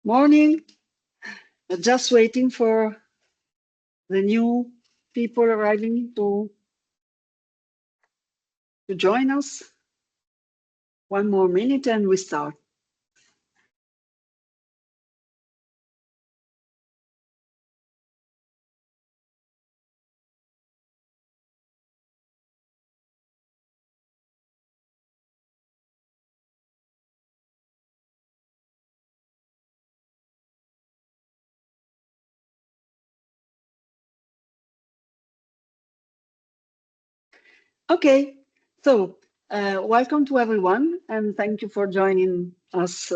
Morning. Just waiting for the new people arriving to join us. One more minute and we start. Okay, so welcome to everyone and thank you for joining us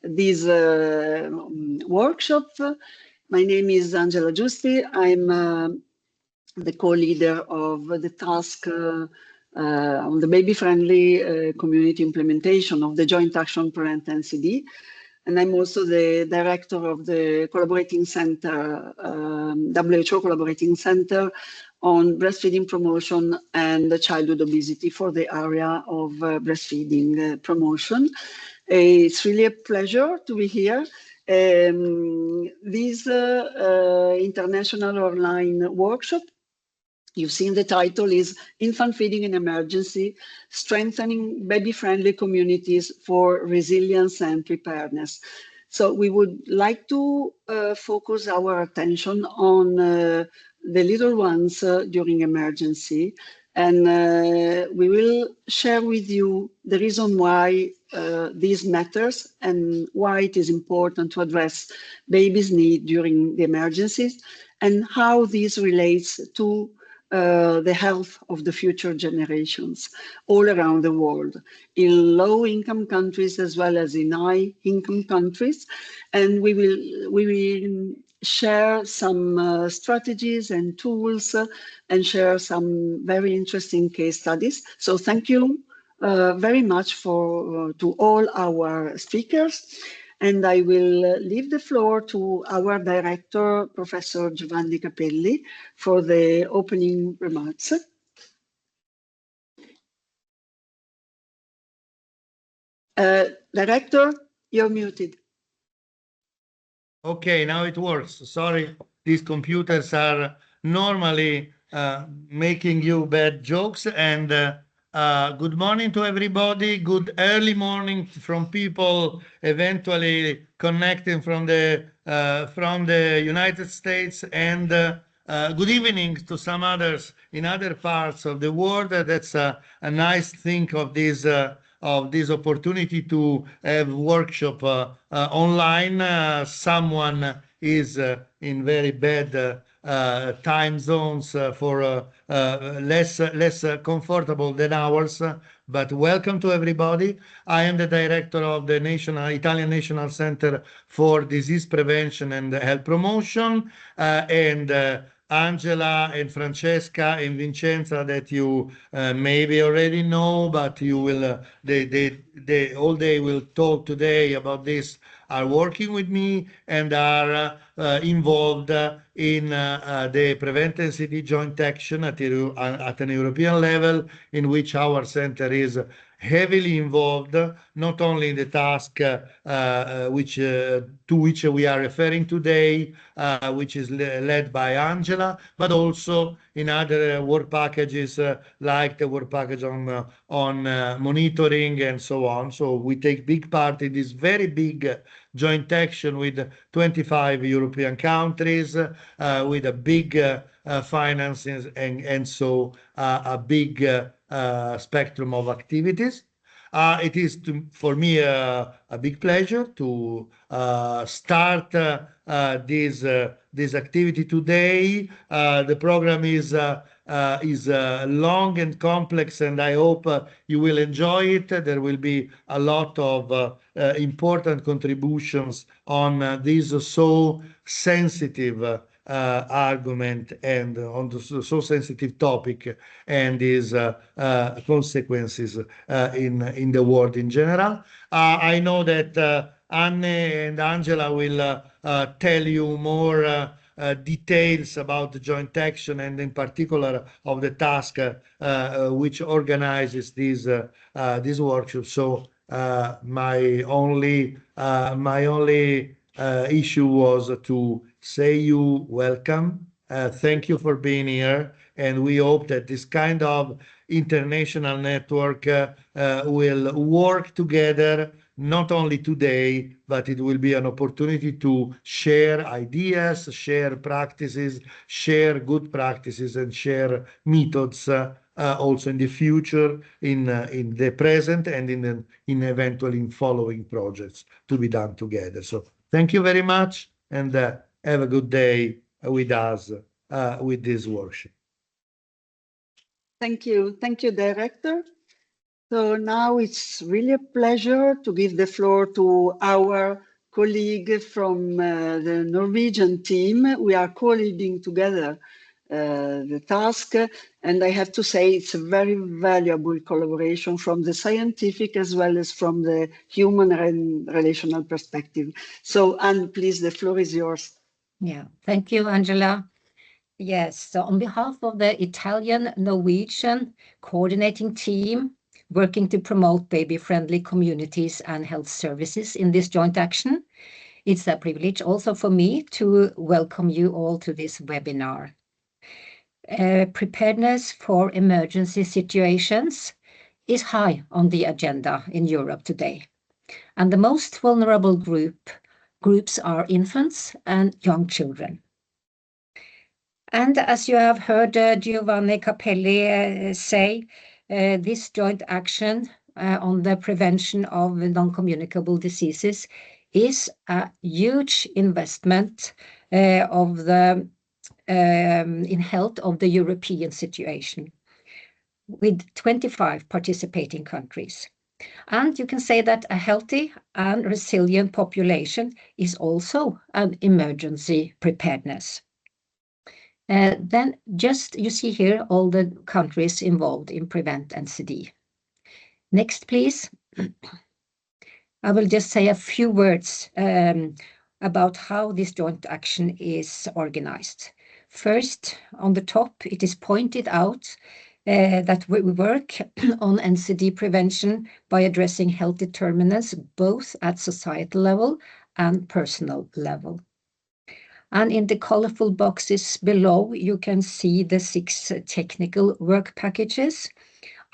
this workshop. My name is Angela Giusti. I'm the co-leader of the task on the baby-friendly community implementation of the Joint Action PreventNCD. And I'm also the director of the collaborating center, WHO collaborating center on breastfeeding promotion and childhood obesity for the area of breastfeeding promotion. It's really a pleasure to be here. This international online workshop, you've seen the title, is Infant Feeding in Emergency, Strengthening Baby-Friendly Communities for Resilience and Preparedness. So we would like to focus our attention on the little ones during emergency. And we will share with you the reason why this matters and why it is important to address babies' need during the emergencies and how this relates to the health of the future generations all around the world, in low-income countries as well as in high-income countries. And we will share some strategies and tools and share some very interesting case studies. So thank you very much to all our speakers. And I will leave the floor to our director, Professor Giovanni Capelli, for the opening remarks. Director, you're muted. Okay, now it works. Sorry, these computers are normally making you bad jokes. And good morning to everybody. Good early morning from people eventually connecting from the United States, and good evening to some others in other parts of the world. That's a nice thing of this opportunity to have workshop online. Someone is in very bad time zones for less comfortable than ours. But welcome to everybody. I am the director of the Italian National Center for Disease Prevention and Health Promotion, and Angela and Francesca and Vincenza, that you maybe already know, but you will they all day will talk today about this, are working with me and are involved in the PreventNCD joint action at an European level, in which our center is heavily involved, not only in the task to which we are referring today, which is led by Angela, but also in other work packages like the work package on monitoring and so on. So we take big part in this very big joint action with 25 European countries, with a big finances and so a big spectrum of activities. It is for me a big pleasure to start this activity today. The program is long and complex, and I hope you will enjoy it. There will be a lot of important contributions on this so sensitive argument and on the so sensitive topic and its consequences in the world in general. I know that Anne and Angela will tell you more details about the joint action, and in particular of the task which organizes this workshop. So my only issue was to say you welcome. Thank you for being here, and we hope that this kind of international network will work together, not only today, but it will be an opportunity to share ideas, share practices, share good practices, and share methods also in the future, in the present, and in eventually in following projects to be done together. So thank you very much, and have a good day with us with this workshop. Thank you, Director. So now it's really a pleasure to give the floor to our colleague from the Norwegian team. We are co-leading together the task, and I have to say it's a very valuable collaboration from the scientific as well as from the human and relational perspective. So Anne, please, the floor is yours. Yeah, thank you, Angela. Yes, so on behalf of the Italian-Norwegian coordinating team working to promote baby-friendly communities and health services in this joint action, it's a privilege also for me to welcome you all to this webinar. Preparedness for emergency situations is high on the agenda in Europe today, and the most vulnerable groups are infants and young children. And as you have heard Giovanni Capelli say, this joint action on the prevention of non-communicable diseases is a huge investment in health of the European situation, with 25 participating countries. And you can say that a healthy and resilient population is also an emergency preparedness. Then just you see here all the countries involved in PreventNCD. Next, please. I will just say a few words about how this joint action is organized. First, on the top, it is pointed out that we work on NCD prevention by addressing health determinants both at societal level and personal level. And in the colorful boxes below, you can see the 6 technical work packages.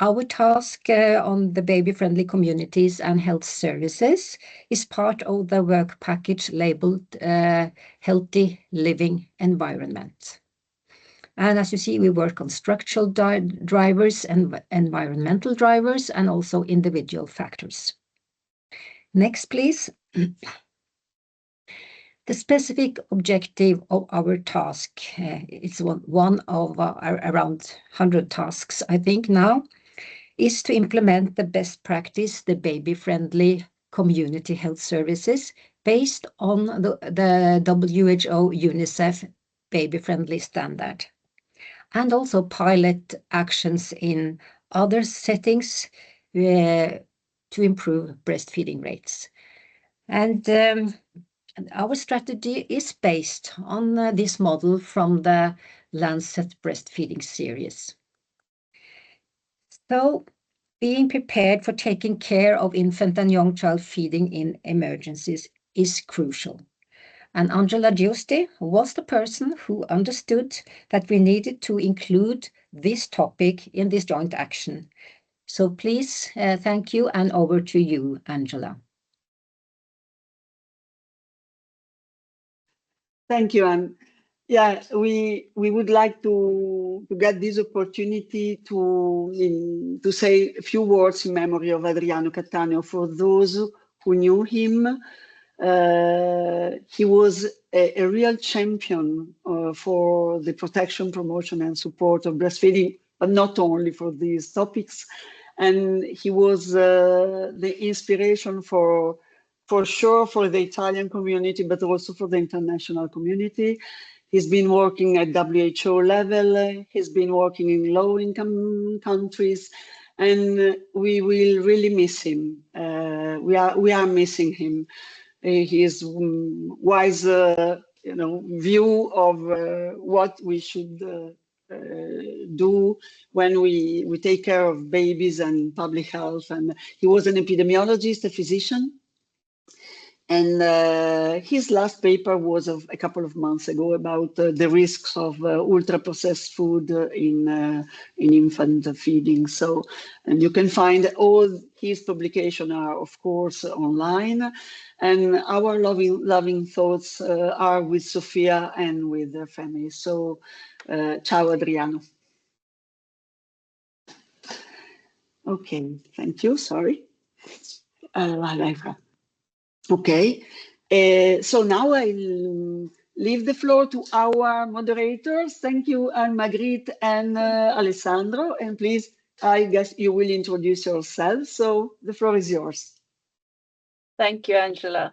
Our task on the baby-friendly communities and health services is part of the work package labeled Healthy Living Environment. And as you see, we work on structural drivers and environmental drivers and also individual factors. Next, please. The specific objective of our task, it's one of around 100 tasks, I think now, is to implement the best practice, the baby-friendly community health services, based on the WHO UNICEF baby-friendly standard, and also pilot actions in other settings to improve breastfeeding rates. And our strategy is based on this model from the Lancet Breastfeeding series. So, being prepared for taking care of infant and young child feeding in emergencies is crucial. And Angela Giusti was the person who understood that we needed to include this topic in this joint action. So please, thank you, and over to you, Angela. Thank you, Anne. Yeah, we would like to get this opportunity to say a few words in memory of Adriano Cattaneo. For those who knew him, he was a real champion for the protection, promotion, and support of breastfeeding, but not only for these topics. And he was the inspiration for sure for the Italian community, but also for the international community. He's been working at WHO level, he's been working in low-income countries, and we will really miss him. We are missing him. His wise view of what we should do when we take care of babies and public health. And he was an epidemiologist, a physician. And his last paper was of a couple of months ago about the risks of ultra-processed food in infant feeding. So, and you can find all his publications are, of course, online. And our loving thoughts are with Sofia and with their family. So, ciao, Adriano. Okay, thank you. Sorry. Okay, so now I'll leave the floor to our moderators. Thank you, Anne-Margrethe and Alessandro. And please, I guess you will introduce yourselves. So the floor is yours. Thank you, Angela.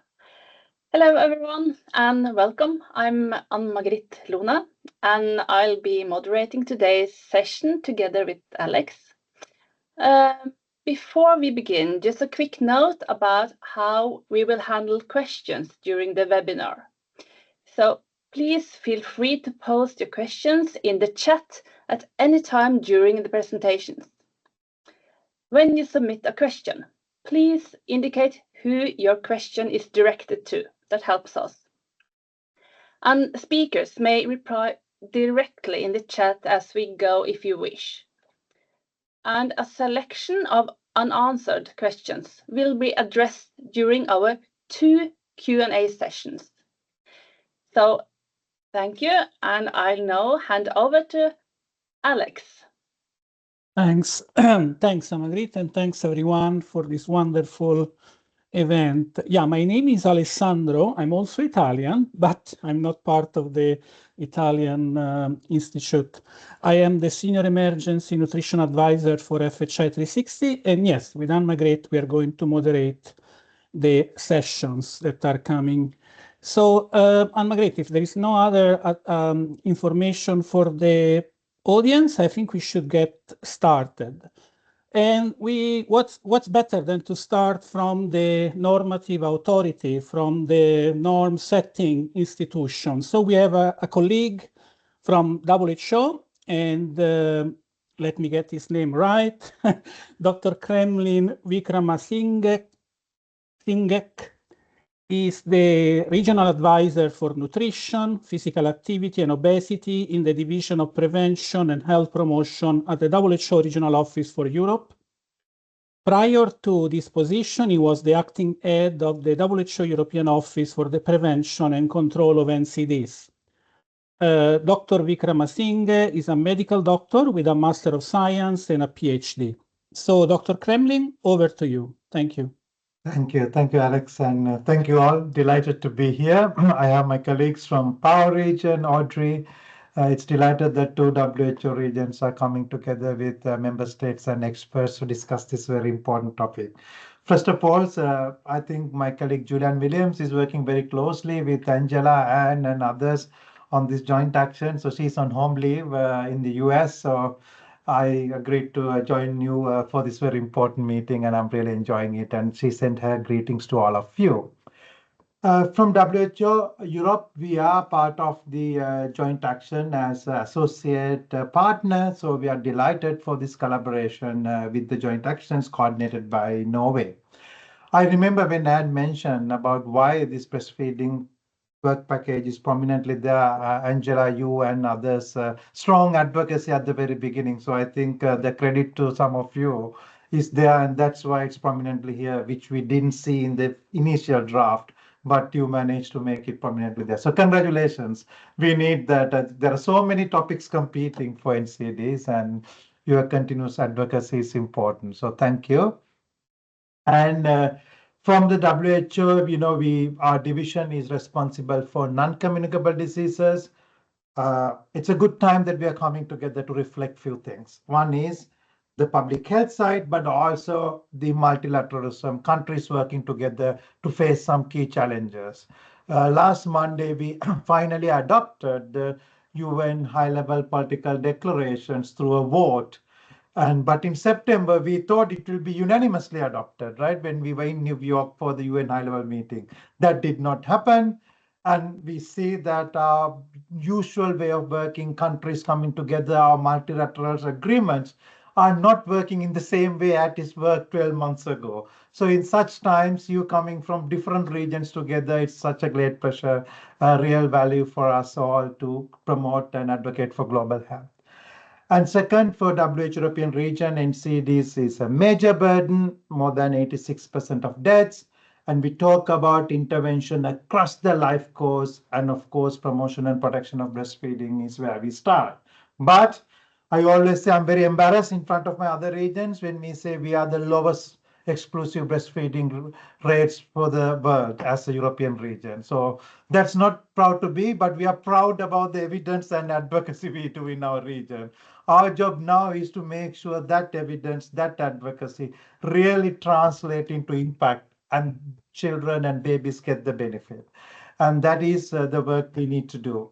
Hello, everyone, and welcome. I'm Anne-Margrethe Lona, and I'll be moderating today's session together with Alex. Before we begin, just a quick note about how we will handle questions during the webinar. So please feel free to post your questions in the chat at any time during the presentations. When you submit a question, please indicate who your question is directed to. That helps us. And speakers may reply directly in the chat as we go if you wish. And a selection of unanswered questions will be addressed during our 2 Q&A sessions. So thank you, and I'll now hand over to Alex. Thanks, thanks, Anne-Margrethe, and thanks everyone for this wonderful event. Yeah, my name is Alessandro. I'm also Italian, but I'm not part of the Italian Institute. I am the Senior Emergency Nutrition Advisor for FHI 360. And yes, with Anne-Margrethe, we are going to moderate the sessions that are coming. So Anne-Margrethe, if there is no other information for the audience, I think we should get started. And what's better than to start from the normative authority, from the norm setting institution. So we have a colleague from WHO, and let me get his name right, Dr. Kremlin Vikramasinghe is the regional advisor for nutrition, physical activity, and obesity in the Division of Prevention and Health Promotion at the WHO Regional Office for Europe. Prior to this position, he was the acting head of the WHO European Office for the Prevention and Control of NCDs. Dr. Vikramasinghe is a medical doctor with a Master of Science and a PhD. So, Dr. Kremlin, over to you. Thank you. Thank you, Alex, and thank you all. Delighted to be here. I have my colleagues from PAHO region, Audrey. It's delighted that 2 WHO regions are coming together with member states and experts to discuss this very important topic. First of all, I think my colleague Julian Williams is working very closely with Angela, Anne, and others on this joint action. So she's on home leave in the US. So I agreed to join you for this very important meeting, and I'm really enjoying it. And she sent her greetings to all of you. From WHO Europe, we are part of the joint action as associate partner. So we are delighted for this collaboration with the joint actions coordinated by Norway. I remember when Anne mentioned about why this breastfeeding work package is prominently there. Angela, you and others, strong advocacy at the very beginning. So I think the credit to some of you is there, and that's why it's prominently here, which we didn't see in the initial draft, but you managed to make it prominently there. So congratulations. We need that. There are so many topics competing for NCDs, and your continuous advocacy is important. So thank you. And from the WHO, our division is responsible for non-communicable diseases. It's a good time that we are coming together to reflect few things. One is the public health side, but also the multilateralism, countries working together to face some key challenges. Last Monday, we finally adopted the UN high-level political declarations through a vote. But in September, we thought it will be unanimously adopted, right? When we were in New York for the UN high-level meeting. That did not happen. And we see that our usual way of working, countries coming together, our multilateral agreements are not working in the same way as it worked 12 months ago. So in such times, you coming from different regions together, it's such a great pleasure, a real value for us all to promote and advocate for global health. And second, for WHO European region, NCDs is a major burden, more than 86% of deaths. And we talk about intervention across the life course. And of course, promotion and protection of breastfeeding is where we start. But I always say I'm very embarrassed in front of my other regions when we say we are the lowest exclusive breastfeeding rates for the world as a European region. So that's not proud to be, but we are proud about the evidence and advocacy we do in our region. Our job now is to make sure that evidence, that advocacy really translate into impact and children and babies get the benefit. And that is the work we need to do.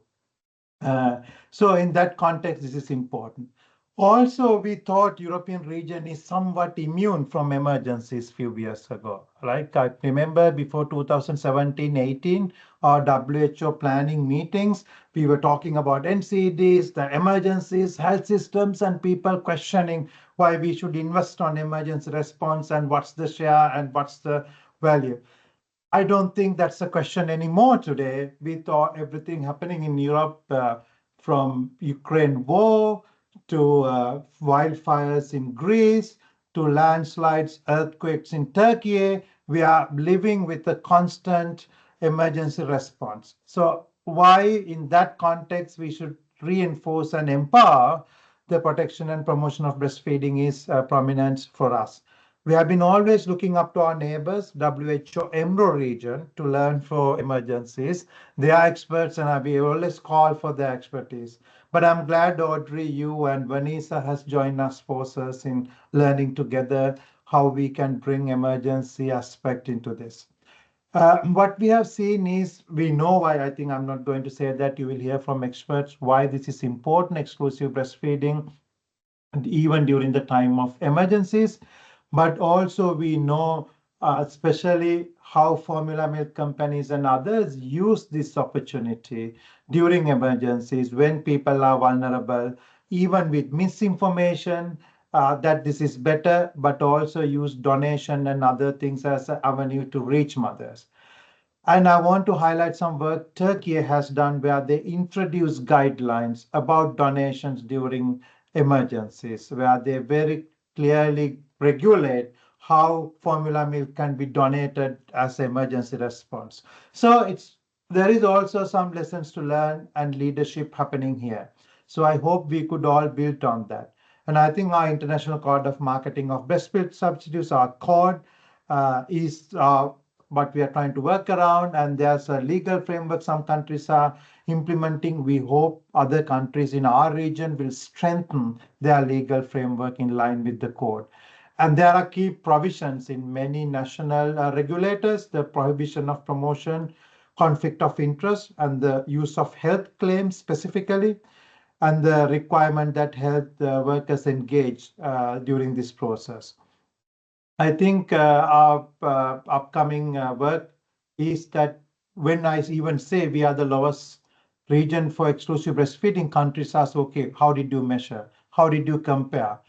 So in that context, this is important. Also, we thought European region is somewhat immune from emergencies few years ago. Like I remember before 2017-18, our WHO planning meetings, we were talking about NCDs, the emergencies, health systems, and people questioning why we should invest on emergency response and what's the share and what's the value. I don't think that's a question anymore today. With everything happening in Europe, from Ukraine war to wildfires in Greece to landslides, earthquakes in Turkey, we are living with a constant emergency response. So why in that context we should reinforce and empower the protection and promotion of breastfeeding is prominent for us. We have been always looking up to our neighbors, WHO EMRO region, to learn for emergencies. They are experts and we always call for their expertise. But I'm glad, Audrey, you and Vanessa has joined us forces in learning together how we can bring emergency aspect into this. What we have seen is, we know why, I think I'm not going to say that, you will hear from experts why this is important, exclusive breastfeeding, even during the time of emergencies. But also we know, especially how formula milk companies and others use this opportunity during emergencies when people are vulnerable, even with misinformation, that this is better, but also use donation and other things as an avenue to reach mothers. And I want to highlight some work Turkey has done where they introduce guidelines about donations during emergencies, where they very clearly regulate how formula milk can be donated as emergency response. So there is also some lessons to learn and leadership happening here. So I hope we could all build on that. And I think our International Code of Marketing of Breast Milk Substitutes, our code, is what we are trying to work around, and there's a legal framework some countries are implementing. We hope other countries in our region will strengthen their legal framework in line with the code. And there are key provisions in many national regulators, the prohibition of promotion, conflict of interest, and the use of health claims specifically, and the requirement that health workers engage during this process. I think our upcoming work is that when I even say we are the lowest region for exclusive breastfeeding, countries ask, okay, how did you measure? How did you compare?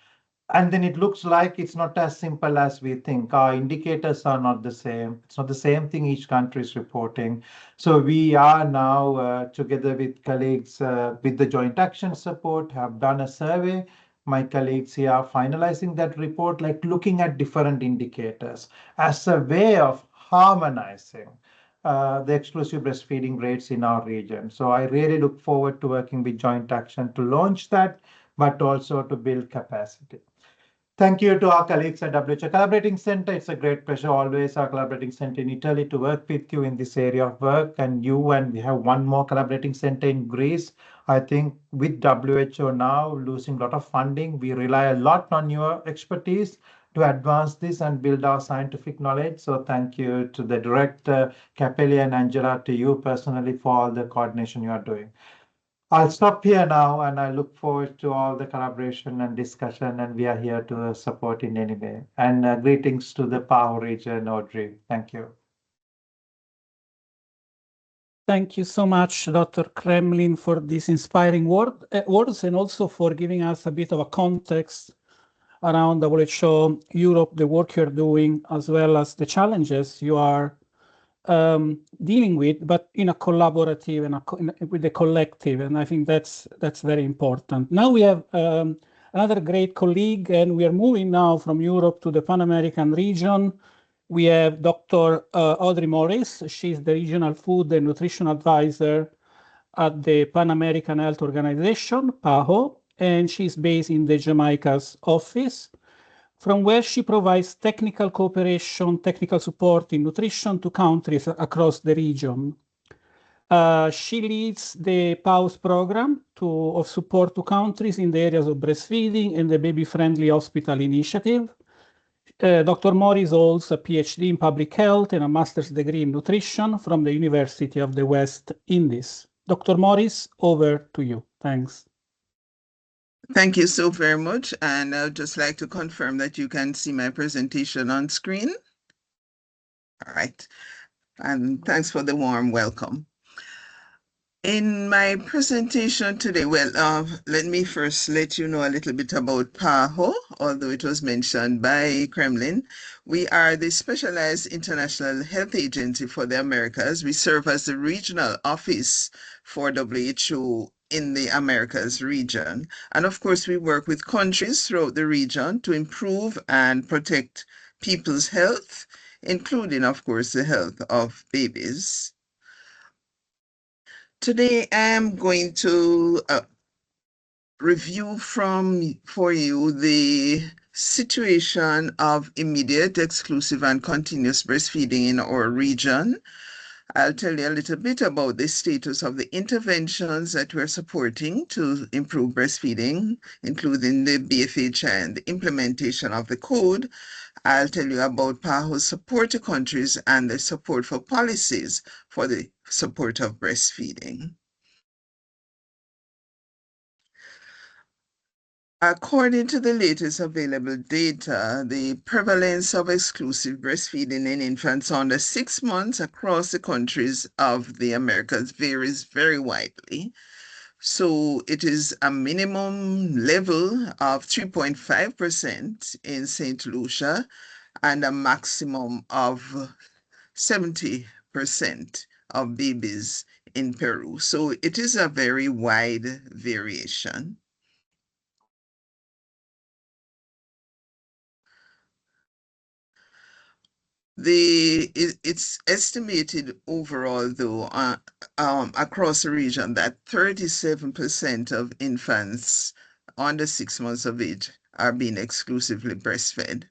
And then it looks like it's not as simple as we think. Our indicators are not the same. It's not the same thing each country is reporting. So we are now, together with colleagues with the Joint Action Support, have done a survey. My colleagues here are finalizing that report, like looking at different indicators as a way of harmonizing the exclusive breastfeeding rates in our region. So I really look forward to working with Joint Action to launch that, but also to build capacity. Thank you to our colleagues at WHO Collaborating Center. It's a great pleasure always, our Collaborating Center in Italy, to work with you in this area of work. And we have one more Collaborating Center in Greece. I think with WHO now losing a lot of funding, we rely a lot on your expertise to advance this and build our scientific knowledge. So thank you to the director, Capelli and Angela, to you personally for all the coordination you are doing. I'll stop here now, and I look forward to all the collaboration and discussion, and we are here to support in any way. And greetings to the PAHO region, Audrey. Thank you. Thank you so much, Dr. Kremlin, for these inspiring words and also for giving us a bit of a context around WHO, Europe, the work you're doing, as well as the challenges you are dealing with, but in a collaborative and with the collective. And I think that's very important. Now we have another great colleague, and we are moving now from Europe to the Pan-American region. We have Dr. Audrey Morris. She's the Regional Food and Nutrition Advisor at the Pan American Health Organization, PAHO, and she's based in the Jamaica's office, from where she provides technical cooperation, technical support in nutrition to countries across the region. She leads the PAHO's program of support to countries in the areas of breastfeeding and the baby-friendly hospital initiative. Dr. Morris holds a PhD in public health and a master's degree in nutrition from the University of the West Indies. Dr. Morris, over to you. Thanks. Thank you so very much. And I'd just like to confirm that you can see my presentation on screen. All right. And thanks for the warm welcome. In my presentation today, let me first let you know a little bit about PAHO, although it was mentioned by Kremlin. We are the specialized international health agency for the Americas. We serve as the regional office for WHO in the Americas region. And of course, we work with countries throughout the region to improve and protect people's health, including, of course, the health of babies. Today, I'm going to review for you the situation of immediate, exclusive, and continuous breastfeeding in our region. I'll tell you a little bit about the status of the interventions that we're supporting to improve breastfeeding, including the BFH and the implementation of the code. I'll tell you about PAHO's support to countries and the support for policies for the support of breastfeeding. According to the latest available data, the prevalence of exclusive breastfeeding in infants under 6 months across the countries of the Americas varies very widely. So it is a minimum level of 3.5% in St. Lucia and a maximum of 70% of babies in Peru. So it is a very wide variation. It's estimated overall, though, across the region that 37% of infants under 6 months of age are being exclusively breastfed.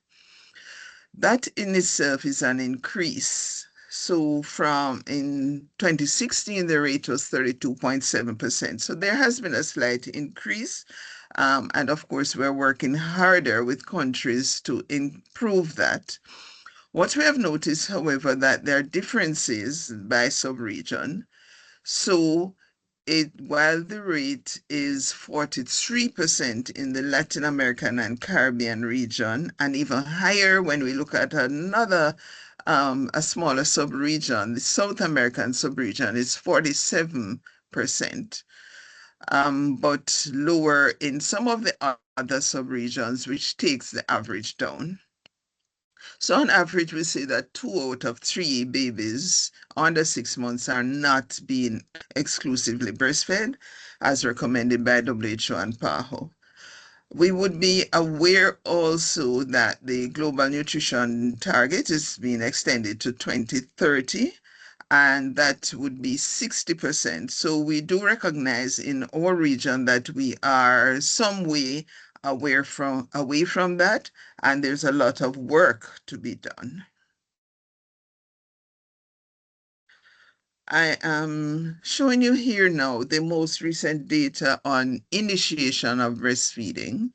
That in itself is an increase. So in 2016, the rate was 32.7%. So there has been a slight increase. And of course, we're working harder with countries to improve that. What we have noticed, however, that there are differences by sub-region. So while the rate is 43% in the Latin American and Caribbean region, and even higher when we look at another, a smaller sub-region, the South American sub-region is 47%, but lower in some of the other sub-regions, which takes the average down. So on average, we say that 2 out of 3 babies under 6 months are not being exclusively breastfed, as recommended by WHO and PAHO. We would be aware also that the global nutrition target is being extended to 2030, and that would be 60%. So we do recognize in our region that we are some way away from that, and there's a lot of work to be done. I am showing you here now the most recent data on initiation of breastfeeding.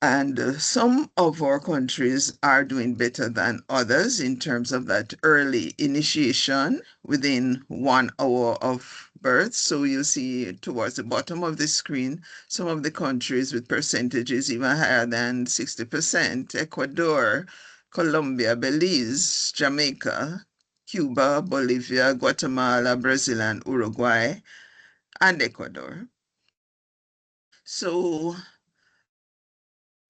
And some of our countries are doing better than others in terms of that early initiation within 1 hour of birth. So you see towards the bottom of the screen, some of the countries with percentages even higher than 60%, Ecuador, Colombia, Belize, Jamaica, Cuba, Bolivia, Guatemala, Brazil, and Uruguay, and Ecuador. So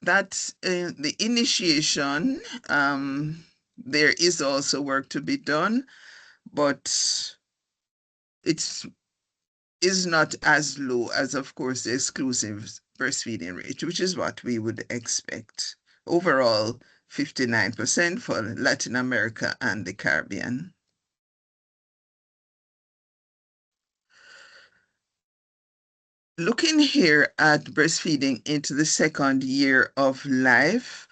that's the initiation. There is also work to be done, but it is not as low as, of course, the exclusive breastfeeding rate, which is what we would expect. Overall, 59% for Latin America and the Caribbean. Looking here at breastfeeding into the second year of life,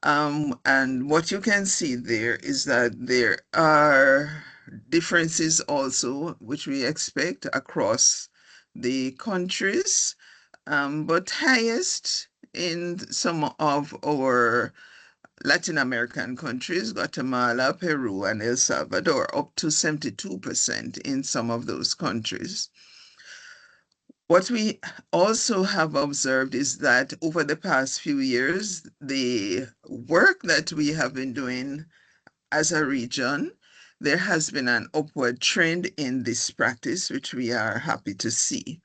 and what you can see there is that there are differences also, which we expect across the countries, but highest in some of our Latin American countries, Guatemala, Peru, and El Salvador, up to 72% in some of those countries. What we also have observed is that over the past few years, the work that we have been doing as a region, there has been an upward trend in this practice, which we are happy to see.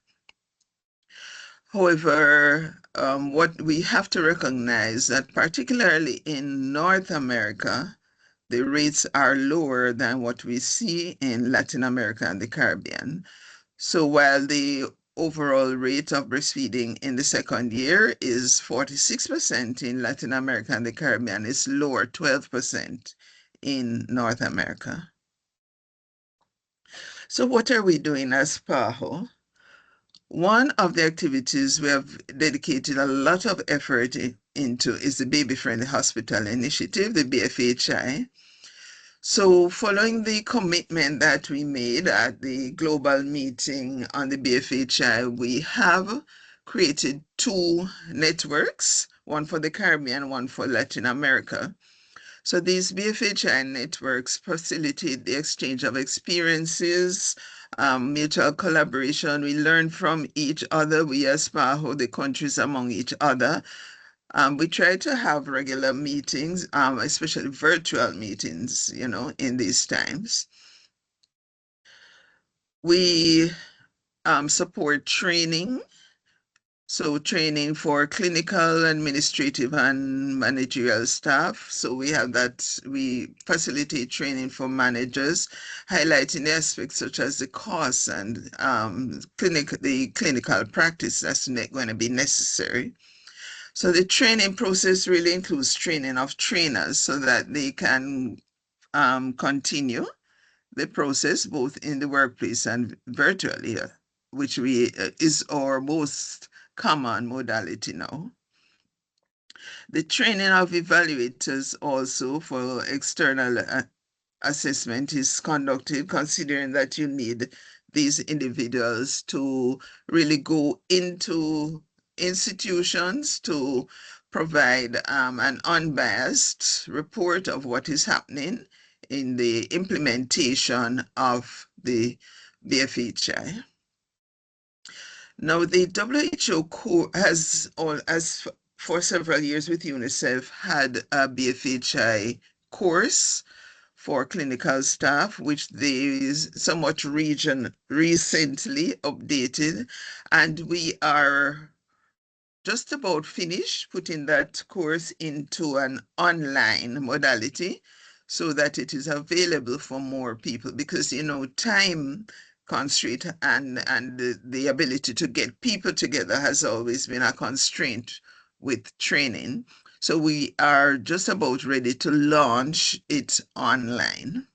However, what we have to recognize that particularly in North America, the rates are lower than what we see in Latin America and the Caribbean. So while the overall rate of breastfeeding in the second year is 46% in Latin America and the Caribbean, it's lower, 12% in North America. So what are we doing as PAHO? One of the activities we have dedicated a lot of effort into is the Baby Friendly Hospital Initiative, the BFHI. So following the commitment that we made at the global meeting on the BFHI, we have created 2 networks, one for the Caribbean, one for Latin America. So these BFHI networks facilitate the exchange of experiences, mutual collaboration. We learn from each other. We as PAHO, the countries among each other. We try to have regular meetings, especially virtual meetings, in these times. We support training. So training for clinical, administrative, and managerial staff. So we have that, we facilitate training for managers, highlighting the aspects such as the costs and the clinical practice that's going to be necessary. So the training process really includes training of trainers so that they can continue the process both in the workplace and virtually, which is our most common modality now. The training of evaluators also for external assessment is conducted, considering that you need these individuals to really go into institutions to provide an unbiased report of what is happening in the implementation of the BFHI. Now, the WHO has for several years with UNICEF had a BFHI course for clinical staff, which they somewhat recently updated, and we are just about finished putting that course into an online modality so that it is available for more people, because time constraint and the ability to get people together has always been a constraint with training. So we are just about ready to launch it online.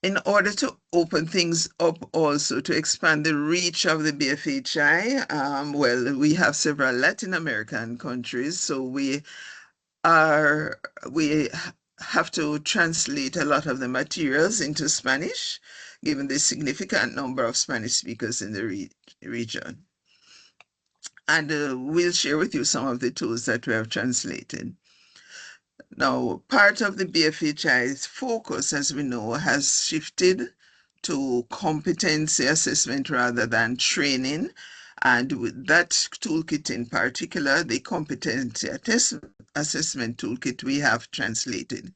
In order to open things up also to expand the reach of the BFHI, well, we have several Latin American countries, so we have to translate a lot of the materials into Spanish, given the significant number of Spanish speakers in the region. And we'll share with you some of the tools that we have translated. Now, part of the BFHI's focus, as we know, has shifted to competency assessment rather than training. And with that toolkit in particular, the competency assessment toolkit we have translated.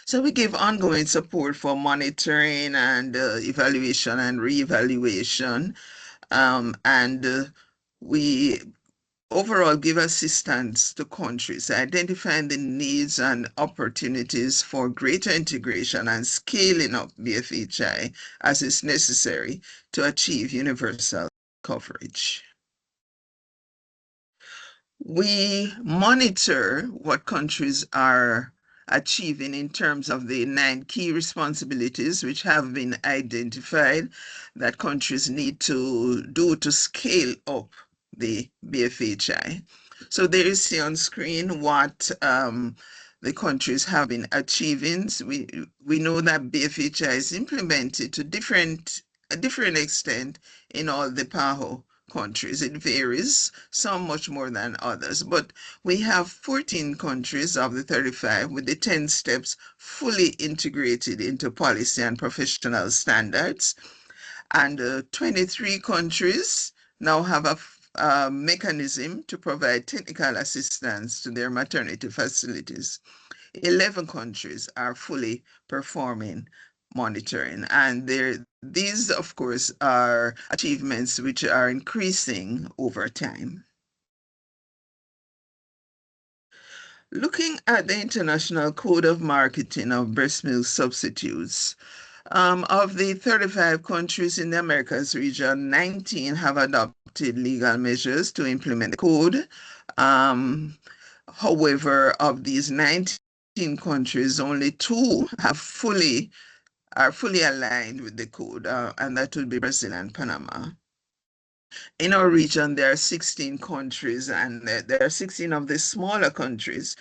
So we give ongoing support for monitoring and evaluation and reevaluation. We overall give assistance to countries, identifying the needs and opportunities for greater integration and scaling up BFHI as is necessary to achieve universal coverage. We monitor what countries are achieving in terms of the 9 key responsibilities which have been identified that countries need to do to scale up the BFHI. So there you see on screen what the countries have been achieving. We know that BFHI is implemented to a different extent in all the PAHO countries. It varies, some much more than others, but we have 14 countries of the 35 with the 10 steps fully integrated into policy and professional standards. And 23 countries now have a mechanism to provide technical assistance to their maternity facilities. 11 countries are fully performing monitoring, and these, of course, are achievements which are increasing over time. Looking at the International Code of Marketing of Breast Milk Substitutes, of the 35 countries in the Americas region, 19 have adopted legal measures to implement the code. However, of these 19 countries, only 2 are fully aligned with the code, and that would be Brazil and Panama. In our region, there are 16 countries, and there are 16 of the smaller countries,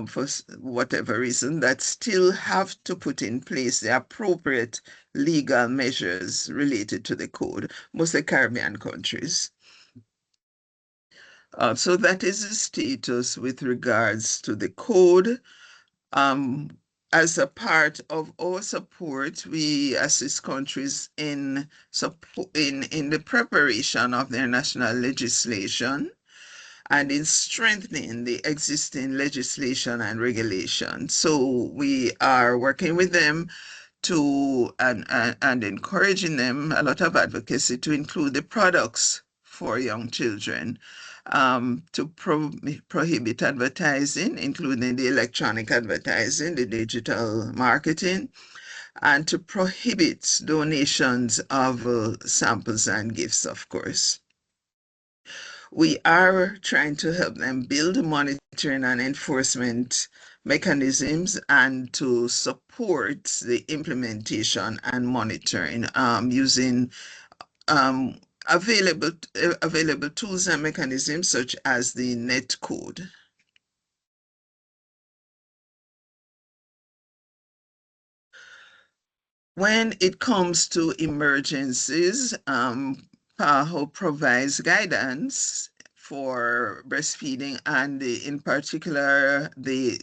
for whatever reason, that still have to put in place the appropriate legal measures related to the code, mostly Caribbean countries. So that is the status with regards to the code. As a part of our support, we assist countries in the preparation of their national legislation and in strengthening the existing legislation and regulation. So we are working with them and encouraging them, a lot of advocacy to include the products for young children, to prohibit advertising, including the electronic advertising, the digital marketing, and to prohibit donations of samples and gifts, of course. We are trying to help them build monitoring and enforcement mechanisms and to support the implementation and monitoring using available tools and mechanisms such as the net code. When it comes to emergencies, PAHO provides guidance for breastfeeding and in particular the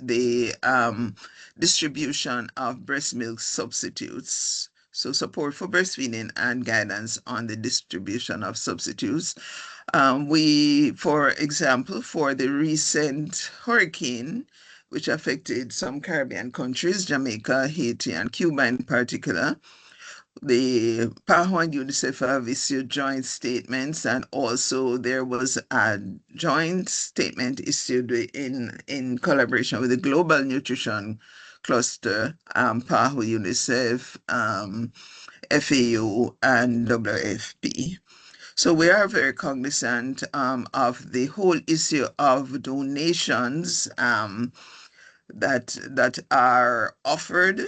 distribution of breast milk substitutes. So support for breastfeeding and guidance on the distribution of substitutes. For example, for the recent hurricane, which affected some Caribbean countries, Jamaica, Haiti, and Cuba in particular, the PAHO and UNICEF have issued joint statements, and also there was a joint statement issued in collaboration with the Global Nutrition Cluster, PAHO, UNICEF, FAO, and WFP. So we are very cognizant of the whole issue of donations that are offered,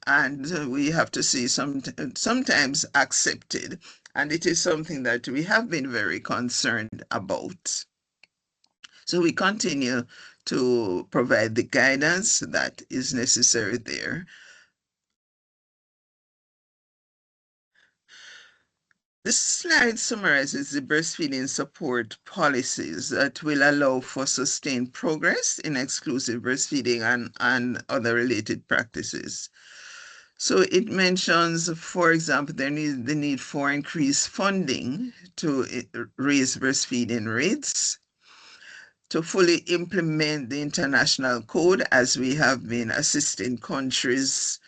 and we have to see sometimes accepted. And it is something that we have been very concerned about. So we continue to provide the guidance that is necessary there. This slide summarizes the breastfeeding support policies that will allow for sustained progress in exclusive breastfeeding and other related practices. So it mentions, for example, the need for increased funding to raise breastfeeding rates, to fully implement the international code, as we have been assisting countries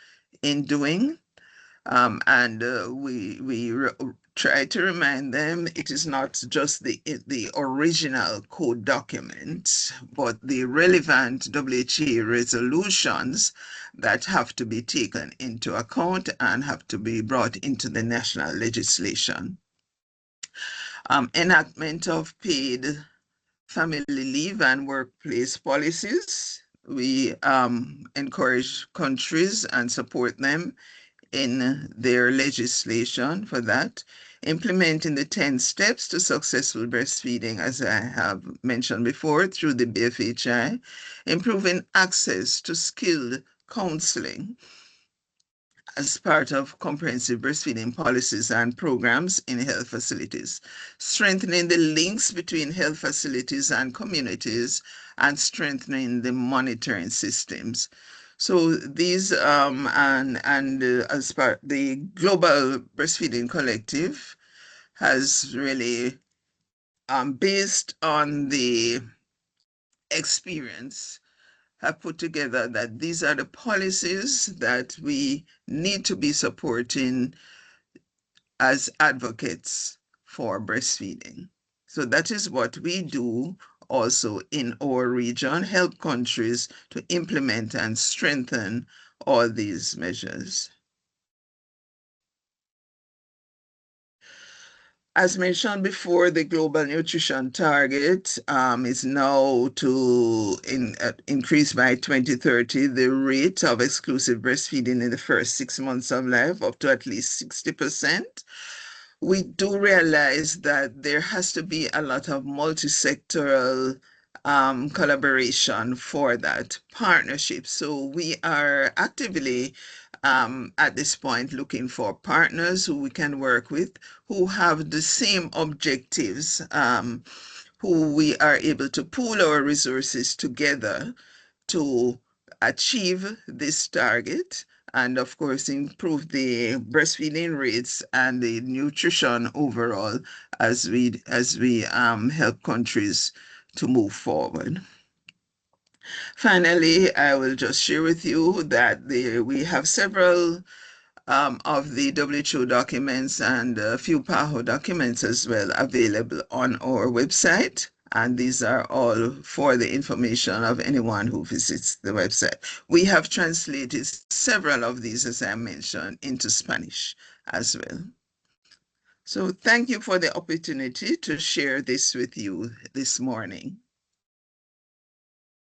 in doing. We try to remind them it is not just the original code document, but the relevant WHA resolutions that have to be taken into account and have to be brought into the national legislation. Enactment of paid family leave and workplace policies. We encourage countries and support them in their legislation for that. Implementing the 10 steps to successful breastfeeding, as I have mentioned before, through the BFHI. Improving access to skilled counseling as part of comprehensive breastfeeding policies and programs in health facilities, strengthening the links between health facilities and communities, and strengthening the monitoring systems. So these as part the Global Breastfeeding Collective has really based on the experience have put together that these are the policies that we need to be supporting as advocates for breastfeeding. So that is what we do also in our region, help countries to implement and strengthen all these measures. As mentioned before, the global nutrition target is now to increase by 2030 the rate of exclusive breastfeeding in the first 6 months of life up to at least 60%. We do realize that there has to be a lot of multi-sectoral collaboration for that partnership. So we are actively at this point looking for partners who we can work with, who have the same objectives, who we are able to pool our resources together to achieve this target, and of course improve the breastfeeding rates and the nutrition overall as we help countries to move forward. Finally, I will just share with you that we have several of the WHO documents and a few PAHO documents as well available on our website. And these are all for the information of anyone who visits the website. We have translated several of these, as I mentioned, into Spanish as well. So thank you for the opportunity to share this with you this morning.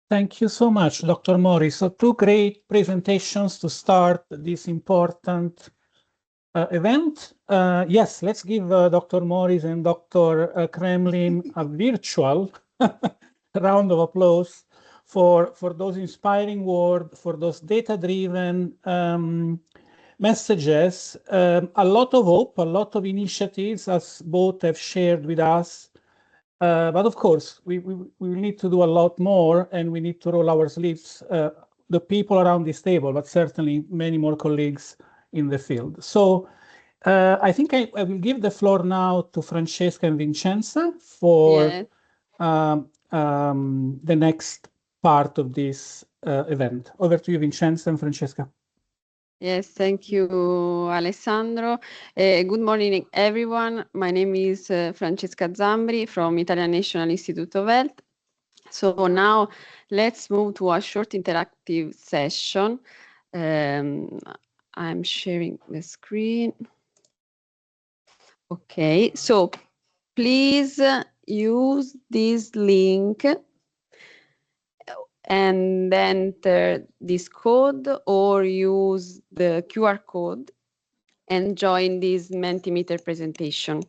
Thank you so much, Dr. Morris. So 2 great presentations to start this important event. Yes, let's give Dr. Morris and Dr. Kremlin a virtual round of applause for those inspiring words, for those data-driven messages, a lot of hope, a lot of initiatives, as both have shared with us. But of course, we need to do a lot more, and we need to roll our sleeves, the people around this table, but certainly many more colleagues in the field. So I think I will give the floor now to Francesca and Vincenza for the next part of this event. Over to you, Vincenza and Francesca. Yes, thank you, Alessandro. Good morning, everyone. My name is Francesca Zambri from Italian National Institute of Health. So now let's move to a short interactive session. I'm sharing the screen. Okay, so please use this link and enter this code or use the QR code and join this Mentimeter presentation.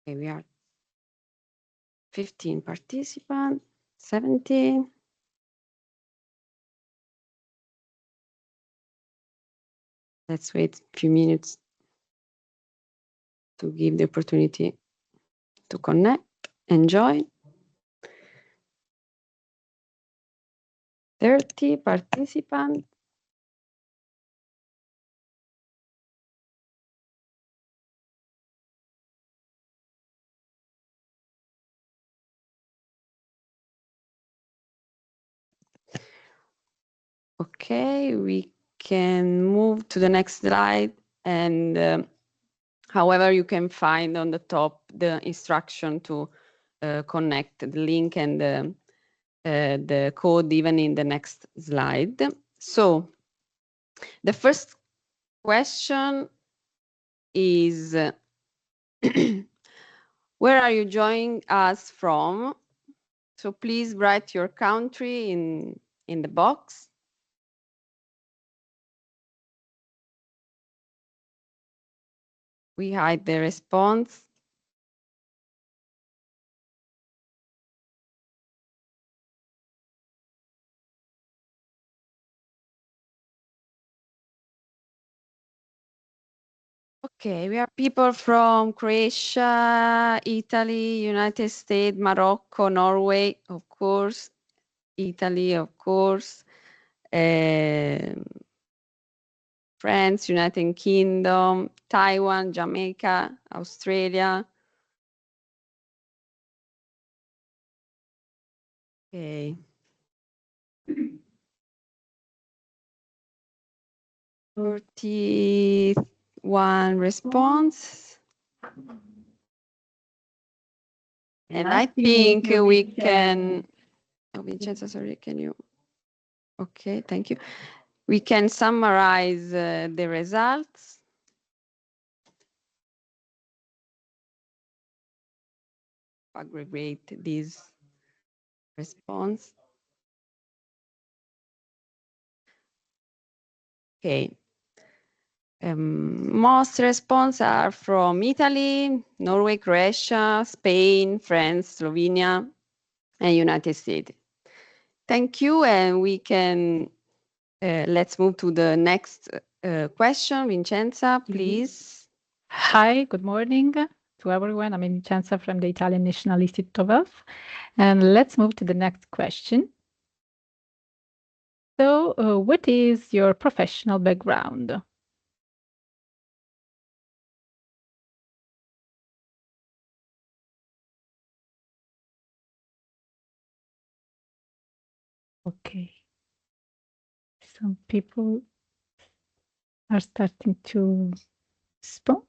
Okay, we are 15 participants, 17. Let's wait a few minutes to give the opportunity to connect and join. 30 participants. Okay, we can move to the next slide. And however, you can find on the top the instruction to connect the link and the code even in the next slide. So the first question is, where are you joining us from? So please write your country in the box. We hide the response. Okay, we are people from Croatia, Italy, United States, Morocco, Norway, of course, Italy, of course, France, United Kingdom, Taiwan, Jamaica, Australia. Okay. 41 response. And I think we can, oh, Vincenzo, sorry, can you? Okay, thank you. We can summarize the results. Aggregate this response. Okay. Most responses are from Italy, Norway, Croatia, Spain, France, Slovenia, and United States. Thank you, and we can, let's move to the next question. Vincenza, please. Hi, good morning to everyone. I'm Vincenza from the Italian National Institute of Health. And let's move to the next question. So, what is your professional background? Okay. Some people are starting to respond.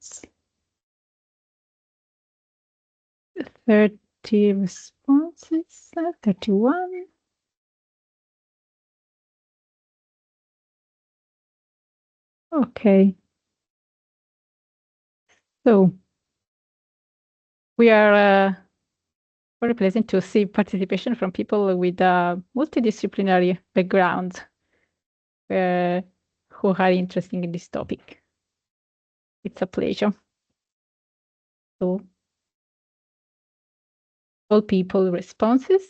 30 responses, 31. Okay. So we are very pleasant to see participation from people with a multidisciplinary background who are interested in this topic. It's a pleasure. So all people responses.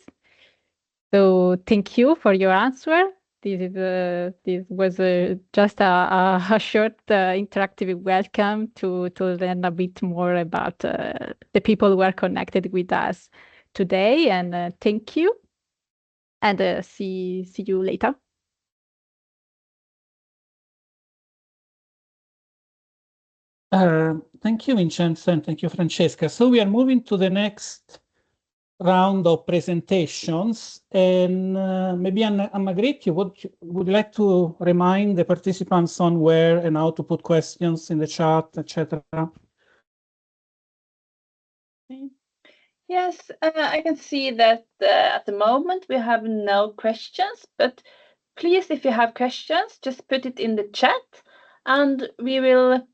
So thank you for your answer. This was just a short interactive welcome to learn a bit more about the people who are connected with us today. And thank you. And see you later. Thank you, Vincenzo, and thank you, Francesca. So we are moving to the next round of presentations, and maybe Anna-Grit, would you like to remind the participants on where and how to put questions in the chat, etc.? Yes, I can see that at the moment we have no questions, but please, if you have questions, just put it in the chat, and we will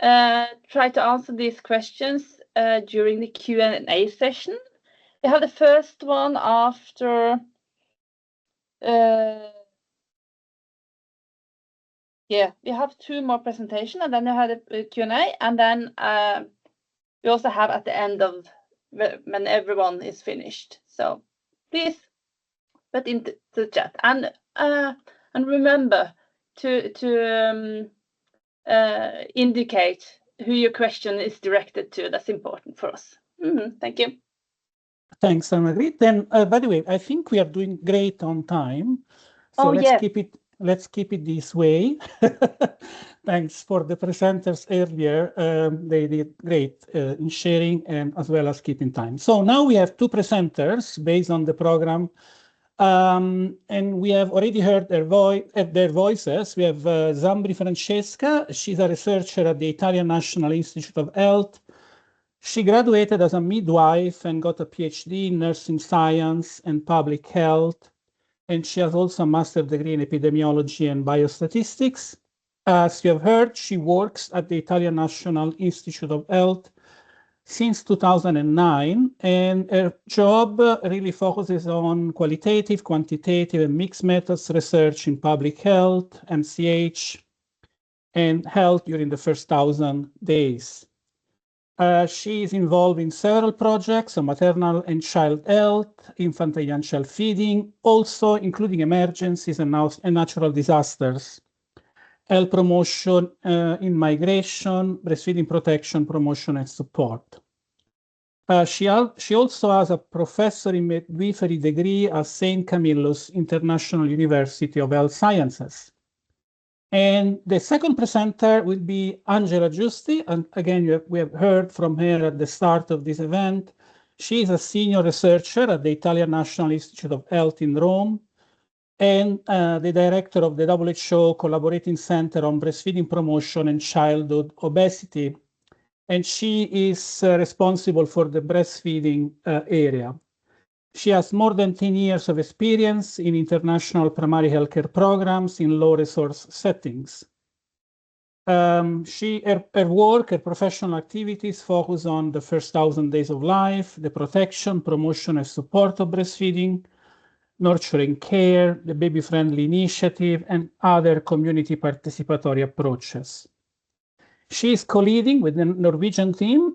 try to answer these questions during the Q&A session. We have the first one after, yeah, we have two more presentations, and then we have the Q&A, and then we also have at the end of when everyone is finished. So please put into the chat, and remember to indicate who your question is directed to. That's important for us. Thank you. Thanks, Anna-Grit. Then, by the way, I think we are doing great on time. So let's keep it this way. Thanks for the presenters earlier. They did great in sharing and as well as keeping time. So now we have two presenters based on the program And we have already heard their voices. We have Zambri Francesca. She's a researcher at the Italian National Institute of Health. She graduated as a midwife and got a PhD in nursing science and public health. And she has also a master's degree in epidemiology and biostatistics. As you have heard, she works at the Italian National Institute of Health since 2009, and her job really focuses on qualitative, quantitative, and mixed methods research in public health, MCH, and health during the first 1,000 days. She is involved in several projects on maternal and child health, infant and young child feeding, also including emergencies and natural disasters, health promotion in migration, breastfeeding protection, promotion, and support. She also has a professor in midwifery degree at St. Camillus International University of Health Sciences. And the second presenter will be Angela Giusti. And again, we have heard from her at the start of this event. She is a senior researcher at the Italian National Institute of Health in Rome and the director of the WHO Collaborating Center on Breastfeeding Promotion and Childhood Obesity. And she is responsible for the breastfeeding area. She has more than 10 years of experience in international primary healthcare programs in low resource settings. Her work, her professional activities focus on the first 1,000 days of life, the protection, promotion, and support of breastfeeding, nurturing care, the baby-friendly initiative, and other community participatory approaches. She is co-leading with the Norwegian team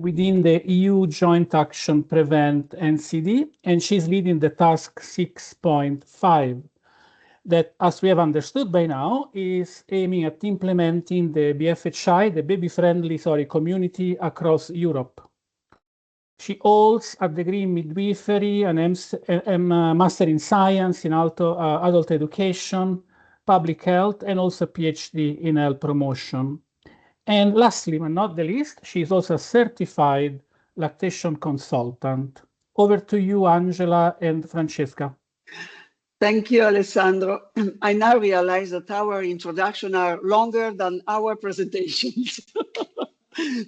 within the EU Joint Action PreventNCD, and she's leading the task 6.5 that, as we have understood by now, is aiming at implementing the BFHI, the baby-friendly community across Europe. She holds a degree in midwifery and a master in science in adult education, public health, and also a PhD in health promotion. And lastly, but not the least, she is also a certified lactation consultant. Over to you, Angela and Francesca. Thank you, Alessandro. I now realize that our introductions are longer than our presentations.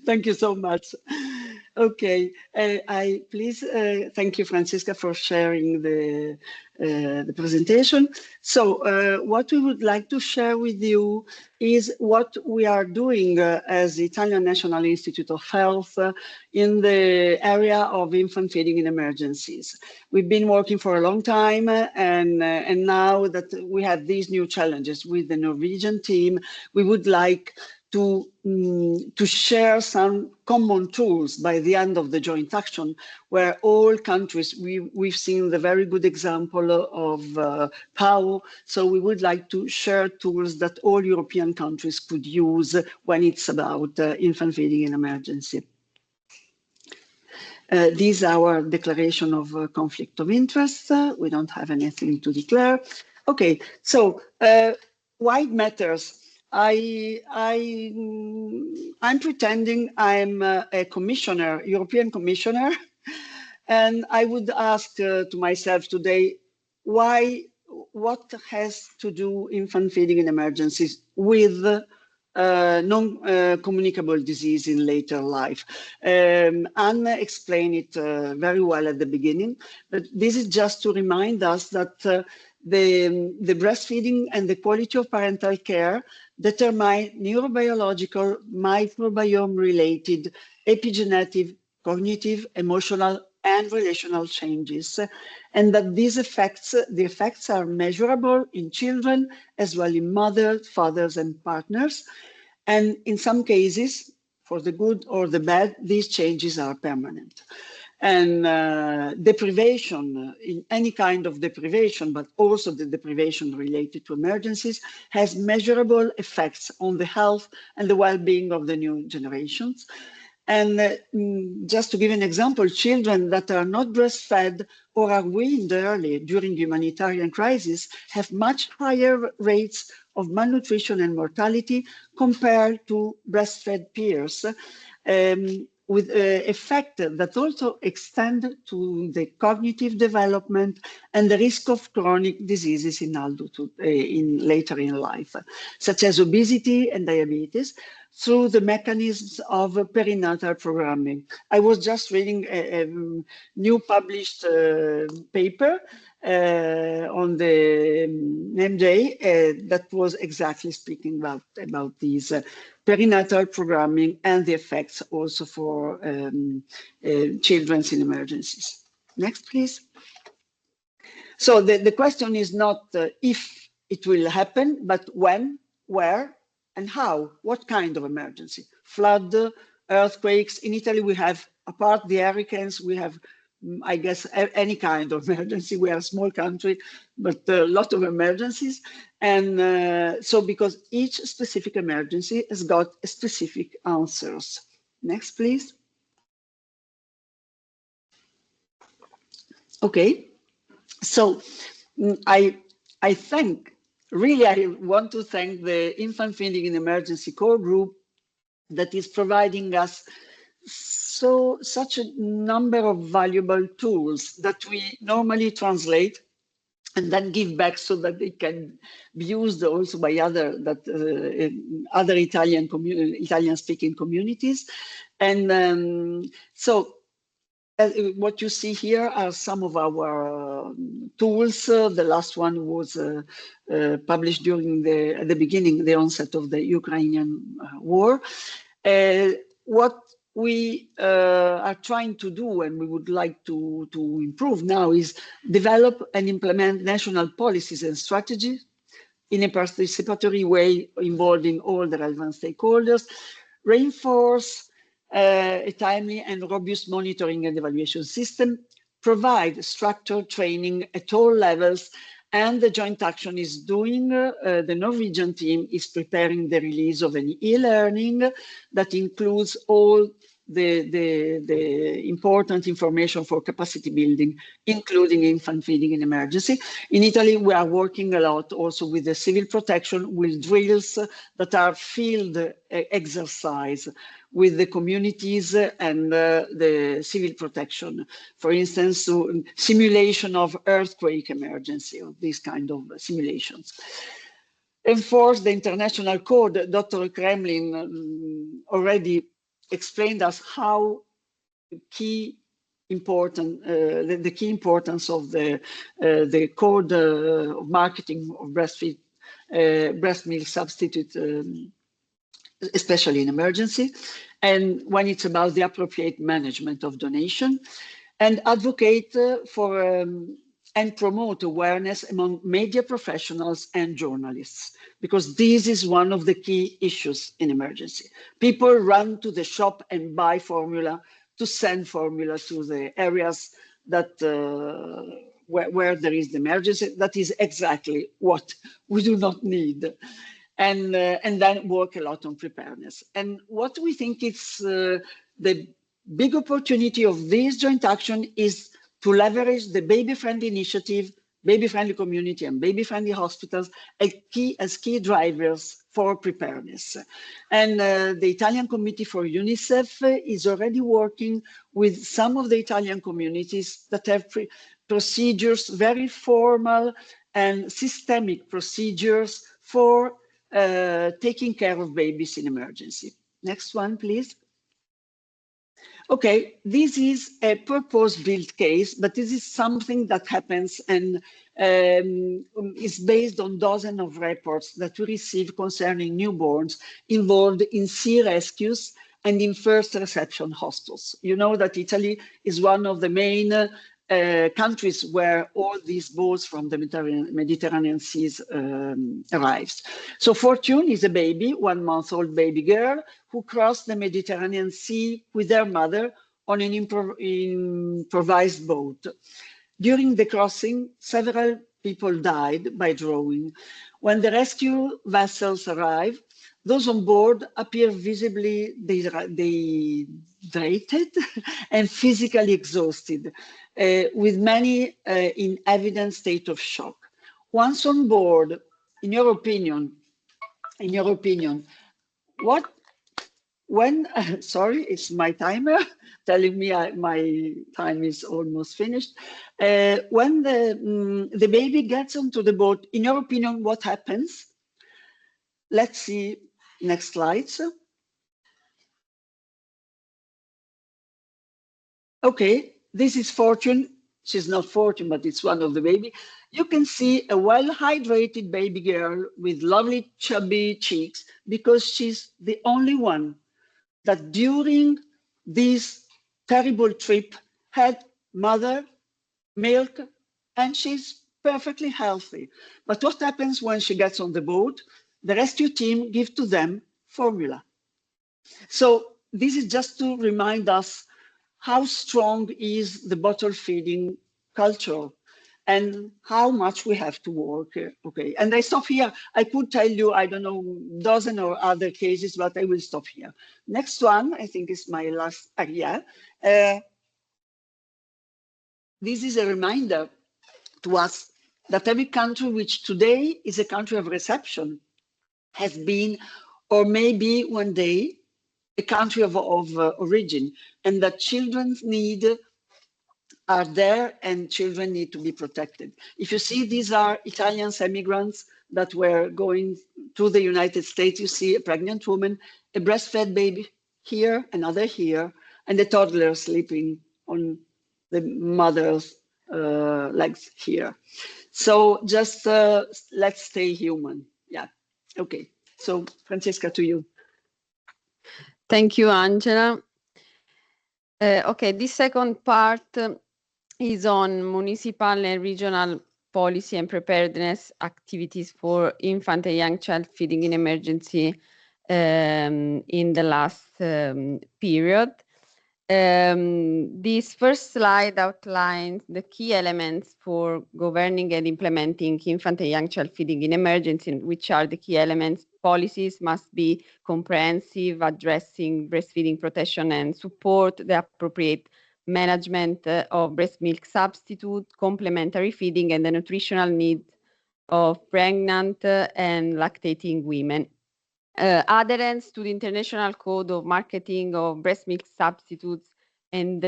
Thank you so much. Okay, thank you, Francesca, for sharing the presentation. So what we would like to share with you is what we are doing as the Italian National Institute of Health in the area of infant feeding in emergencies. We've been working for a long time, and now that we have these new challenges with the Norwegian team, we would like to share some common tools by the end of the joint action, where all countries, we've seen the very good example of PAHO, so we would like to share tools that all European countries could use when it's about infant feeding in emergency. These are our declaration of conflict of interest. We don't have anything to declare. Okay, so why it matters? I'm pretending I'm a commissioner, European commissioner, and I would ask to myself today, what has to do infant feeding in emergencies with non-communicable disease in later life? Anna explained it very well at the beginning, but this is just to remind us that the breastfeeding and the quality of parental care determine neurobiological, microbiome-related, epigenetic, cognitive, emotional, and relational changes, and that the effects are measurable in children as well in mothers, fathers, and partners. And in some cases, for the good or the bad, these changes are permanent. And deprivation, in any kind of deprivation, but also the deprivation related to emergencies, has measurable effects on the health and the well-being of the new generations. And just to give an example, children that are not breastfed or are weaned early during humanitarian crisis have much higher rates of malnutrition and mortality compared to breastfed peers. with effect that also extend to the cognitive development and the risk of chronic diseases in later in life, such as obesity and diabetes, through the mechanisms of perinatal programming. I was just reading a new published paper on the MJ that was exactly speaking about these perinatal programming and the effects also for children in emergencies. Next, please. So the question is not if it will happen, but when, where, and how. What kind of emergency? Flood, earthquakes. In Italy, we have, apart the hurricanes, we have, I guess, any kind of emergency. We are a small country, but a lot of emergencies. And so because each specific emergency has got specific answers. Next, please. Okay, so I want to thank the Infant Feeding in Emergency Core Group that is providing us such a number of valuable tools that we normally translate and then give back so that they can be used also by other Italian-speaking communities. And so what you see here are some of our tools. The last one was published during the onset of the Ukrainian war. What we are trying to do, and we would like to improve now, is develop and implement national policies and strategies in a participatory way involving all the relevant stakeholders, reinforce a timely and robust monitoring and evaluation system, provide structured training at all levels, and the joint action is doing, the Norwegian team is preparing the release of an e-learning that includes all the important information for capacity building, including infant feeding in emergency. In Italy, we are working a lot also with the civil protection, with drills that are field exercise with the communities and the civil protection. For instance, simulation of earthquake emergency, or these kind of simulations. Enforce the international code. Dr. Kremlin already explained us how the key importance of the code of marketing of breast milk substitute, especially in emergency, and when it's about the appropriate management of donation, and advocate for and promote awareness among media professionals and journalists, because this is one of the key issues in emergency. People run to the shop and buy formula to send formula to the areas that where there is the emergency. That is exactly what we do not need. And then work a lot on preparedness. And what we think is the big opportunity of this joint action is to leverage the baby-friendly initiative, baby-friendly community, and baby-friendly hospitals as key drivers for preparedness. And the Italian Committee for UNICEF is already working with some of the Italian communities that have procedures, very formal and systemic procedures for taking care of babies in emergency. Next one, please. Okay, this is a purpose-built case, but this is something that happens and is based on dozens of reports that we receive concerning newborns involved in sea rescues and in first reception hospitals. You know that Italy is one of the main countries where all these boats from the Mediterranean seas arrives. So Fortune is a baby, 1-month-old baby girl, who crossed the Mediterranean Sea with her mother on an improvised boat. During the crossing, several people died by drowning. When the rescue vessels arrive, those on board appear visibly dehydrated and physically exhausted, with many in evident state of shock. Once on board, in your opinion, what when, sorry, it's my timer telling me my time is almost finished. When the baby gets onto the boat, in your opinion, what happens? Let's see, next slides. Okay, this is Fortune. She's not Fortune, but it's one of the baby. You can see a well-hydrated baby girl with lovely chubby cheeks because she's the only one that during this terrible trip had mother, milk, and she's perfectly healthy. But what happens when she gets on the boat? The rescue team give to them formula. So this is just to remind us how strong is the bottle feeding culture and how much we have to work. Okay, and I stop here. I could tell you, I don't know, dozen or other cases, but I will stop here. Next one, I think is my last area. This is a reminder to us that every country which today is a country of reception has been, or maybe one day, a country of origin, and that children's need are there and children need to be protected. If you see, these are Italian immigrants that were going to the United States. You see a pregnant woman, a breastfed baby here, another here, and a toddler sleeping on the mother's legs here. So just let's stay human. Yeah, okay. So Francesca, to you. Thank you, Angela. Okay, this second part is on municipal and regional policy and preparedness activities for infant and young child feeding in emergency in the last period. This first slide outlines the key elements for governing and implementing infant and young child feeding in emergency, which are the key elements. Policies must be comprehensive, addressing breastfeeding protection and support, the appropriate management of breast milk substitute, complementary feeding, and the nutritional needs of pregnant and lactating women. Adherence to the International Code of Marketing of Breast Milk Substitutes and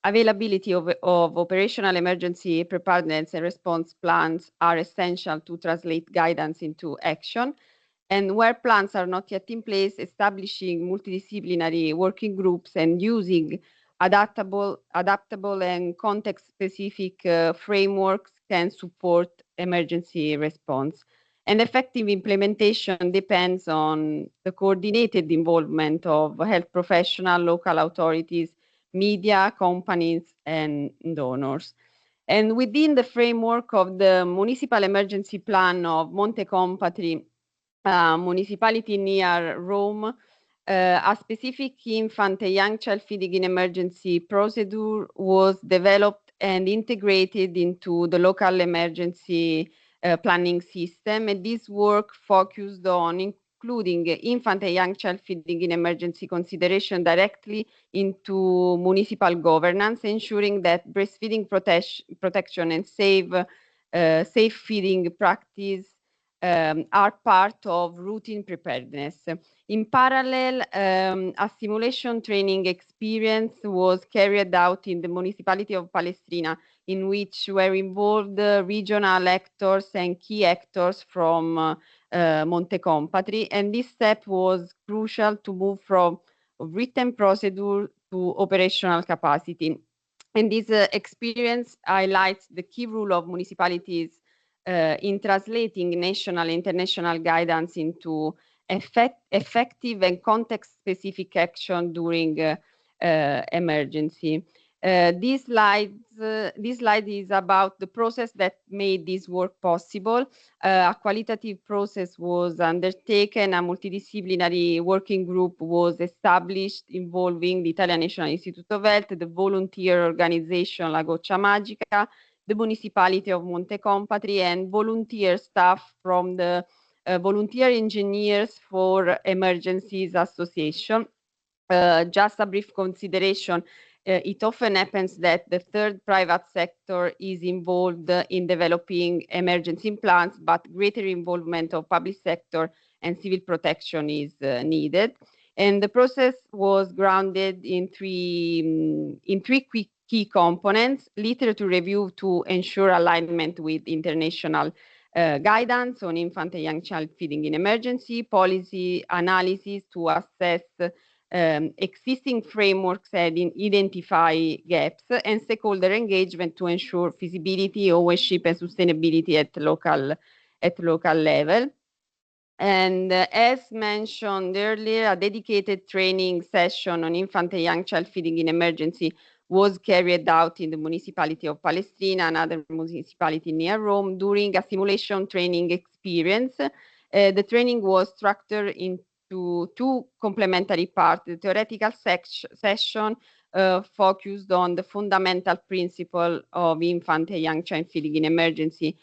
availability of operational emergency preparedness and response plans are essential to translate guidance into action. And where plans are not yet in place, establishing multidisciplinary working groups and using adaptable and context-specific frameworks can support emergency response. And effective implementation depends on the coordinated involvement of health professionals, local authorities, media, companies, and donors. And within the framework of the Municipal Emergency Plan of Monte Compatri, municipality near Rome, a specific infant and young child feeding in emergency procedure was developed and integrated into the local emergency planning system. And this work focused on including infant and young child feeding in emergency consideration directly into municipal governance, ensuring that breastfeeding protection and safe feeding practice are part of routine preparedness. In parallel, a simulation training experience was carried out in the municipality of Palestrina, in which were involved regional actors and key actors from Monte Compatri. And this step was crucial to move from written procedure to operational capacity. And this experience highlights the key role of municipalities in translating national and international guidance into effective and context-specific action during emergency. This slide is about the process that made this work possible. A qualitative process was undertaken, a multidisciplinary working group was established involving the Italian National Institute of Health, the volunteer organization La Goccia Magica, the municipality of Monte Compatri, and volunteer staff from the Volunteer Engineers for Emergencies Association. Just a brief consideration, it often happens that the third private sector is involved in developing emergency plans, but greater involvement of public sector and civil protection is needed. And the process was grounded in three key components: literature review to ensure alignment with international guidance on infant and young child feeding in emergency, policy analysis to assess existing frameworks and identify gaps, and stakeholder engagement to ensure feasibility, ownership, and sustainability at local level. And as mentioned earlier, a dedicated training session on infant and young child feeding in emergency was carried out in the municipality of Palestrina, another municipality near Rome, during a simulation training experience. The training was structured into two complementary parts. The theoretical session focused on the fundamental principle of infant and young child feeding in emergency,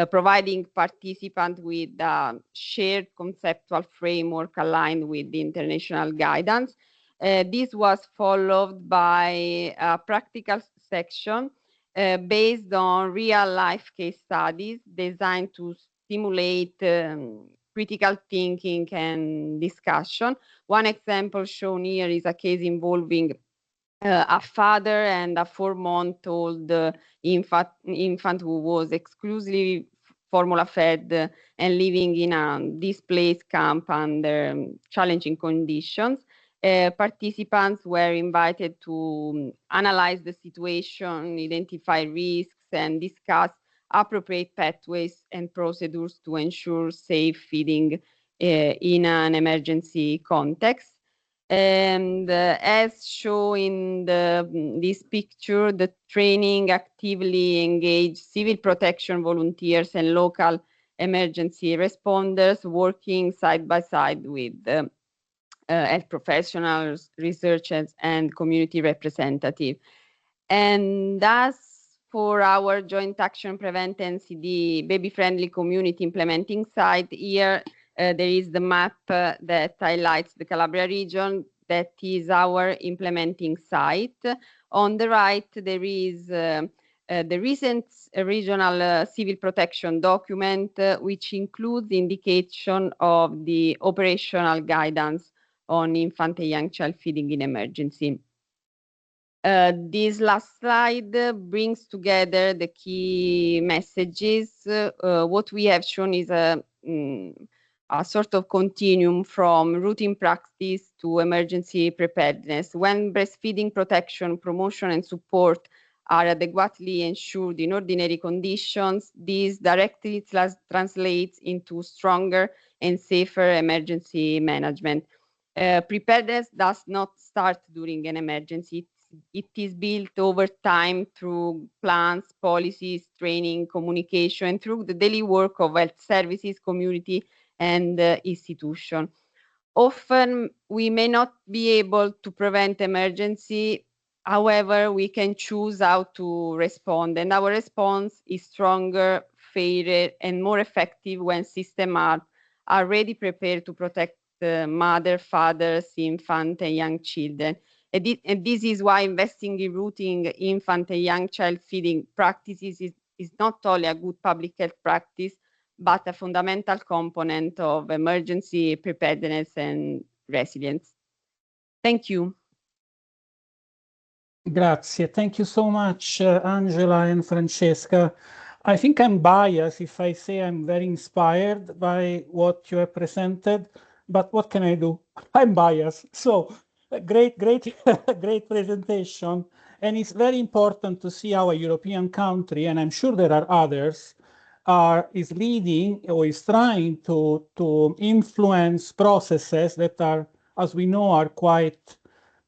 providing participants with a shared conceptual framework aligned with the international guidance. This was followed by a practical section based on real-life case studies designed to stimulate critical thinking and discussion. One example shown here is a case involving a father and a 4-month-old infant who was exclusively formula fed and living in a displaced camp under challenging conditions. Participants were invited to analyze the situation, identify risks, and discuss appropriate pathways and procedures to ensure safe feeding in an emergency context. And as shown in this picture, the training actively engaged civil protection volunteers and local emergency responders working side by side with health professionals, researchers, and community representatives. And thus, for our joint action PreventNCD baby-friendly community implementing site, here there is the map that highlights the Calabria region. That is our implementing site. On the right, there is the recent regional civil protection document, which includes the indication of the operational guidance on infant and young child feeding in emergency. This last slide brings together the key messages. What we have shown is a sort of continuum from routine practice to emergency preparedness. When breastfeeding protection, promotion, and support are adequately ensured in ordinary conditions, this directly translates into stronger and safer emergency management. Preparedness does not start during an emergency. It is built over time through plans, policies, training, communication, and through the daily work of health services, community, and institution. Often we may not be able to prevent emergency. However, we can choose how to respond, and our response is stronger, fairer, and more effective when systems are already prepared to protect mother, fathers, infant, and young children. And this is why investing in routine infant and young child feeding practices is not only a good public health practice, but a fundamental component of emergency preparedness and resilience. Thank you. Grazie. Thank you so much, Angela and Francesca. I think I'm biased if I say I'm very inspired by what you have presented, but what can I do? I'm biased. So great presentation. And it's very important to see how a European country, and I'm sure there are others, is leading or is trying to influence processes that are, as we know, are quite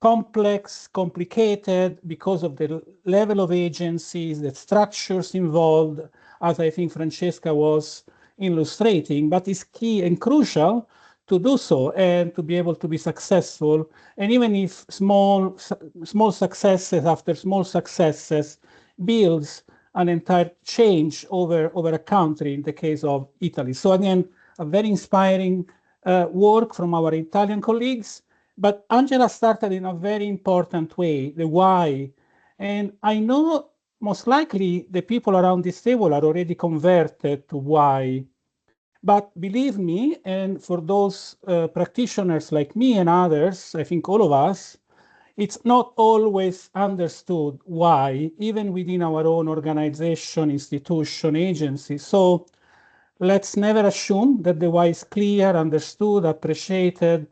complex, complicated because of the level of agencies, the structures involved, as I think Francesca was illustrating, but it's key and crucial to do so and to be able to be successful. And even if small successes after small successes builds an entire change over a country, in the case of Italy. So again, a very inspiring work from our Italian colleagues. But Angela started in a very important way, the why. And I know most likely the people around this table are already converted to why. But believe me, and for those practitioners like me and others, I think all of us, it's not always understood why, even within our own organization, institution, agency. So let's never assume that the why is clear, understood, appreciated.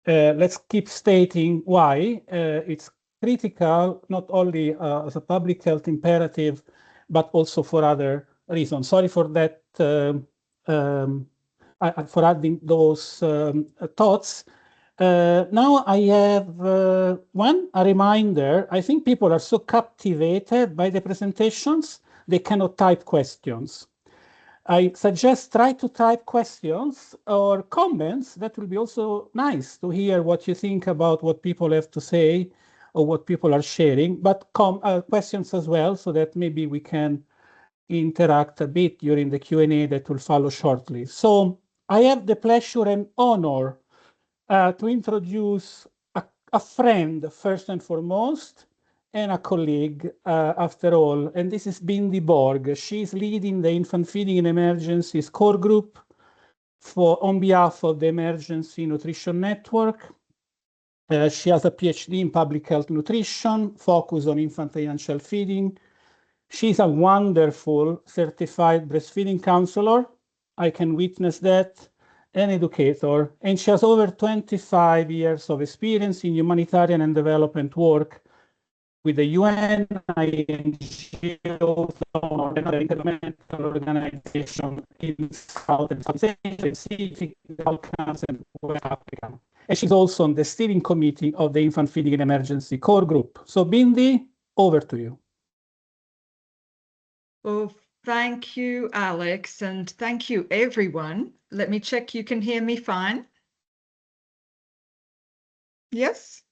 Let's keep stating why. It's critical, not only as a public health imperative, but also for other reasons. Sorry for that, for adding those thoughts. Now I have a reminder. I think people are so captivated by the presentations, they cannot type questions. I suggest try to type questions or comments. That will be also nice to hear what you think about what people have to say or what people are sharing, but questions as well, so that maybe we can interact a bit during the Q&A that will follow shortly. So I have the pleasure and honor to introduce a friend first and foremost, and a colleague after all, and this is Bindi Borg. She's leading the Infant Feeding in Emergencies Core Group on behalf of the Emergency Nutrition Network. She has a PhD in Public Health Nutrition, focus on infant and young child feeding. She's a wonderful certified breastfeeding counselor. I can witness that. An educator, and she has over 25 years of experience in humanitarian and development work with the UN, INGOs, or another intergovernmental organization in South and South Asia, Pacific, Balkans, and West Africa. And she's also on the steering committee of the Infant Feeding and Emergency Core Group. So Bindi, over to you. Well, thank you, Alex, and thank you, everyone. Let me check you can hear me fine. Yes?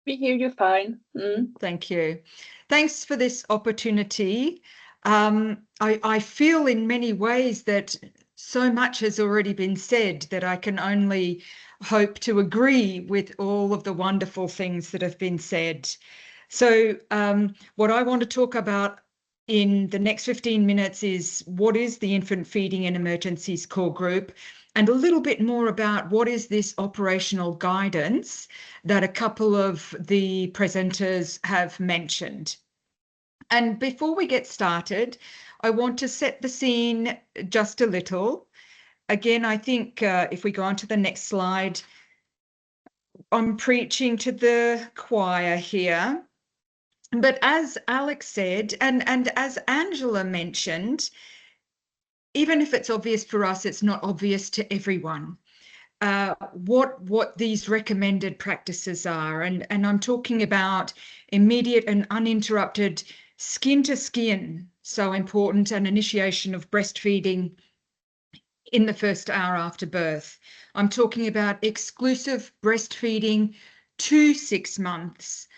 We hear you fine. Thank you. Thanks for this opportunity. I feel in many ways that so much has already been said that I can only hope to agree with all of the wonderful things that have been said. So what I want to talk about in the next 15 minutes is what is the Infant Feeding and Emergencies Core Group, and a little bit more about what is this operational guidance that a couple of the presenters have mentioned. And before we get started, I want to set the scene just a little. Again, I think if we go on to the next slide, I'm preaching to the choir here. But as Alex said, and as Angela mentioned, even if it's obvious for us, it's not obvious to everyone what these recommended practices are. And I'm talking about immediate and uninterrupted skin to skin, so important, and initiation of breastfeeding in the first hour after birth. I'm talking about exclusive breastfeeding to 6 months.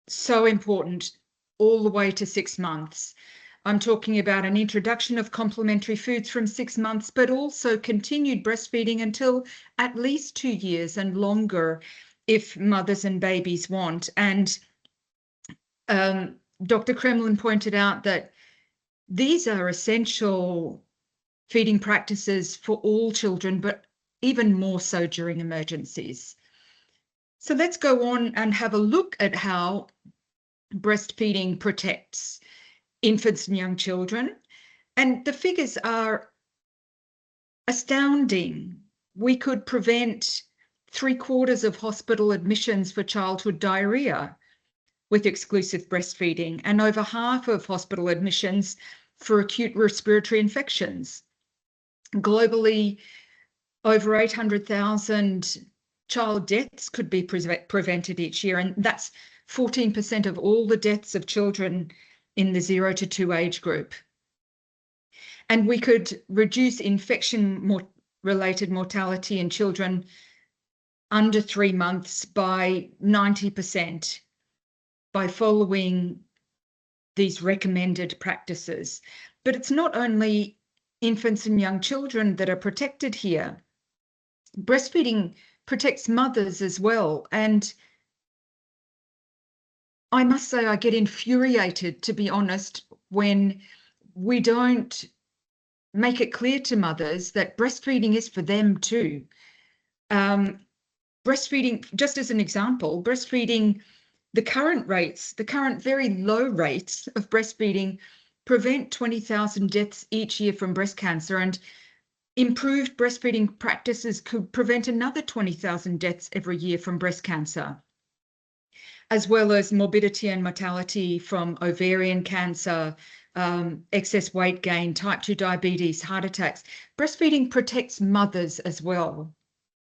So important all the way to 6 months. I'm talking about an introduction of complementary foods from 6 months, but also continued breastfeeding until at least 2 years and longer if mothers and babies want. And Dr. Kremlin pointed out that these are essential feeding practices for all children, but even more so during emergencies. So let's go on and have a look at how breastfeeding protects infants and young children. And the figures are astounding. We could prevent 3/4 of hospital admissions for childhood diarrhea with exclusive breastfeeding, and over half of hospital admissions for acute respiratory infections. Globally, over 800,000 child deaths could be prevented each year, and that's 14% of all the deaths of children in the 0 to 2 age group. And we could reduce infection-related mortality in children under 3 months by 90% by following these recommended practices. But it's not only infants and young children that are protected here. Breastfeeding protects mothers as well. And I must say I get infuriated, to be honest, when we don't make it clear to mothers that breastfeeding is for them too. Breastfeeding, just as an example, breastfeeding, the current very low rates of breastfeeding prevent 20,000 deaths each year from breast cancer, and improved breastfeeding practices could prevent another 20,000 deaths every year from breast cancer, as well as morbidity and mortality from ovarian cancer, excess weight gain, type 2 diabetes, heart attacks. Breastfeeding protects mothers as well.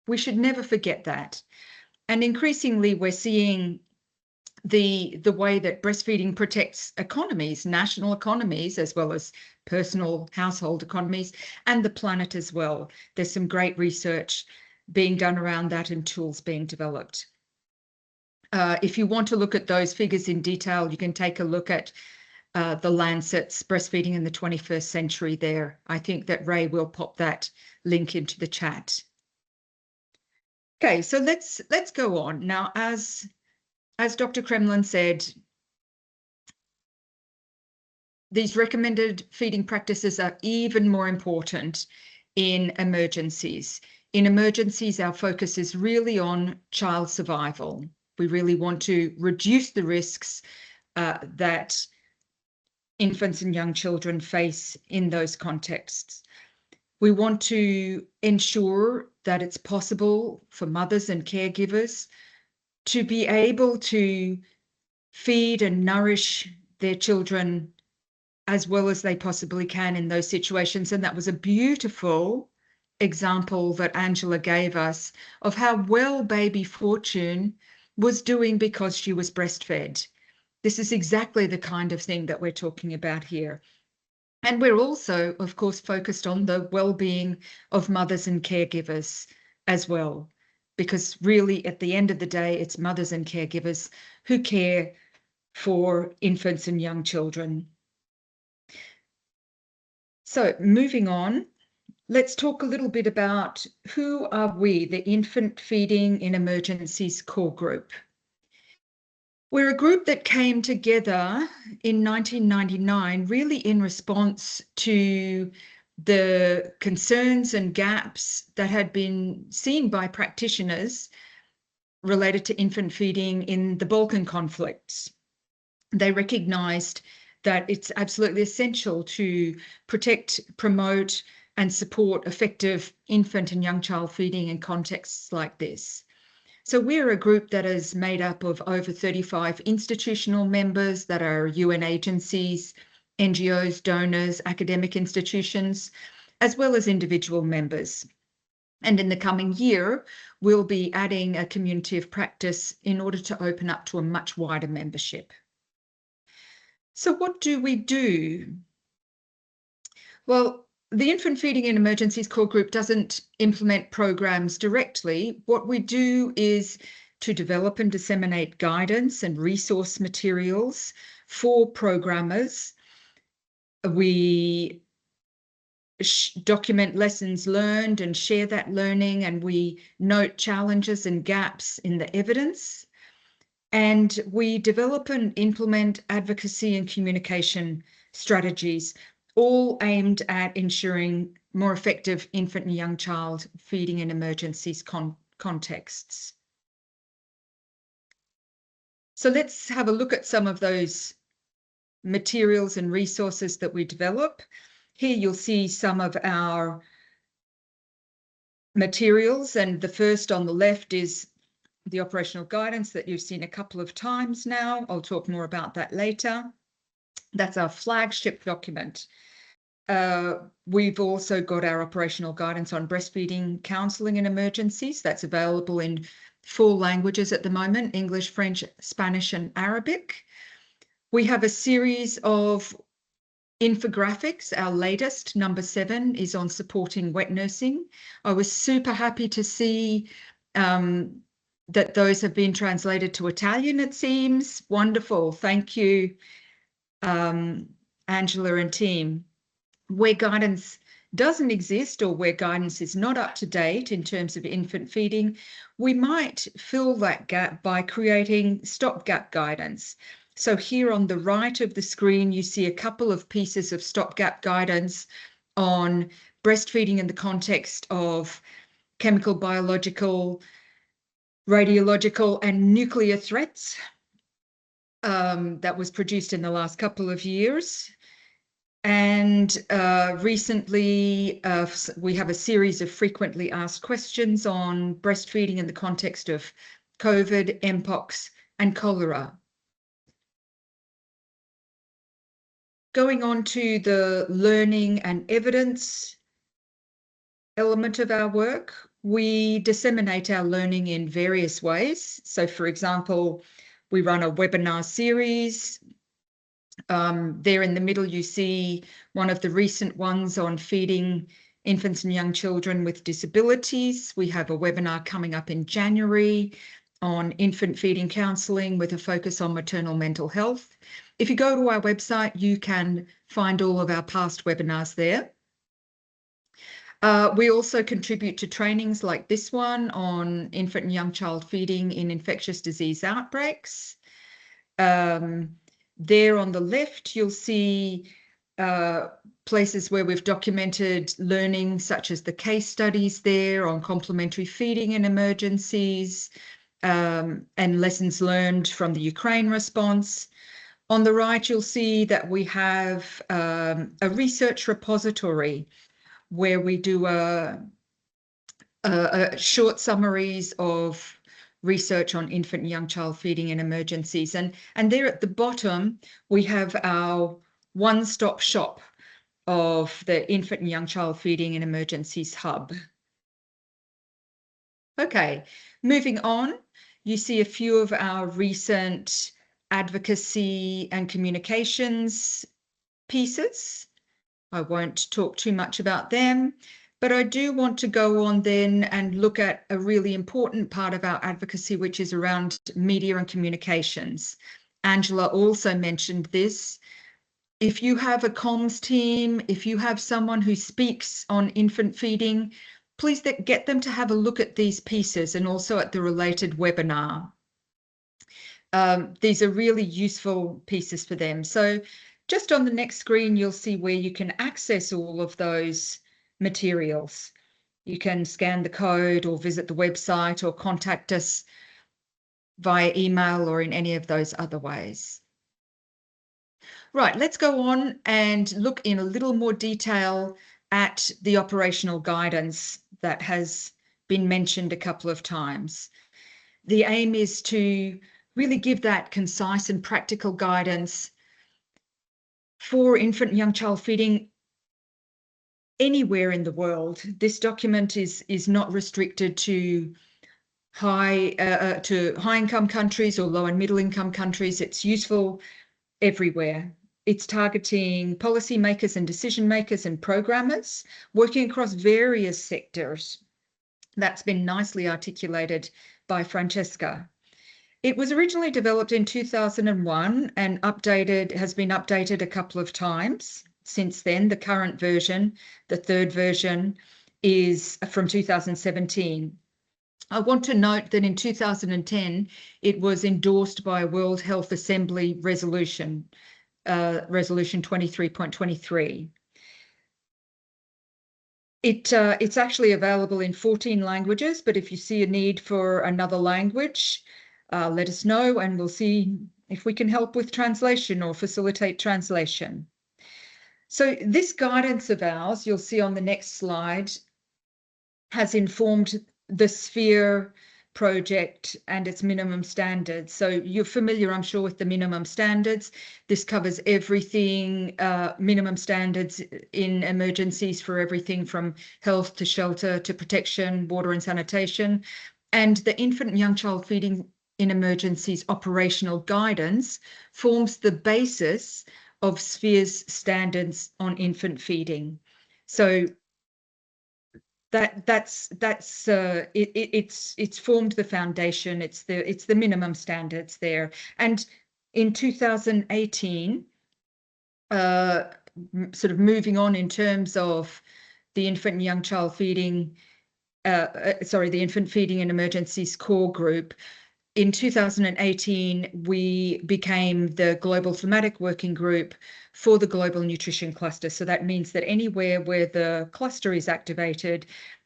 We should never forget that. And increasingly, we're seeing the way that breastfeeding protects economies, national economies, as well as personal household economies, and the planet as well. There's some great research being done around that and tools being developed. If you want to look at those figures in detail, you can take a look at the Lancet's Breastfeeding in the 21st Century there. I think that Ray will pop that link into the chat. Okay, so let's go on. Now, as Dr. Kremlin said, these recommended feeding practices are even more important in emergencies. In emergencies, our focus is really on child survival. We really want to reduce the risks that infants and young children face in those contexts. We want to ensure that it's possible for mothers and caregivers to be able to feed and nourish their children as well as they possibly can in those situations. And that was a beautiful example that Angela gave us of how well baby Fortune was doing because she was breastfed. This is exactly the kind of thing that we're talking about here. And we're also, of course, focused on the well-being of mothers and caregivers as well, because really at the end of the day, it's mothers and caregivers who care for infants and young children. So moving on, let's talk a little bit about who are we, the Infant Feeding in Emergencies Core Group. We're a group that came together in 1999, really in response to the concerns and gaps that had been seen by practitioners related to infant feeding in the Balkan conflicts. They recognised that it's absolutely essential to protect, promote, and support effective infant and young child feeding in contexts like this. So we're a group that is made up of over 35 institutional members that are UN agencies, NGOs, donors, academic institutions, as well as individual members. And in the coming year, we'll be adding a community of practice in order to open up to a much wider membership. So what do we do? Well, the Infant Feeding in Emergencies Core Group doesn't implement programs directly. What we do is to develop and disseminate guidance and resource materials for programmers. We document lessons learned and share that learning, and we note challenges and gaps in the evidence. And we develop and implement advocacy and communication strategies, all aimed at ensuring more effective infant and young child feeding in emergencies contexts. So let's have a look at some of those materials and resources that we develop. Here you'll see some of our materials, and the first on the left is the operational guidance that you've seen a couple of times now. I'll talk more about that later. That's our flagship document. We've also got our operational guidance on breastfeeding counselling in emergencies. That's available in 4 languages at the moment: English, French, Spanish, and Arabic. We have a series of infographics. Our latest, number 7, is on supporting wet nursing. I was super happy to see that those have been translated to Italian, it seems. Wonderful. Thank you, Angela and team. Where guidance doesn't exist or where guidance is not up to date in terms of infant feeding, we might fill that gap by creating stopgap guidance. So here on the right of the screen, you see a couple of pieces of stopgap guidance on breastfeeding in the context of chemical, biological, radiological and nuclear threats. That was produced in the last couple of years. And recently, we have a series of frequently asked questions on breastfeeding in the context of COVID, Mpox, and cholera. Going on to the learning and evidence element of our work, we disseminate our learning in various ways. So, for example, we run a webinar series. There in the middle, you see one of the recent ones on feeding infants and young children with disabilities. We have a webinar coming up in January on infant feeding counselling with a focus on maternal mental health. If you go to our website, you can find all of our past webinars there. We also contribute to trainings like this one on infant and young child feeding in infectious disease outbreaks. There on the left, you'll see places where we've documented learning, such as the case studies there on complementary feeding in emergencies, and lessons learned from the Ukraine response. On the right, you'll see that we have a research repository where we do short summaries of research on infant and young child feeding in emergencies. And there at the bottom, we have our one-stop shop of the infant and young child feeding in emergencies hub. Okay, moving on, you see a few of our recent advocacy and communications pieces. I won't talk too much about them, but I do want to go on then and look at a really important part of our advocacy, which is around media and communications. Angela also mentioned this. If you have a comms team, if you have someone who speaks on infant feeding, please get them to have a look at these pieces and also at the related webinar. These are really useful pieces for them. So just on the next screen, you'll see where you can access all of those materials. You can scan the code or visit the website or contact us via email or in any of those other ways. Right, let's go on and look in a little more detail at the operational guidance that has been mentioned a couple of times. The aim is to really give that concise and practical guidance for infant and young child feeding anywhere in the world. This document is not restricted to high-income countries or low and middle-income countries. It's useful everywhere. It's targeting policymakers and decision makers and programmers working across various sectors. That's been nicely articulated by Francesca. It was originally developed in 2001 and has been updated a couple of times since then. The current version, the third version, is from 2017. I want to note that in 2010, it was endorsed by a World Health Assembly resolution, resolution 23.23. It's actually available in 14 languages, but if you see a need for another language, let us know and we'll see if we can help with translation or facilitate translation. So this guidance of ours, you'll see on the next slide, has informed the SPHERE project and its minimum standards. So you're familiar, I'm sure, with the minimum standards. This covers everything, minimum standards in emergencies for everything from health to shelter to protection, water and sanitation. And the infant and young child feeding in emergencies operational guidance forms the basis of SPHERE's standards on infant feeding. So it's formed the foundation. It's the minimum standards there. And in 2018, sort of moving on in terms of the infant and young child feeding, the infant feeding and emergencies core group, in 2018, we became the Global Thematic Working Group for the Global Nutrition Cluster. So that means that anywhere where the cluster is activated,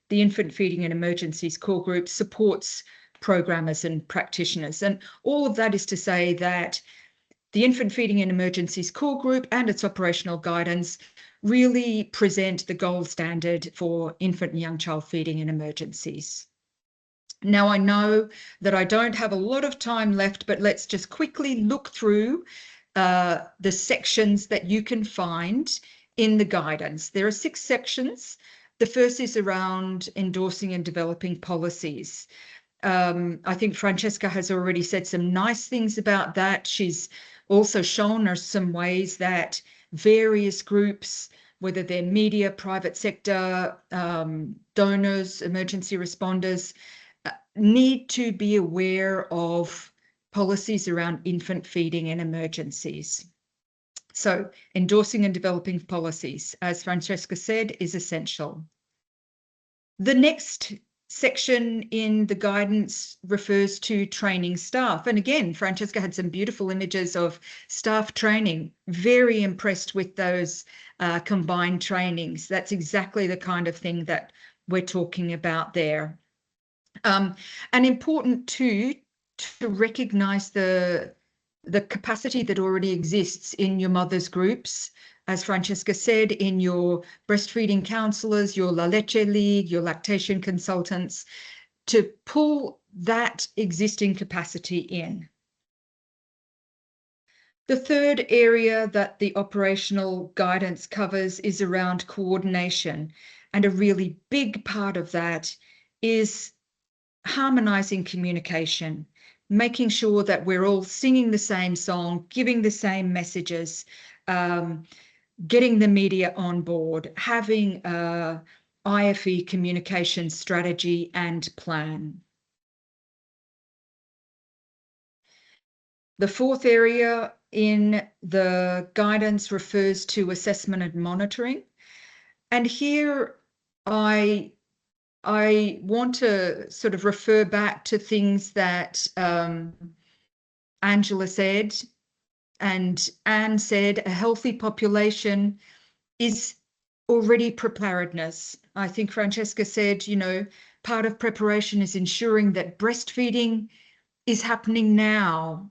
the Infant Feeding and Emergencies Core Group supports programmers and practitioners. And all of that is to say that the Infant Feeding and Emergencies Core Group and its operational guidance really present the gold standard for infant and young child feeding and emergencies. Now, I know that I don't have a lot of time left, but let's just quickly look through the sections that you can find in the guidance. There are 6 sections. The first is around endorsing and developing policies. I think Francesca has already said some nice things about that. She's also shown us some ways that various groups, whether they're media, private sector, donors, emergency responders, need to be aware of policies around infant feeding and emergencies. So endorsing and developing policies, as Francesca said, is essential. The next section in the guidance refers to training staff. And again, Francesca had some beautiful images of staff training. Very impressed with those combined trainings. That's exactly the kind of thing that we're talking about there. And important too, to recognise the capacity that already exists in your mothers' groups, as Francesca said, in your breastfeeding counsellors, your La Leche League, your lactation consultants, to pull that existing capacity in. The third area that the operational guidance covers is around coordination, and a really big part of that is harmonising communication, making sure that we're all singing the same song, giving the same messages, getting the media on board, having a IFE communication strategy and plan. The fourth area in the guidance refers to assessment and monitoring. And here I want to sort of refer back to things that Angela said and Anne said. A healthy population is already preparedness. I think Francesca said, you know, part of preparation is ensuring that breastfeeding is happening now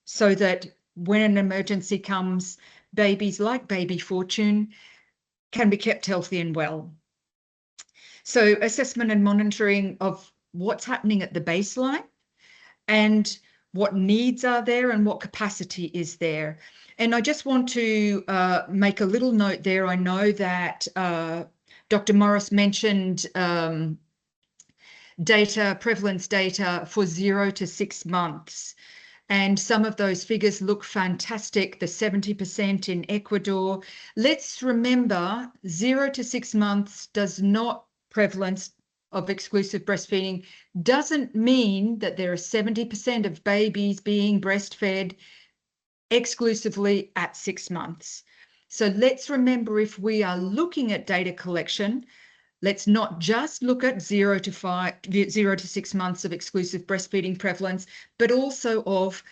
so that when an emergency comes, babies like baby Fortune can be kept healthy and well. So assessment and monitoring of what's happening at the baseline and what needs are there and what capacity is there. And I just want to make a little note there. I know that Dr. Morris mentioned prevalence data for 0 to 6 months. And some of those figures look fantastic, the 70% in Ecuador. Let's remember 0 to 6 months does not prevalence of exclusive breastfeeding doesn't mean that there are 70% of babies being breastfed exclusively at 6 months. So let's remember, if we are looking at data collection, let's not just look at 0 to 6 months of exclusive breastfeeding prevalence, but also of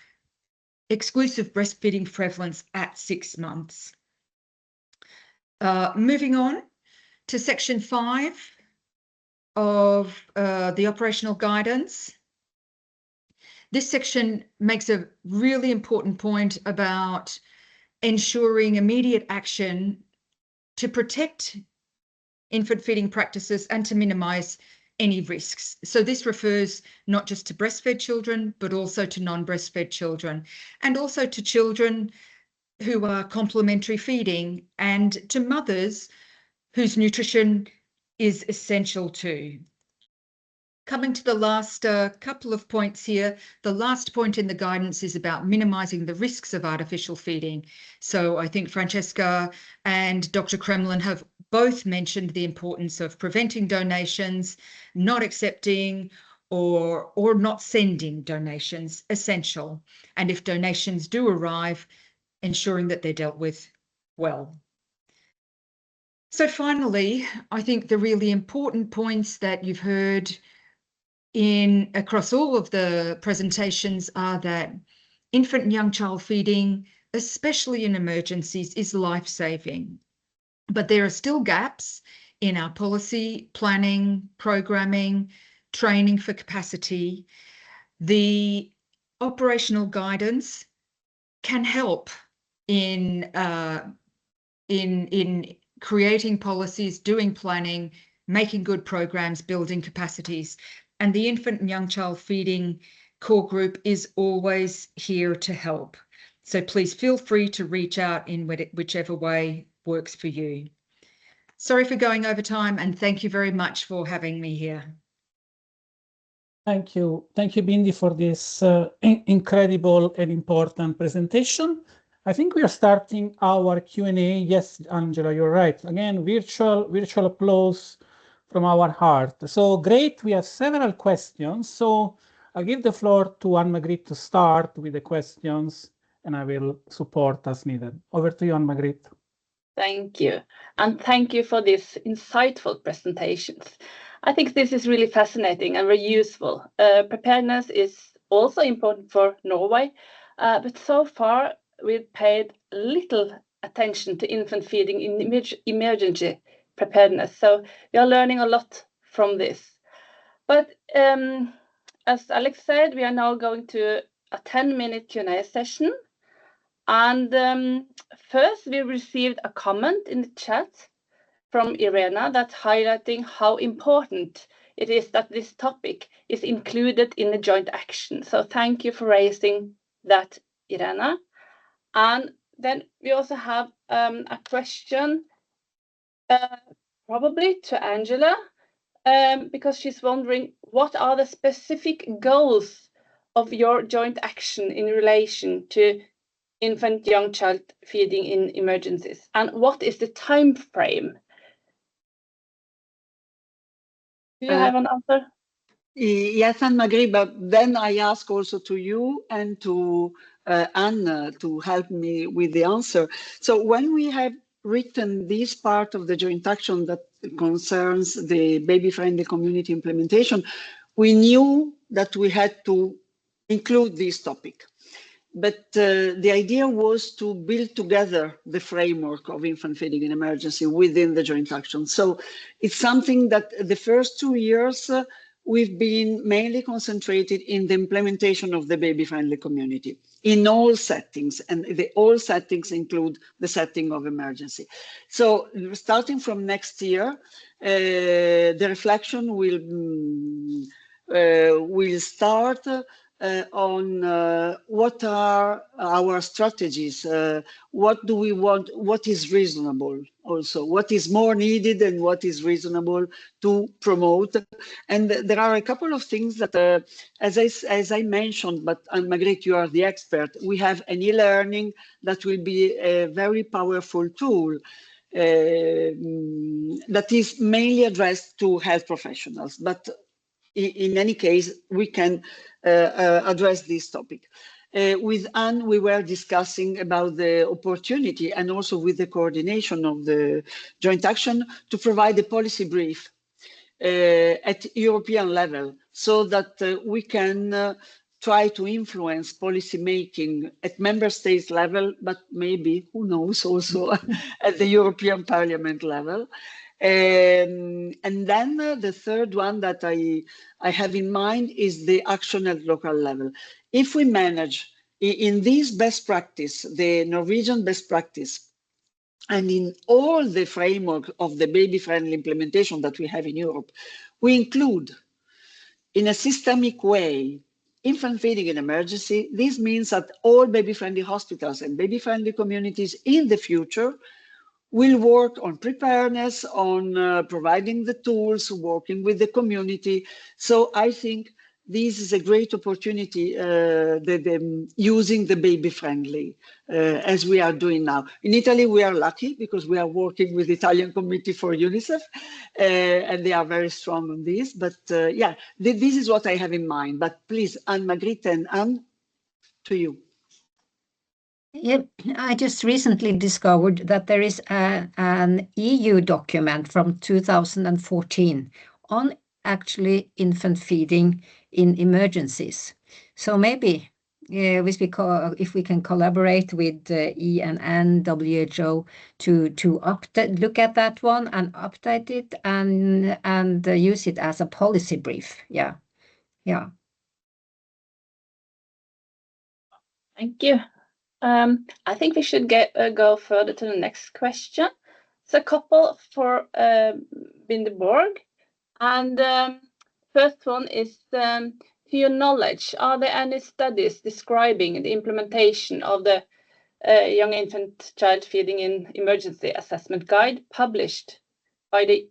exclusive breastfeeding prevalence at 6 months. Moving on to section 5 of the operational guidance. This section makes a really important point about ensuring immediate action to protect infant feeding practices and to minimise any risks. So this refers not just to breastfed children, but also to non-breastfed children, and also to children who are complementary feeding and to mothers whose nutrition is essential too. Coming to the last couple of points here, the last point in the guidance is about minimising the risks of artificial feeding. So I think Francesca and Dr. Kremlin have both mentioned the importance of preventing donations, not accepting or not sending donations, essential. And if donations do arrive, ensuring that they're dealt with well. So finally, I think the really important points that you've heard across all of the presentations are that infant and young child feeding, especially in emergencies, is life-saving. But there are still gaps in our policy, planning, programming, training for capacity. The operational guidance can help in creating policies, doing planning, making good programs, building capacities. And the Infant and Young Child Feeding Core Group is always here to help. So please feel free to reach out in whichever way works for you. Sorry for going over time, and thank you very much for having me here. Thank you, Bindi, for this incredible and important presentation. I think we are starting our Q&A. Yes, Angela, you're right. Again, virtual applause from our heart. So great, we have several questions. So I'll give the floor to Anne-Margrethe to start with the questions, and I will support as needed. Over to you, Anne-Margrethe. Thank you. And thank you for these insightful presentations. I think this is really fascinating and very useful. Preparedness is also important for Norway, but so far we've paid little attention to infant feeding in emergency preparedness. So we are learning a lot from this. But as Alex said, we are now going to a 10-minute Q&A session. And first, we received a comment in the chat from Irena that's highlighting how important it is that this topic is included in the joint action. So thank you for raising that, Irena. And then we also have a question probably to Angela, because she's wondering, what are the specific goals of your joint action in relation to infant young child feeding in emergencies, and what is the time frame? Do you have an answer? Yes, Anne-Margrethe, but then I ask also to you and to Anne to help me with the answer. So when we have written this part of the joint action that concerns the baby-friendly community implementation, we knew that we had to include this topic. But the idea was to build together the framework of infant feeding in emergency within the joint action. So it's something that the first 2 years we've been mainly concentrated in the implementation of the baby-friendly community in all settings, and all settings include the setting of emergency. So starting from next year, the reflection will start on what are our strategies, what do we want, what is reasonable also, what is more needed and what is reasonable to promote. And there are a couple of things that, as I mentioned, but Anne-Margrethe, you are the expert, we have an e-learning that will be a very powerful tool that is mainly addressed to health professionals, but in any case, we can address this topic. With Anne, we were discussing about the opportunity and also with the coordination of the joint action to provide a policy brief at European level so that we can try to influence policy making at member states level, but maybe, who knows, also at the European Parliament level. And then the third one that I have in mind is the action at local level. If we manage in this best practice, the Norwegian best practice, and in all the framework of the baby-friendly implementation that we have in Europe, we include in a systemic way infant feeding in emergency. This means that all baby-friendly hospitals and baby-friendly communities in the future will work on preparedness, on providing the tools, working with the community. So I think this is a great opportunity, using the baby-friendly, as we are doing now. In Italy, we are lucky because we are working with the Italian Committee for UNICEF, and they are very strong on this. But yeah, this is what I have in mind. But please, Anne-Margrethe and Anne, to you. Yeah, I just recently discovered that there is an EU document from 2014 on actually infant feeding in emergencies. So maybe if we can collaborate with ENN, WHO to look at that one and update it and use it as a policy brief. Yeah. Thank you. I think we should go further to the next question. It's a couple for Bindeborg. And first one is, to your knowledge, are there any studies describing the implementation of the Young Infant Child Feeding in Emergency Assessment Guide published by the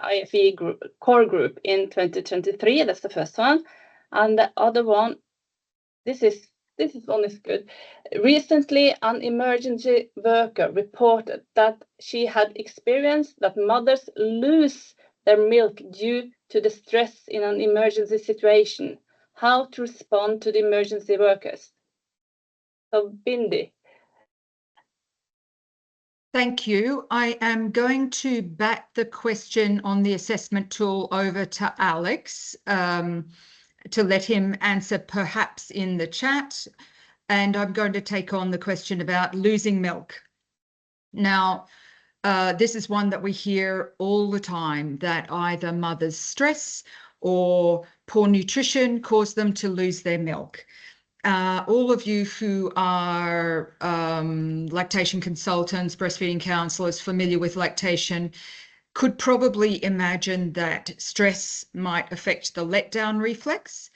IFE Core Group in 2023? That's the first one. And the other one, this one is good. Recently, an emergency worker reported that she had experienced that mothers lose their milk due to the stress in an emergency situation. How to respond to the emergency workers? So, Bindi. Thank you. I am going to back the question on the assessment tool over to Alex to let him answer perhaps in the chat. And I'm going to take on the question about losing milk. Now, this is one that we hear all the time, that either mothers' stress or poor nutrition cause them to lose their milk. All of you who are lactation consultants, breastfeeding counselors, familiar with lactation, could probably imagine that stress might affect the letdown reflex,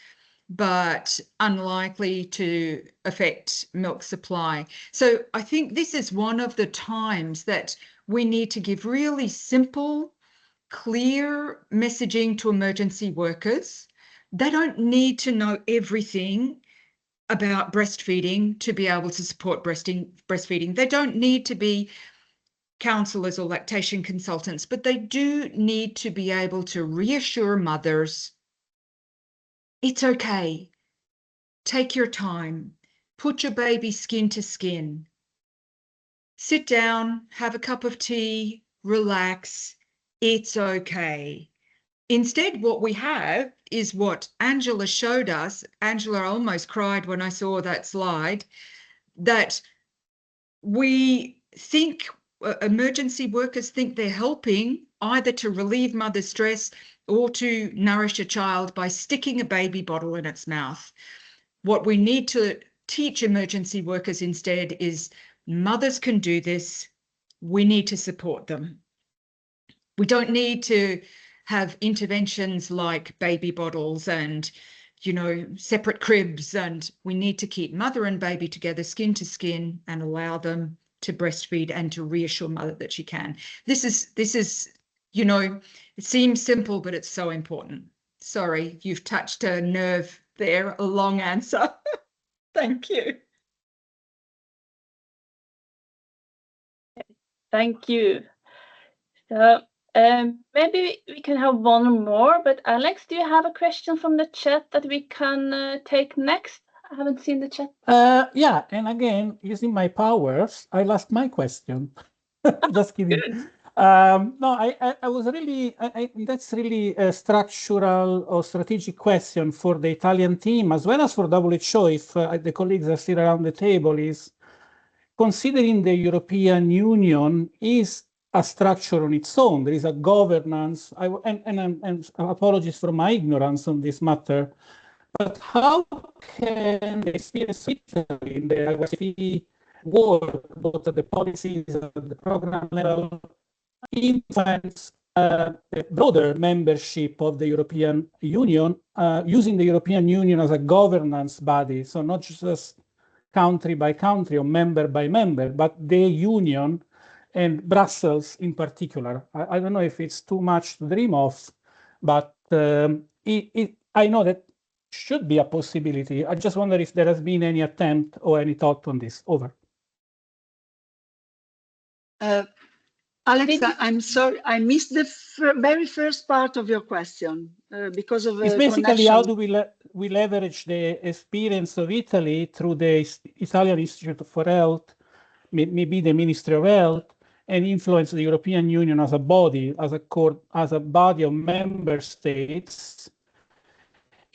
but unlikely to affect milk supply. So I think this is one of the times that we need to give really simple, clear messaging to emergency workers. They don't need to know everything about breastfeeding to be able to support breastfeeding. They don't need to be counselors or lactation consultants, but they do need to be able to reassure mothers, it's okay. Take your time. Put your baby skin to skin. Sit down, have a cup of tea, relax. It's okay. Instead, what we have is what Angela showed us. Angela almost cried when I saw that slide, that we think emergency workers think they're helping either to relieve mother's stress or to nourish a child by sticking a baby bottle in its mouth. What we need to teach emergency workers instead is mothers can do this. We need to support them. We don't need to have interventions like baby bottles and, separate cribs, and we need to keep mother and baby together, skin to skin, and allow them to breastfeed and to reassure mother that she can. This is, it seems simple, but it's so important. Sorry, you've touched a nerve there, a long answer. Thank you. Thank you. So maybe we can have one more, but Alex, do you have a question from the chat that we can take next? I haven't seen the chat. Yeah, and again, using my powers, I lost my question. Just kidding. No, I was really, that's really a structural or strategic question for the Italian team, as well as for WHO, if the colleagues are still around the table, is considering the European Union is a structure on its own. There is a governance, and apologies for my ignorance on this matter, but how can the experience in the IYCF-E work, both at the policies and the program level, influence the broader membership of the European Union, using the European Union as a governance body, so not just country by country or member by member, but the Union and Brussels in particular. I don't know if it's too much to dream of, but I know that should be a possibility. I just wonder if there has been any attempt or any thought on this. Over. Alex, I'm sorry, I missed the very first part of your question because of it's basically connection. How do we leverage the experience of Italy through the Italian Institute for Health, maybe the Ministry of Health, and influence the European Union as a body, as a body of member states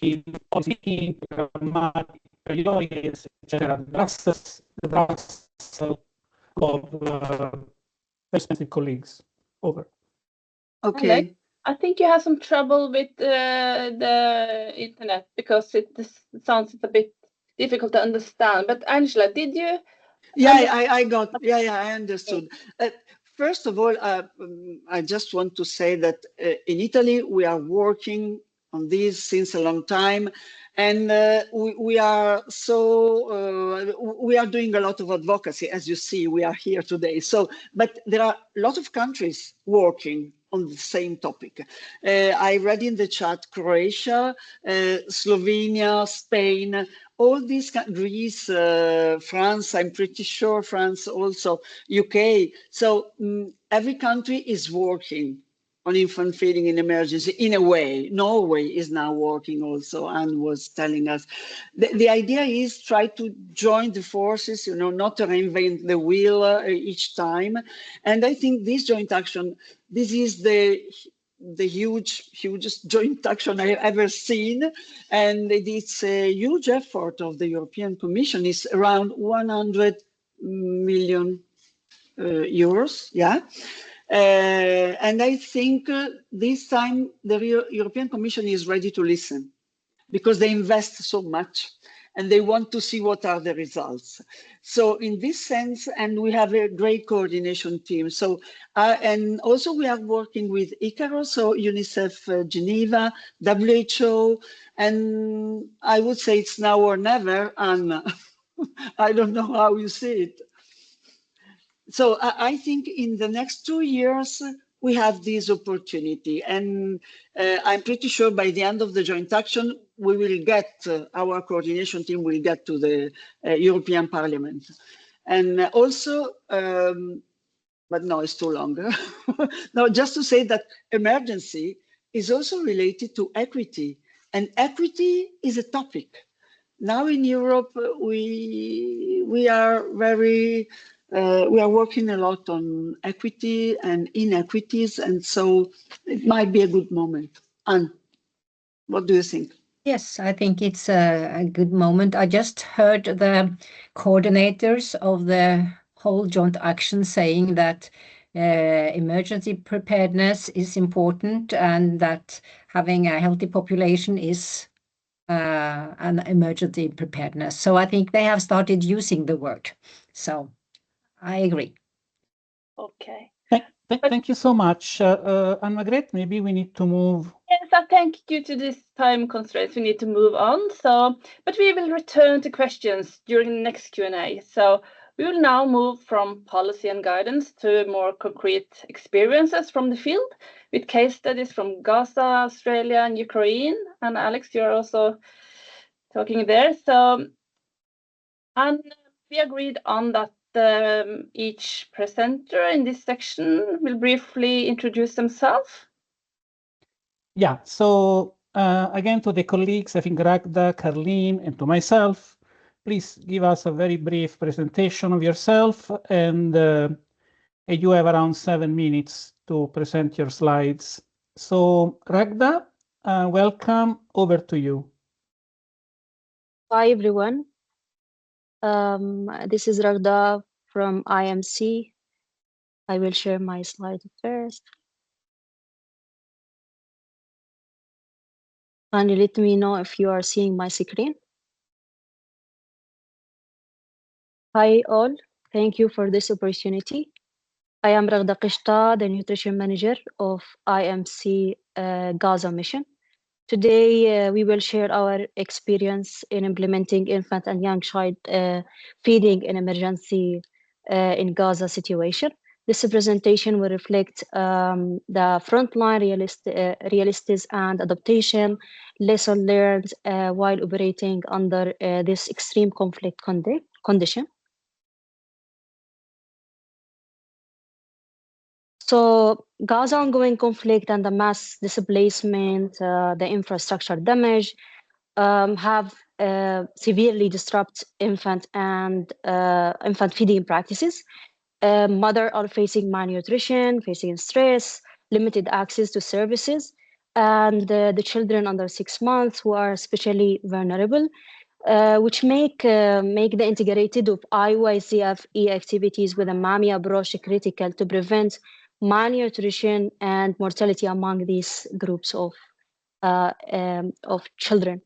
in policy, pragmatic priorities, etc. The last of expensive colleagues. Over. Okay. Alex, I think you have some trouble with the internet because this sounds a bit difficult to understand. But Angela, did you? Yeah, I understood. First of all, I just want to say that in Italy, we are working on this since a long time. And we are doing a lot of advocacy. As you see, we are here today. So, but there are a lot of countries working on the same topic. I read in the chat Croatia, Slovenia, Spain, all these Greece, France, I'm pretty sure France also, UK. So every country is working on infant feeding in emergency in a way. Norway is now working also and was telling us. The idea is try to join the forces, not to reinvent the wheel each time. And I think this joint action, this is the hugest joint action I've ever seen. And it's a huge effort of the European Commission. It's around 100 million euros, yeah. And I think this time the European Commission is ready to listen because they invest so much and they want to see what are the results. So in this sense, and we have a great coordination team. So, and also we are working with ICARO, so UNICEF Geneva, WHO, and I would say it's now or never, Anna. I don't know how you see it. So I think in the next 2 years, we have this opportunity. And I'm pretty sure by the end of the joint action, we will get, our coordination team will get to the European Parliament. And also, but no, it's too long. No, just to say that emergency is also related to equity. And equity is a topic. Now in Europe, we are very, we are working a lot on equity and inequities, and so it might be a good moment. Anne, what do you think? Yes, I think it's a good moment. I just heard the coordinators of the whole joint action saying that emergency preparedness is important and that having a healthy population is an emergency preparedness. So I think they have started using the word. So I agree. Okay. Thank you so much. Anne-Margrethe, maybe we need to move. Yes, I think due to this time constraints, we need to move on. So, but we will return to questions during the next Q&A. So we will now move from policy and guidance to more concrete experiences from the field with case studies from Gaza, Australia, and Ukraine. And Alex, you're also talking there. So, and we agreed on that each presenter in this section will briefly introduce themselves. Yeah, so again, to the colleagues, I think Ragda, Carleen, and to myself, please give us a very brief presentation of yourself, and you have around 7 minutes to present your slides. So Ragda, welcome, over to you. Hi, everyone. This is Ragda from IMC. I will share my slide first. And let me know if you are seeing my screen. Hi all, thank you for this opportunity. I am Ragda Qishta, the Nutrition Manager of IMC Gaza Mission. Today, we will share our experience in implementing infant and young child feeding in emergency in Gaza situation. This presentation will reflect the frontline realities and adaptation, lesson learned while operating under this extreme conflict condition. So Gaza ongoing conflict and the mass displacement, the infrastructure damage have severely disrupted infant feeding practices. Mothers are facing malnutrition, facing stress, limited access to services, and the children under 6 months who are especially vulnerable, which make the integrated of IYCF-E activities with a MAMI approach critical to prevent malnutrition and mortality among these groups of children.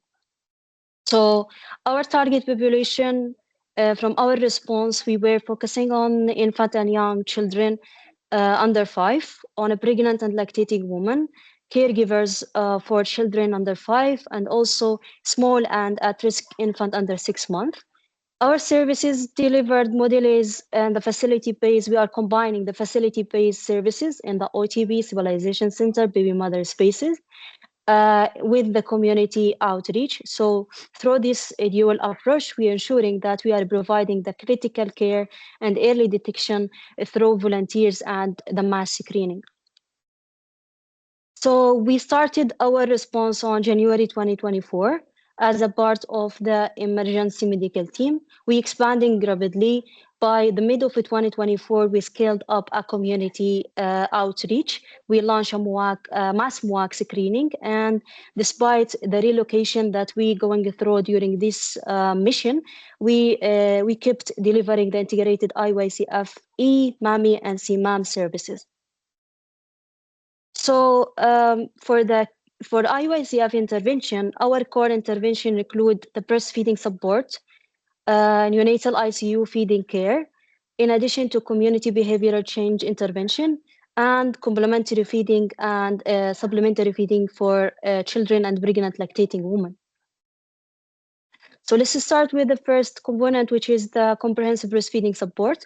So our target population, from our response, we were focusing on infant and young children under 5, on a pregnant and lactating woman, caregivers for children under 5, and also small and at-risk infant under 6 months. Our services delivered model is and the facility-based. We are combining the facility-based services in the OTB Civilization Center, baby mother spaces, with the community outreach. So through this dual approach, we are ensuring that we are providing the critical care and early detection through volunteers and the mass screening. So we started our response on January 2024 as a part of the emergency medical team. We expanding rapidly. By the mid of 2024, we scaled up a community outreach. We launched a mass MUAC screening, and despite the relocation that we going through during this mission, we kept delivering the integrated IYCF-E, MAMI, and CMAM services. So for IYCF intervention, our core intervention include the breastfeeding support, neonatal ICU feeding care, in addition to community behavioral change intervention, and complementary feeding and supplementary feeding for children and pregnant lactating women. So let's start with the first component, which is the comprehensive breastfeeding support.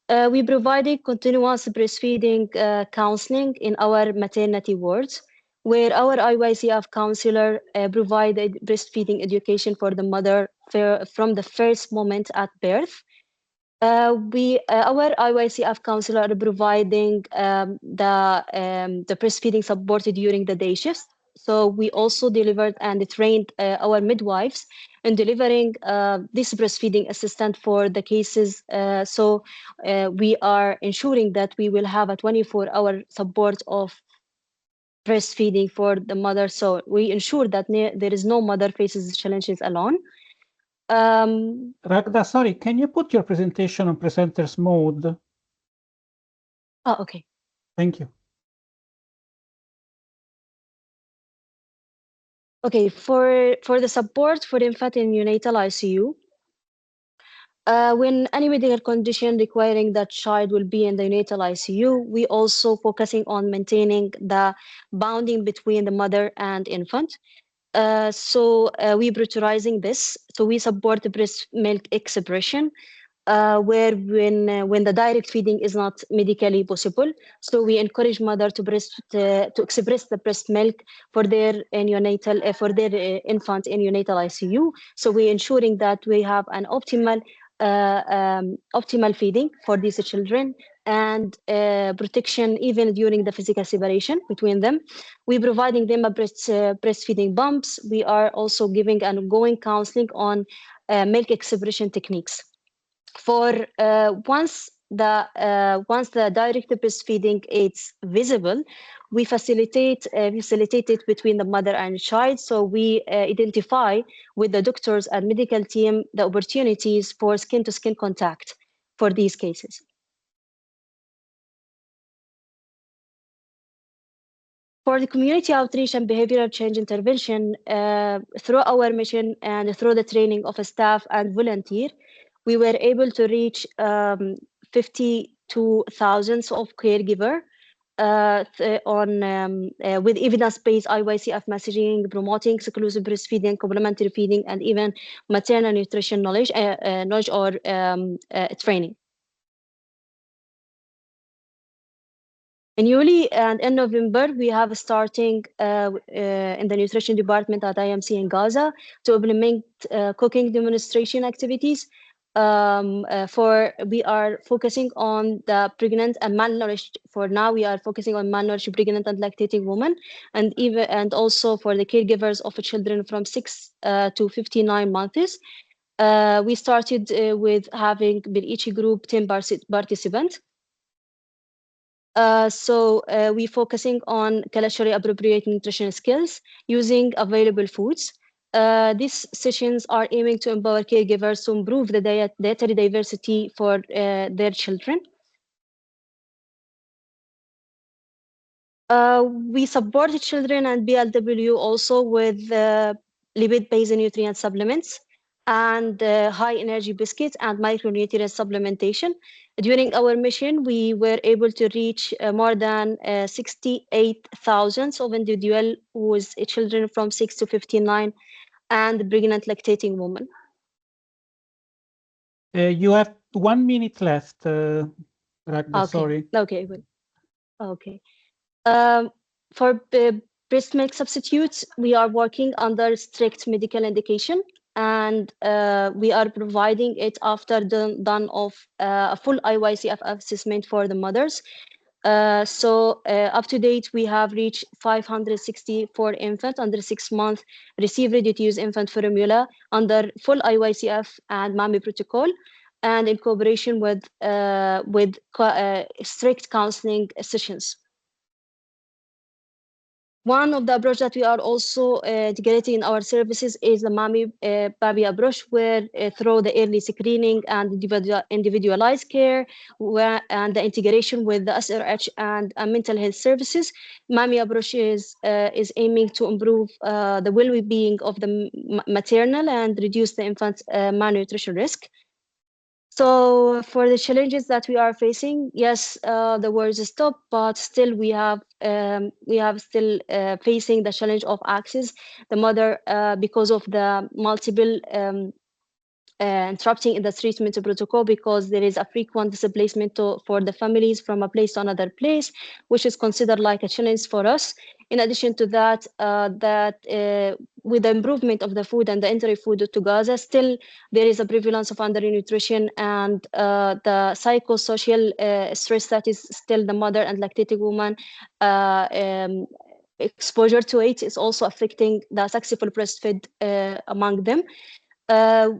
We provided continuous breastfeeding counseling in our maternity wards, where our IYCF counselor provided breastfeeding education for the mother from the first moment at birth. Our IYCF counselor are providing the breastfeeding support during the day shifts. So we also delivered and trained our midwives in delivering this breastfeeding assistant for the cases. So we are ensuring that we will have a 24-hour support of breastfeeding for the mother. So we ensure that there is no mother faces challenges alone. Ragda, sorry, can you put your presentation on presenters mode? Oh, okay. Thank you. Okay, for the support for infant in neonatal ICU, when any medical condition requiring that child will be in the neonatal ICU, we also focusing on maintaining the bonding between the mother and infant. So we brutalizing this. So we support the breast milk expression, where when the direct feeding is not medically possible, so we encourage mother to express the breast milk for their neonatal infant in neonatal ICU. So we ensuring that we have an optimal feeding for these children and protection even during the physical separation between them. We providing them a breastfeeding bumps. We are also giving ongoing counseling on milk expression techniques. For once the direct breastfeeding is visible, we facilitate it between the mother and child. So we identify with the doctors and medical team the opportunities for skin-to-skin contact for these cases. For the community outreach and behavioral change intervention, through our mission and through the training of a staff and volunteer, we were able to reach 52,000 of caregiver with evidence-based IYCF messaging, promoting exclusive breastfeeding, complementary feeding, and even maternal nutrition knowledge or training. In July and in November, we have starting in the nutrition department at IMC in Gaza to implement cooking demonstration activities. We are focusing on the pregnant and malnourished. For now, we are focusing on malnourished pregnant and lactating women, and also for the caregivers of children from 6 to 59 months. We started with having in each group 10 participants. So we're focusing on culturally appropriate nutrition skills using available foods. These sessions are aiming to empower caregivers to improve the dietary diversity for their children. We support children and BLW also with lipid-based nutrient supplements and high-energy biscuits and micronutrient supplementation. During our mission, we were able to reach more than 68,000 of individuals with children from 6 to 59 and pregnant lactating women. You have 1 minute left, Ragda, Okay. sorry. Okay, good. Okay. For breast milk substitutes, we are working under strict medical indication, and we are providing it after done of a full IYCF assessment for the mothers. So up to date, we have reached 564 infants under 6 months receive ready-to-use infant formula under full IYCF and MAMI protocol, and in cooperation with strict counseling sessions. One of the approaches that we are also integrating in our services is the MAMI Baby approach, where through the early screening and individualized care and the integration with the SRH and mental health services, MAMI approach is aiming to improve the well-being of the maternal and reduce the infant's malnutrition risk. So for the challenges that we are facing, yes, the war is stopped, but still we have still facing the challenge of access. The mother, because of the multiple interrupting in the treatment protocol, because there is a frequent displacement for the families from a place to another place, which is considered like a challenge for us. In addition to that, with the improvement of the food and the entry food to Gaza, still there is a prevalence of undernutrition and the psychosocial stress that is still the mother and lactating woman exposure to it is also affecting the successful breastfeed among them.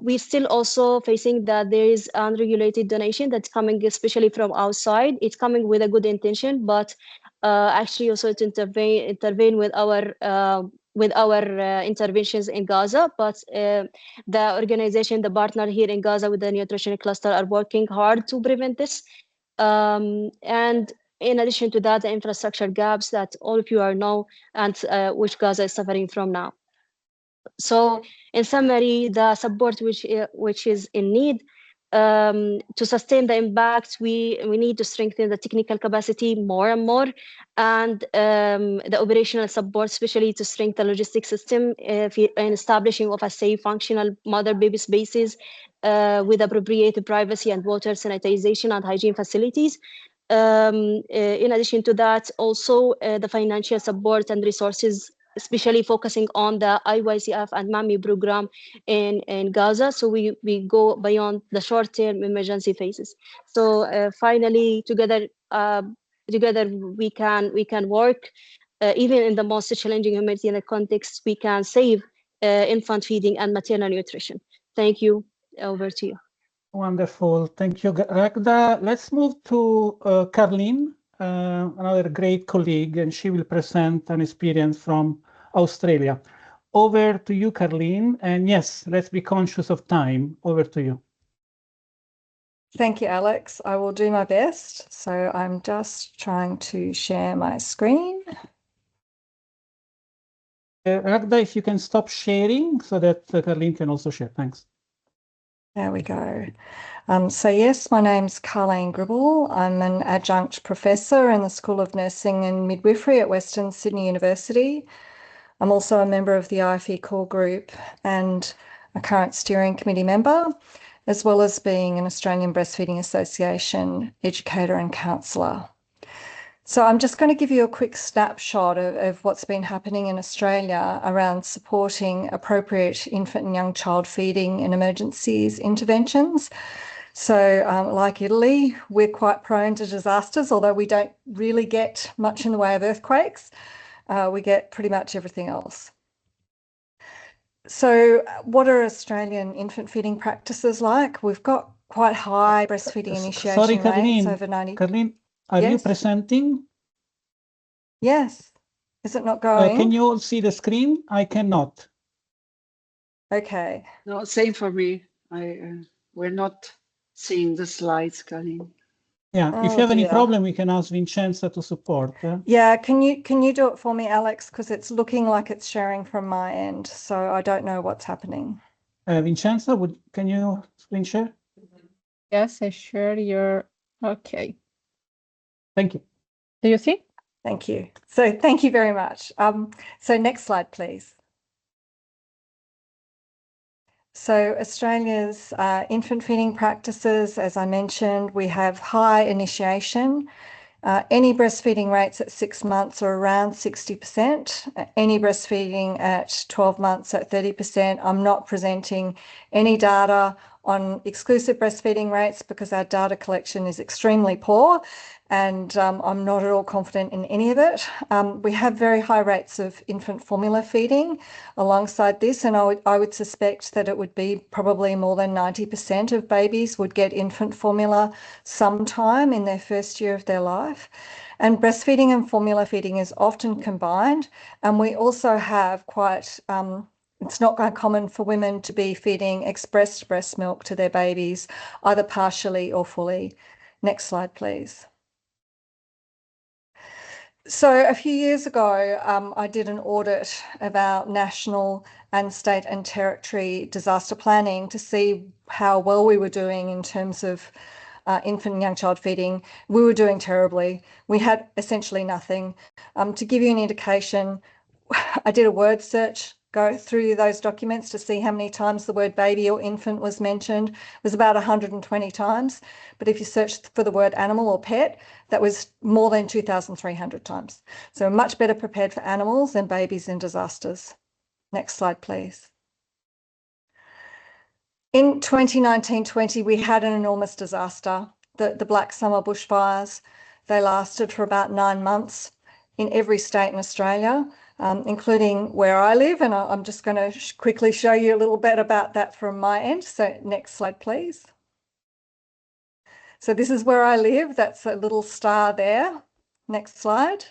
We still also facing that there is unregulated donation that's coming, especially from outside. It's coming with a good intention, but actually also to intervene with our interventions in Gaza. But the organization, the partner here in Gaza with the nutrition cluster are working hard to prevent this. And in addition to that, the infrastructure gaps that all of you are know and which Gaza is suffering from now. So in summary, the support which is in need to sustain the impact, we need to strengthen the technical capacity more and more, and the operational support, especially to strengthen the logistics system in establishing of a safe, functional mother-baby spaces with appropriate privacy and water sanitization and hygiene facilities. In addition to that, also the financial support and resources, especially focusing on the IYCF and MAMI program in Gaza. So we go beyond the short-term emergency phases. So finally, together we can work, even in the most challenging humanitarian context, we can save infant feeding and maternal nutrition. Thank you. Over to you. Wonderful. Thank you, Ragda. Let's move to Carleen, another great colleague, and she will present an experience from Australia. Over to you, Carleen. And yes, let's be conscious of time. Over to you. Thank you, Alex. I will do my best. So I'm just trying to share my screen. Ragda, if you can stop sharing so that Carleen can also share. Thanks. There we go. So yes, my name's Carleen Gribble. I'm an adjunct professor in the School of Nursing and Midwifery at Western Sydney University. I'm also a member of the IFE Core Group and a current steering committee member, as well as being an Australian Breastfeeding Association educator and counsellor. So I'm just going to give you a quick snapshot of what's been happening in Australia around supporting appropriate infant and young child feeding in emergencies interventions. So like Italy, we're quite prone to disasters, although we don't really get much in the way of earthquakes. We get pretty much everything else. So what are Australian infant feeding practices like? We've got quite high breastfeeding initiation Sorry, rates, over 90. Carleen, are you Yes. presenting? Yes. Is it not going? Can you all see the screen? I cannot. Okay. No, same for me. We're not seeing the slides, Colleen. Yeah, if Oh, you have any dear. problem, we can ask Vincenza to support. Yeah, can you do it for me, Alex? Because it's looking like it's sharing from my end, so I don't know what's happening. Vincenza, can you screen share? Yes, I share your. Okay. Thank you. Do you see? Thank you. So thank you very much. So next slide, please. So Australia's infant feeding practices, as I mentioned, we have high initiation. Any breastfeeding rates at 6 months are around 60%. Any breastfeeding at 12 months at 30%. I'm not presenting any data on exclusive breastfeeding rates because our data collection is extremely poor, and I'm not at all confident in any of it. We have very high rates of infant formula feeding alongside this, and I would suspect that it would be probably more than 90% of babies would get infant formula sometime in their first year of their life. And breastfeeding and formula feeding is often combined, and we also have quite it's not common for women to be feeding expressed breast milk to their babies, either partially or fully. Next slide, please. So a few years ago, I did an audit of our national and state and territory disaster planning to see how well we were doing in terms of infant and young child feeding. We were doing terribly. We had essentially nothing. To give you an indication, I did a word search, go through those documents to see how many times the word baby or infant was mentioned. It was about 120 times. But if you search for the word animal or pet, that was more than 2,300 times. So much better prepared for animals than babies in disasters. Next slide, please. In 2019-20, we had an enormous disaster, the Black Summer bushfires. They lasted for about 9 months in every state in Australia, including where I live. And I'm just going to quickly show you a little bit about that from my end. So next slide, please. So this is where I live. That's a little star there. Next slide.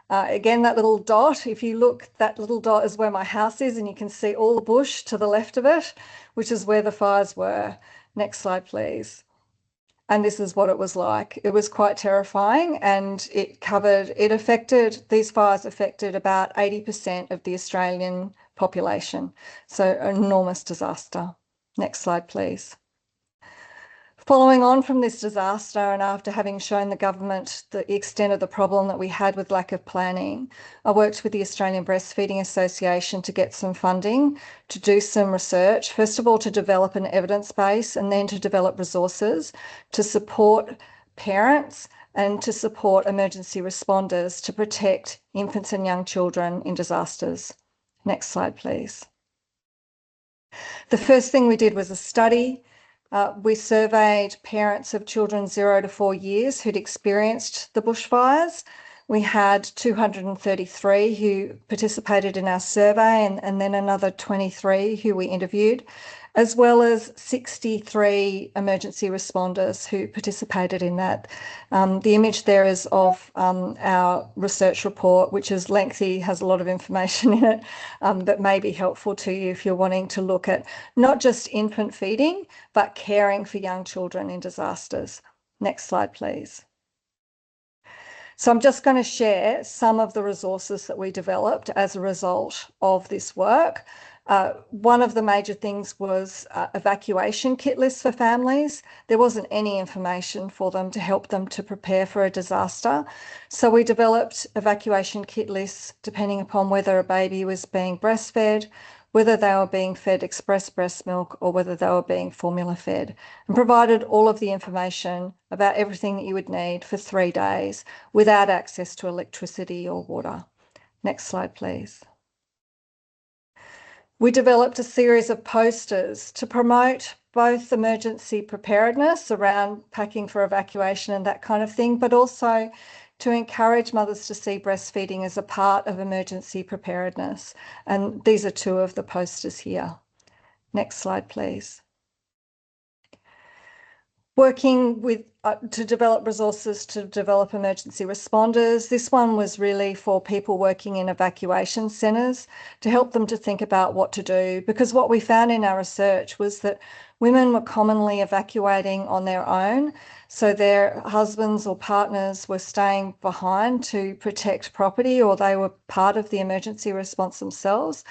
Again, that little dot, if you look, that little dot is where my house is, and you can see all the bush to the left of it, which is where the fires were. Next slide, please. And this is what it was like. It was quite terrifying, and these fires affected about 80% of the Australian population. So an enormous disaster. Next slide, please. Following on from this disaster, and after having shown the government the extent of the problem that we had with lack of planning, I worked with the Australian Breastfeeding Association to get some funding, to do some research, first of all to develop an evidence base, and then to develop resources to support parents and to support emergency responders to protect infants and young children in disasters. Next slide, please. The first thing we did was a study. We surveyed parents of children 0 to 4 years who'd experienced the bushfires. We had 233 who participated in our survey, and then another 23 who we interviewed, as well as 63 emergency responders who participated in that. The image there is of our research report, which is lengthy, has a lot of information in it, that may be helpful to you if you're wanting to look at not just infant feeding, but caring for young children in disasters. Next slide, please. So I'm just going to share some of the resources that we developed as a result of this work. One of the major things was evacuation kit lists for families. There wasn't any information for them to help them to prepare for a disaster. So we developed evacuation kit lists depending upon whether a baby was being breastfed, whether they were being fed express breast milk, or whether they were being formula fed, and provided all of the information about everything that you would need for 3 days without access to electricity or water. Next slide, please. We developed a series of posters to promote both emergency preparedness around packing for evacuation and that kind of thing, but also to encourage mothers to see breastfeeding as a part of emergency preparedness. And these are two of the posters here. Next slide, please. Working with to develop resources to develop emergency responders. This one was really for people working in evacuation centres to help them to think about what to do, because what we found in our research was that women were commonly evacuating on their own, so their husbands or partners were staying behind to protect property, or they were part of the emergency response themselves.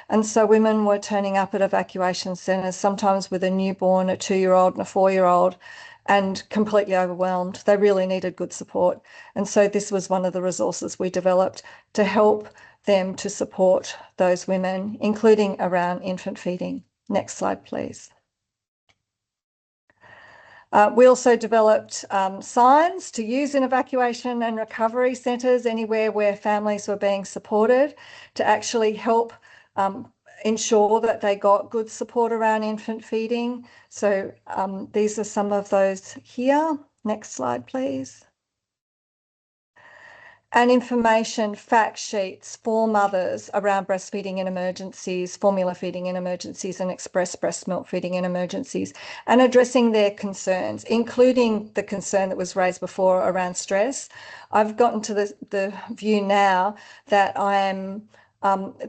And so women were turning up at evacuation centres, sometimes with a newborn, a 2-year-old and a 4-year-old, and completely overwhelmed. They really needed good support. And so this was one of the resources we developed to help them to support those women, including around infant feeding. Next slide, please. We also developed signs to use in evacuation and recovery centres, anywhere where families were being supported, to actually help ensure that they got good support around infant feeding. So these are some of those here. Next slide, please. And information fact sheets for mothers around breastfeeding in emergencies, formula feeding in emergencies, and express breast milk feeding in emergencies, and addressing their concerns, including the concern that was raised before around stress. I've gotten to the view now that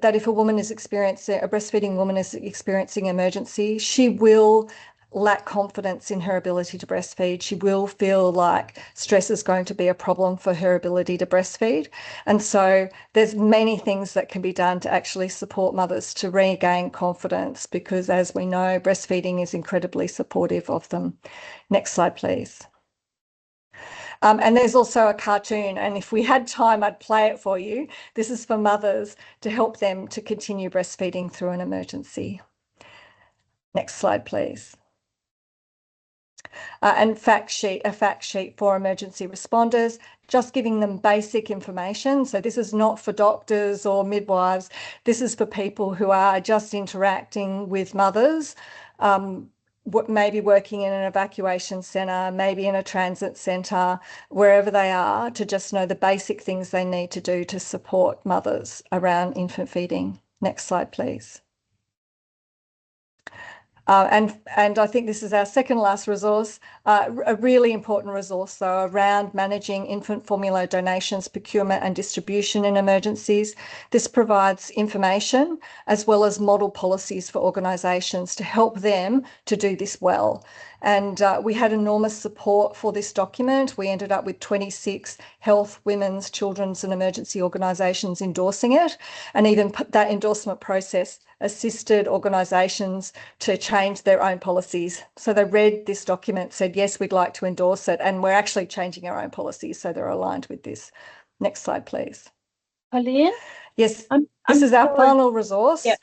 that if a woman is experiencing, a breastfeeding woman is experiencing emergency, she will lack confidence in her ability to breastfeed. She will feel like stress is going to be a problem for her ability to breastfeed. And so there's many things that can be done to actually support mothers to regain confidence, because as we know, breastfeeding is incredibly supportive of them. Next slide, please. And there's also a cartoon, and if we had time, I'd play it for you. This is for mothers to help them to continue breastfeeding through an emergency. Next slide, please. And a fact sheet for emergency responders, just giving them basic information. So this is not for doctors or midwives. This is for people who are just interacting with mothers, maybe working in an evacuation centre, maybe in a transit centre, wherever they are, to just know the basic things they need to do to support mothers around infant feeding. Next slide, please. And I think this is our second last resource, a really important resource though, around managing infant formula donations, procurement and distribution in emergencies. This provides information as well as model policies for organisations to help them to do this well. And we had enormous support for this document. We ended up with 26 health, women's, children's and emergency organisations endorsing it. And even that endorsement process assisted organisations to change their own policies. So they read this document, said, yes, we'd like to endorse it. And we're actually changing our own policies so they're aligned with this. Next slide, please. Pauline? Yes, this is our final resource. Yeah.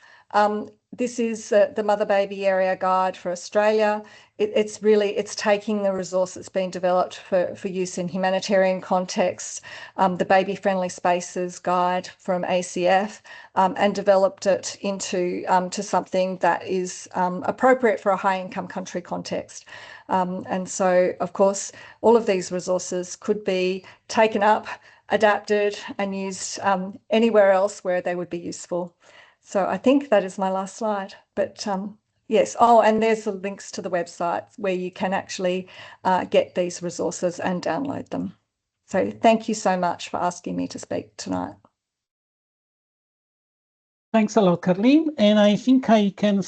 This is the Mother Baby Area Guide for Australia. It's taking the resource that's been developed for use in humanitarian contexts, the Baby Friendly Spaces Guide from ACF, and developed it into to something that is appropriate for a high-income country context. And so, of course, all of these resources could be taken up, adapted and used anywhere else where they would be useful. So I think that is my last slide, but yes. Oh, and there's the links to the websites where you can actually get these resources and download them. So thank you so much for asking me to speak tonight. Thanks a lot, Carleen. And I think I can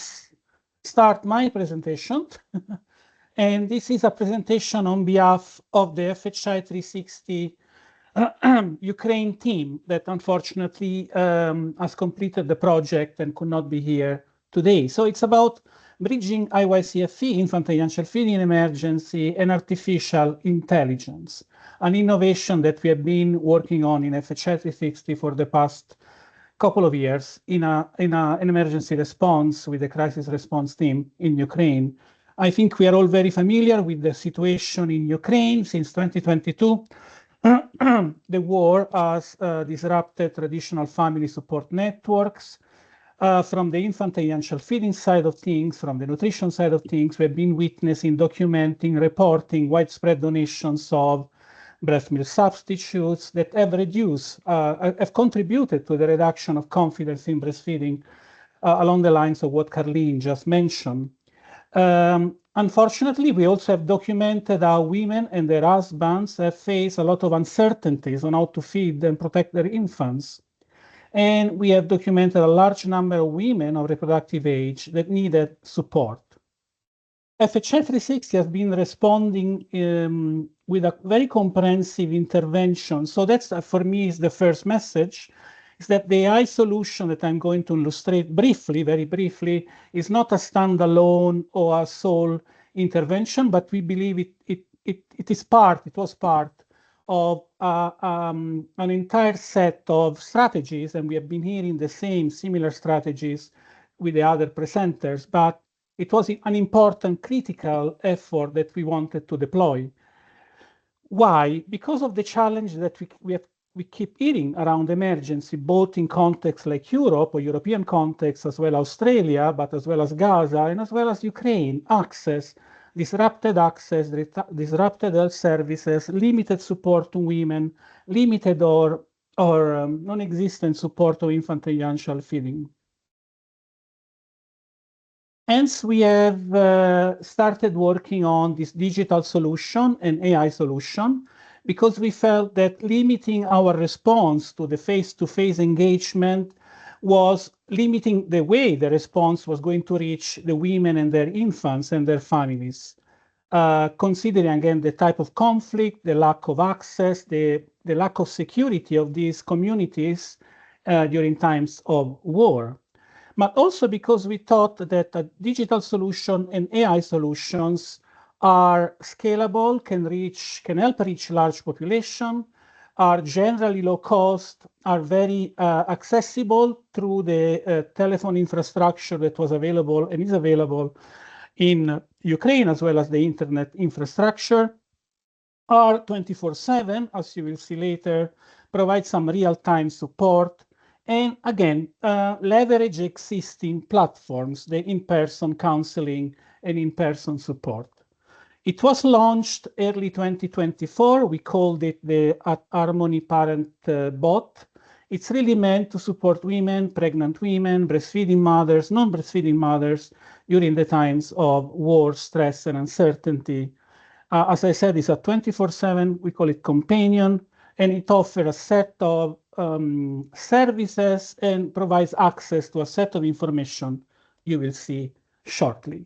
start my presentation. And this is a presentation on behalf of the FHI 360 Ukraine team that unfortunately has completed the project and could not be here today. So it's about bridging IYCF-E, infant angel feeding in emergency, and artificial intelligence, an innovation that we have been working on in FHI 360 for the past couple of years in an emergency response with the crisis response team in Ukraine. I think we are all very familiar with the situation in Ukraine since 2022. The war has disrupted traditional family support networks. From the infant angel feeding side of things, from the nutrition side of things, we've been witnessing, documenting, reporting widespread donations of breast milk substitutes that have reduced, have contributed to the reduction of confidence in breastfeeding along the lines of what Carleen just mentioned. Unfortunately, we also have documented how women and their husbands have faced a lot of uncertainties on how to feed and protect their infants. And we have documented a large number of women of reproductive age that needed support. FHL 360 has been responding with a very comprehensive intervention. So that's, for me, is the first message, is that the AI solution that I'm going to illustrate briefly, very briefly, is not a standalone or a sole intervention, but we believe it was part of an entire set of strategies, and we have been hearing the same similar strategies with the other presenters, but it was an important critical effort that we wanted to deploy. Why? Because of the challenge that we keep hearing around emergency, both in contexts like Europe or European context, as well as Australia, but as well as Gaza, and as well as Ukraine, disrupted health services, limited support to women, limited or non-existent support to infant and young child feeding. Hence, we have started working on this digital solution and AI solution because we felt that limiting our response to the face-to-face engagement was limiting the way the response was going to reach the women and their infants and their families. Considering, again, the type of conflict, the lack of access, the lack of security of these communities during times of war. But also because we thought that a digital solution and AI solutions are scalable, can help reach large population, are generally low cost, are very accessible through the telephone infrastructure that was available and is available in Ukraine, as well as the internet infrastructure, are 24/7, as you will see later, provide some real-time support, and again, leverage existing platforms, the in-person counseling and in-person support. It was launched early 2024. We called it the Harmony Parent Bot. It's really meant to support women, pregnant women, breastfeeding mothers, non-breastfeeding mothers during the times of war, stress, and uncertainty. As I said, it's a 24/7, we call it companion, and it offers a set of services and provides access to a set of information you will see shortly.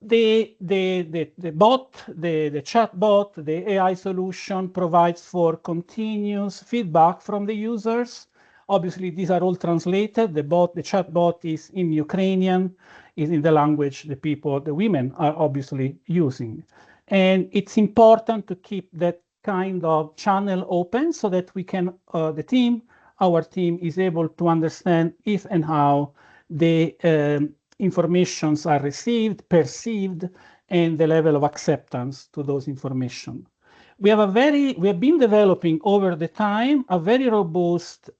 The bot, the chat bot, the AI solution provides for continuous feedback from the users. Obviously, these are all translated. The chat bot is in Ukrainian, is in the language the women are obviously using. And it's important to keep that kind of channel open so that we can, our team is able to understand if and how the informations are received, perceived, and the level of acceptance to those information. We have been developing over the time a very robust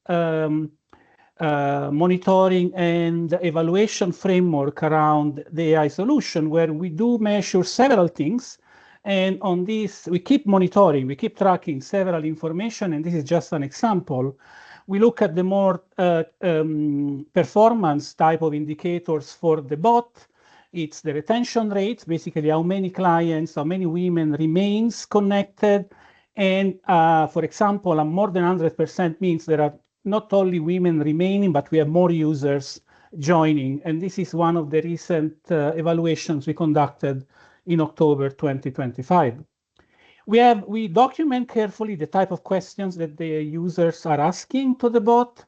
monitoring and evaluation framework around the AI solution, where we do measure several things. And on this, we keep monitoring, we keep tracking several information, and this is just an example. We look at the more performance type of indicators for the bot. It's the retention rate, basically how many clients, how many women remains connected. And for example, a more than 100% means there are not only women remaining, but we have more users joining. And this is one of the recent evaluations we conducted in October 2025. We document carefully the type of questions that the users are asking to the bot.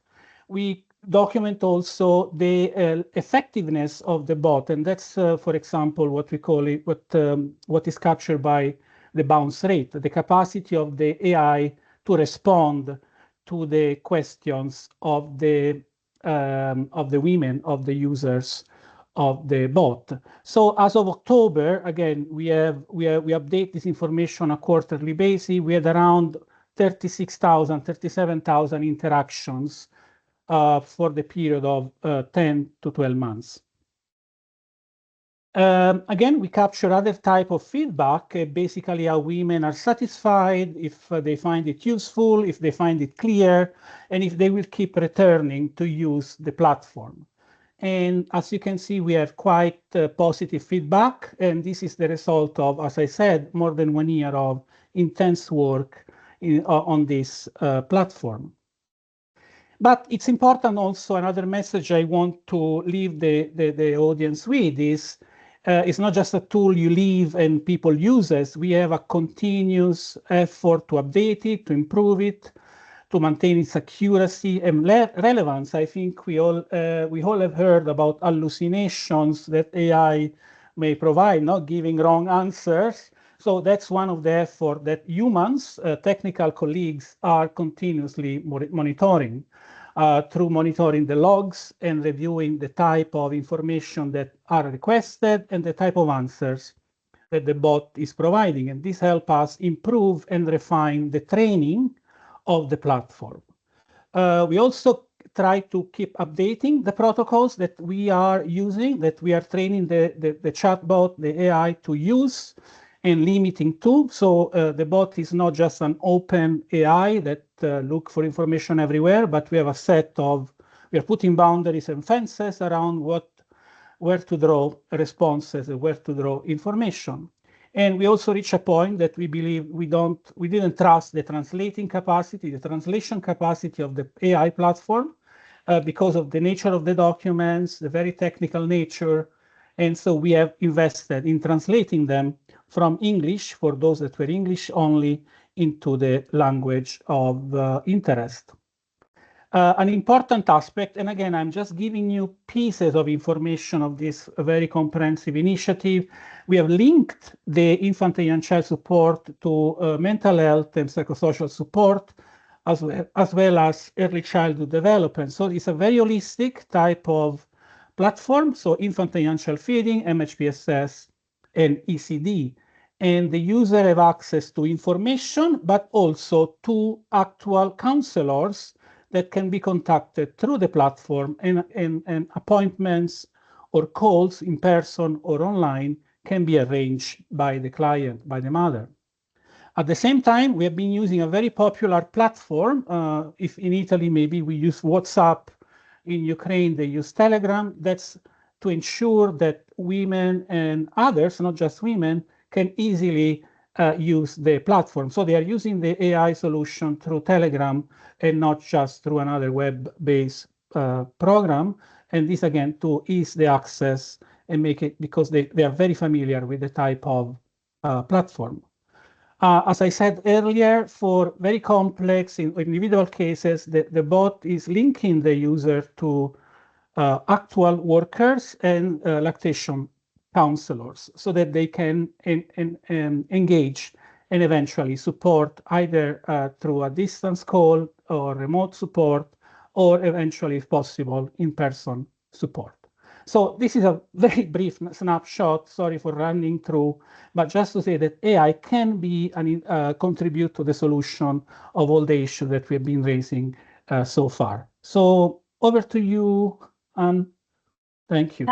We document also the effectiveness of the bot, and that's, for example, what we call it, what is captured by the bounce rate, the capacity of the AI to respond to the questions of the women, of the users of the bot. So as of October, again, we update this information on a quarterly basis. We had around 36,000, 37,000 interactions for the period of 10 to 12 months. Again, we capture other type of feedback, basically how women are satisfied, if they find it useful, if they find it clear, and if they will keep returning to use the platform. And as you can see, we have quite positive feedback, and this is the result of, as I said, more than 1 year of intense work on this platform. But it's important also, another message I want to leave the audience with is, it's not just a tool you leave and people use it. We have a continuous effort to update it, to improve it, to maintain its accuracy and relevance. I think we all have heard about hallucinations that AI may provide, not giving wrong answers. So that's one of the efforts that humans, technical colleagues, are continuously monitoring. Through monitoring the logs and reviewing the type of information that are requested and the type of answers that the bot is providing. And this helps us improve and refine the training of the platform. We also try to keep updating the protocols that we are using, that we are training the chatbot, the AI to use, and limiting to. So the bot is not just an open AI that look for information everywhere, but we have a set of, we are putting boundaries and fences around where to draw responses and where to draw information. And we also reach a point that we believe we didn't trust the translation capacity of the AI platform because of the nature of the documents, the very technical nature. And so we have invested in translating them from English, for those that were English only, into the language of interest. An important aspect, and again, I'm just giving you pieces of information of this very comprehensive initiative. We have linked the infant and young child support to mental health and psychosocial support, as well as early childhood development. So it's a very holistic type of platform. So infant and young child feeding, MHPSS, and ECD. And the user have access to information, but also to actual counselors that can be contacted through the platform, and appointments or calls in person or online can be arranged by the client, by the mother. At the same time, we have been using a very popular platform. If in Italy, maybe we use WhatsApp, in Ukraine, they use Telegram. That's to ensure that women and others, not just women, can easily use the platform. So they are using the AI solution through Telegram and not just through another web-based program. And this, again, to ease the access and make it, because they are very familiar with the type of platform. As I said earlier, for very complex individual cases, the bot is linking the user to actual workers and lactation counselors so that they can engage and eventually support either through a distance call or remote support, or eventually, if possible, in-person support. So this is a very brief snapshot, sorry for running through, but just to say that AI can be contribute to the solution of all the issues that we've been raising so far. So over to you, Anne. Thank you.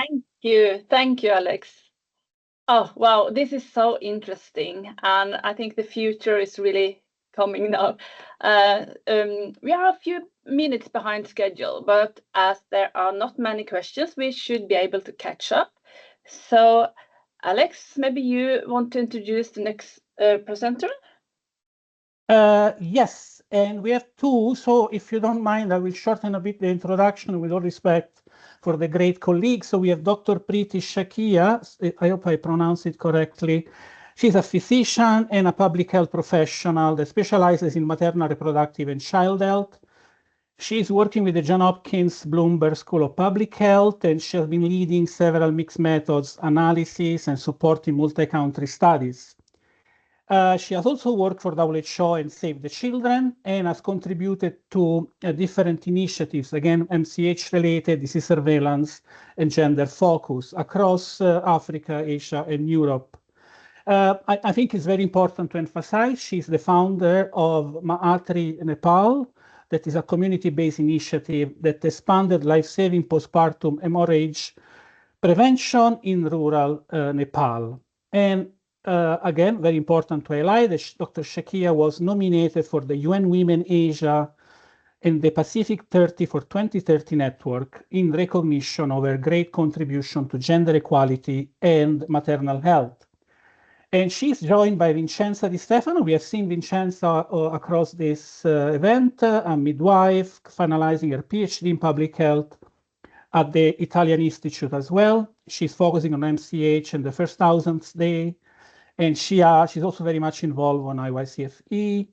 Thank you, Alex. Oh, wow, this is so interesting. And I think the future is really coming now. We are a few minutes behind schedule, but as there are not many questions, we should be able to catch up. So, Alex, maybe you want to introduce the next presenter? Yes, and we have two. So if you don't mind, I will shorten a bit the introduction with all respect for the great colleagues. So we have Dr. Preeti Shakia. I hope I pronounce it correctly. She's a physician and a public health professional that specializes in maternal, reproductive, and child health. She's working with the Johns Hopkins Bloomberg School of Public Health, and she has been leading several mixed methods analysis and supporting multi-country studies. She has also worked for WHO and Save the Children, and has contributed to different initiatives, again, MCH-related, disease surveillance, and gender focus across Africa, Asia, and Europe. I think it's very important to emphasize she's the founder of Mahatri Nepal, that is a community-based initiative that expanded life-saving postpartum hemorrhage prevention in rural Nepal. And again, very important to highlight that Dr. Shakia was nominated for the UN Women Asia and the Pacific 30 for 2030 network in recognition of her great contribution to gender equality and maternal health. And she's joined by Vincenza Di Stefano. We have seen Vincenza across this event, a midwife, finalizing her PhD in public health at the Italian Institute as well. She's focusing on MCH and the first 1000th day. And she's also very much involved on IYCF-E.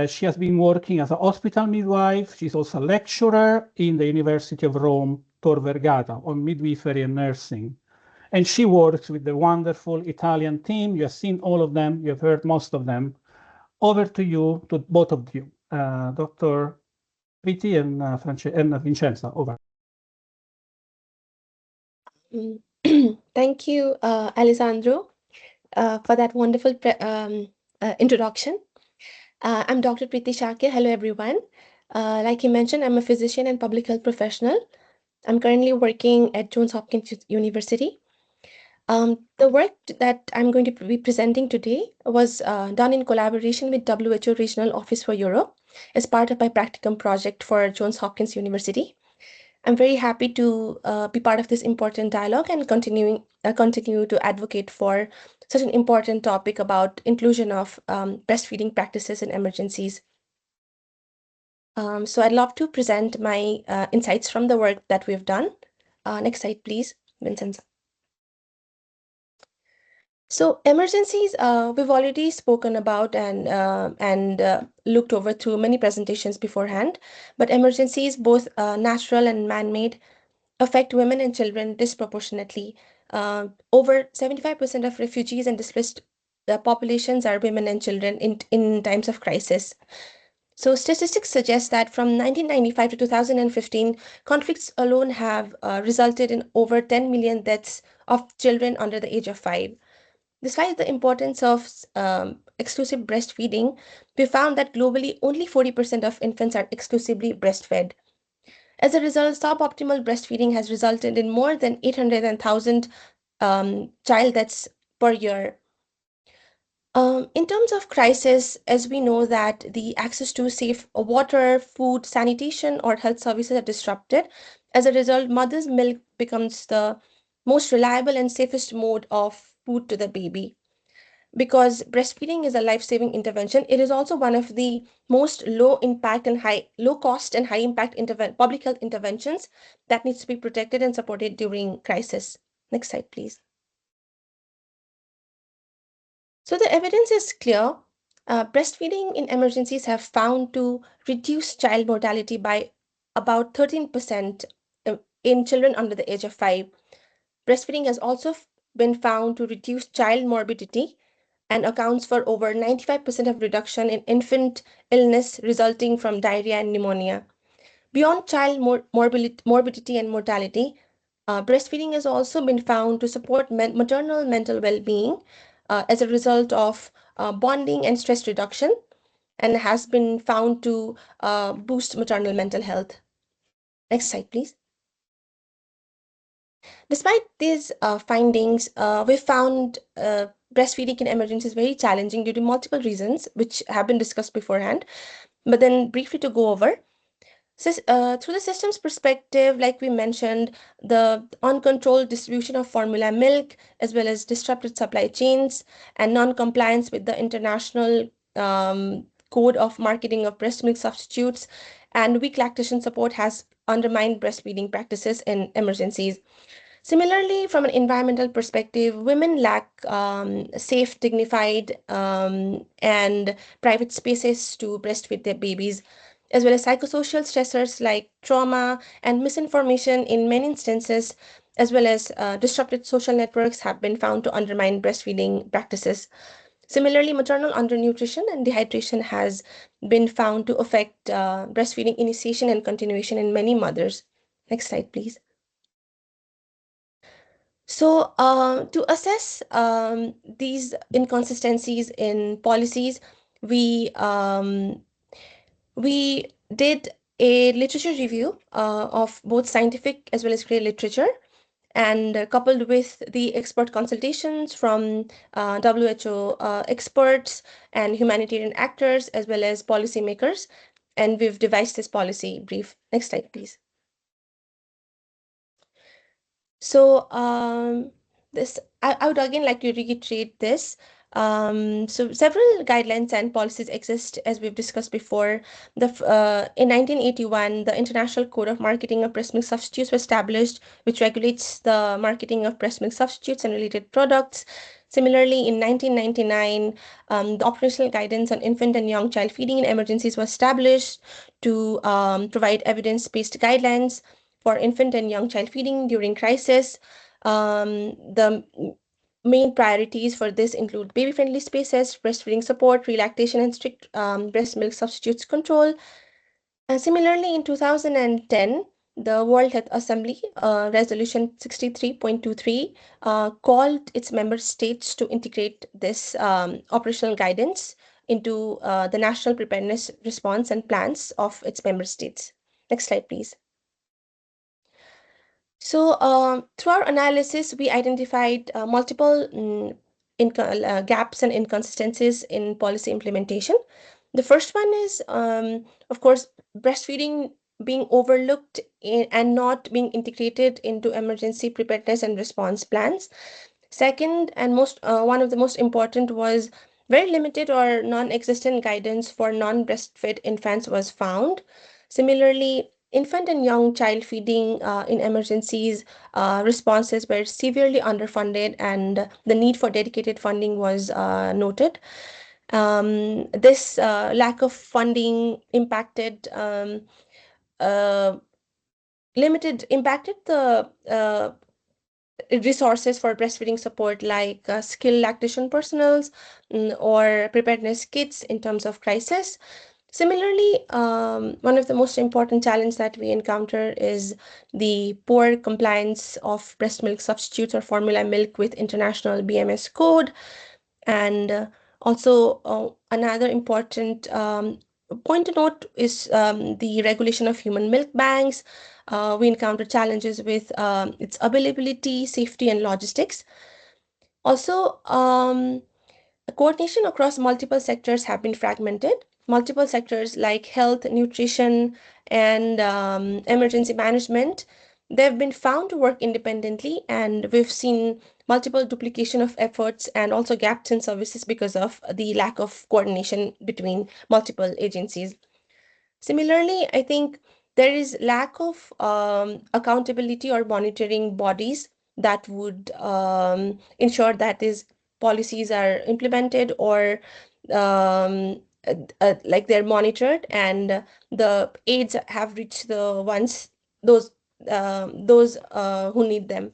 She has been working as a hospital midwife. She's also a lecturer in the University of Rome, Tor Vergata, on midwifery and nursing. And she works with the wonderful Italian team. You have seen all of them. You have heard most of them. Over to you, to both of you, Dr. Priti and Vincenza. Over. Thank you, Alessandro, for that wonderful introduction. I'm Dr. Preeti Shakir. Hello, everyone. Like you mentioned, I'm a physician and public health professional. I'm currently working at Johns Hopkins University. The work that I'm going to be presenting today was done in collaboration with WHO Regional Office for Europe as part of my practicum project for Johns Hopkins University. I'm very happy to be part of this important dialogue and continue to advocate for such an important topic about inclusion of breastfeeding practices in emergencies. So I'd love to present my insights from the work that we've done. Next slide, please, Vincenza. So emergencies, we've already spoken about and looked over through many presentations beforehand, but emergencies, both natural and man-made, affect women and children disproportionately. Over 75% of refugees and displaced populations are women and children in times of crisis. So statistics suggest that from 1995 to 2015, conflicts alone have resulted in over 10 million deaths of children under the age of 5. Despite the importance of exclusive breastfeeding, we found that globally only 40% of infants are exclusively breastfed. As a result, suboptimal breastfeeding has resulted in more than 800,000 child deaths per year. In terms of crisis, as we know that the access to safe water, food, sanitation, or health services are disrupted, as a result, mother's milk becomes the most reliable and safest mode of food to the baby. Because breastfeeding is a life-saving intervention, it is also one of the most low cost and high impact public health interventions that needs to be protected and supported during crisis. Next slide, please. So the evidence is clear. Breastfeeding in emergencies have found to reduce child mortality by about 13% in children under the age of 5. Breastfeeding has also been found to reduce child morbidity and accounts for over 95% of reduction in infant illness resulting from diarrhea and pneumonia. Beyond child morbidity and mortality, breastfeeding has also been found to support maternal mental well-being as a result of bonding and stress reduction, and has been found to boost maternal mental health. Next slide, please. Despite these findings, we found breastfeeding in emergencies very challenging due to multiple reasons, which have been discussed beforehand. But then briefly to go over, through the system's perspective, like we mentioned, the uncontrolled distribution of formula milk, as well as disrupted supply chains and non-compliance with the international code of marketing of breast milk substitutes, and weak lactation support has undermined breastfeeding practices in emergencies. Similarly, from an environmental perspective, women lack safe, dignified, and private spaces to breastfeed their babies, as well as psychosocial stressors like trauma and misinformation in many instances, as well as disrupted social networks have been found to undermine breastfeeding practices. Similarly, maternal undernutrition and dehydration has been found to affect breastfeeding initiation and continuation in many mothers. Next slide, please. So to assess these inconsistencies in policies, we did a literature review of both scientific as well as lay literature. And coupled with the expert consultations from WHO experts and humanitarian actors, as well as policymakers. And we've devised this policy brief. Next slide, please. So I would again like to reiterate this. So several guidelines and policies exist, as we've discussed before. In 1981, the International Code of Marketing of Breast Milk Substitutes was established, which regulates the marketing of breast milk substitutes and related products. Similarly, in 1999, the operational guidance on infant and young child feeding in emergencies was established to provide evidence-based guidelines for infant and young child feeding during crisis. The main priorities for this include baby-friendly spaces, breastfeeding support, relactation, and strict breast milk substitutes control. Similarly, in 2010, the World Health Assembly, Resolution 63.23, called its member states to integrate this operational guidance into the national preparedness response and plans of its member states. Next slide, please. So through our analysis, we identified multiple gaps and inconsistencies in policy implementation. The first one is, of course, breastfeeding being overlooked and not being integrated into emergency preparedness and response plans. Second, and one of the most important, was very limited or non-existent guidance for non-breastfed infants was found. Similarly, infant and young child feeding in emergencies responses were severely underfunded, and the need for dedicated funding was noted. This lack of funding impacted the resources for breastfeeding support, like skilled lactation personals or preparedness kits in terms of crisis. Similarly, one of the most important challenges that we encounter is the poor compliance of breast milk substitutes or formula milk with international BMS code. And also another important point to note is the regulation of human milk banks. We encounter challenges with its availability, safety, and logistics. Also, coordination across multiple sectors have been fragmented. Multiple sectors like health, nutrition, and emergency management, they've been found to work independently, and we've seen multiple duplication of efforts and also gaps in services because of the lack of coordination between multiple agencies. Similarly, I think there is lack of accountability or monitoring bodies that would ensure that these policies are implemented or like they're monitored and the aids have reached the ones, those who need them.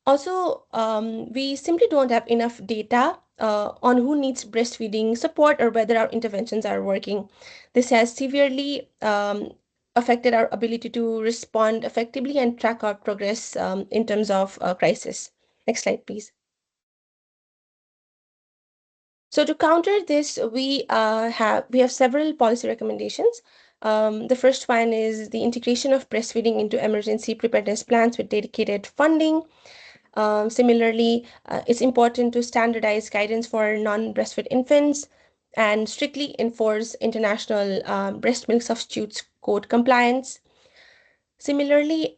Also, we simply don't have enough data on who needs breastfeeding support or whether our interventions are working. This has severely affected our ability to respond effectively and track our progress in terms of crisis. Next slide, please. So to counter this, we have several policy recommendations. The first one is the integration of breastfeeding into emergency preparedness plans with dedicated funding. Similarly, it's important to standardize guidance for non-breastfed infants and strictly enforce international breast milk substitutes code compliance. Similarly,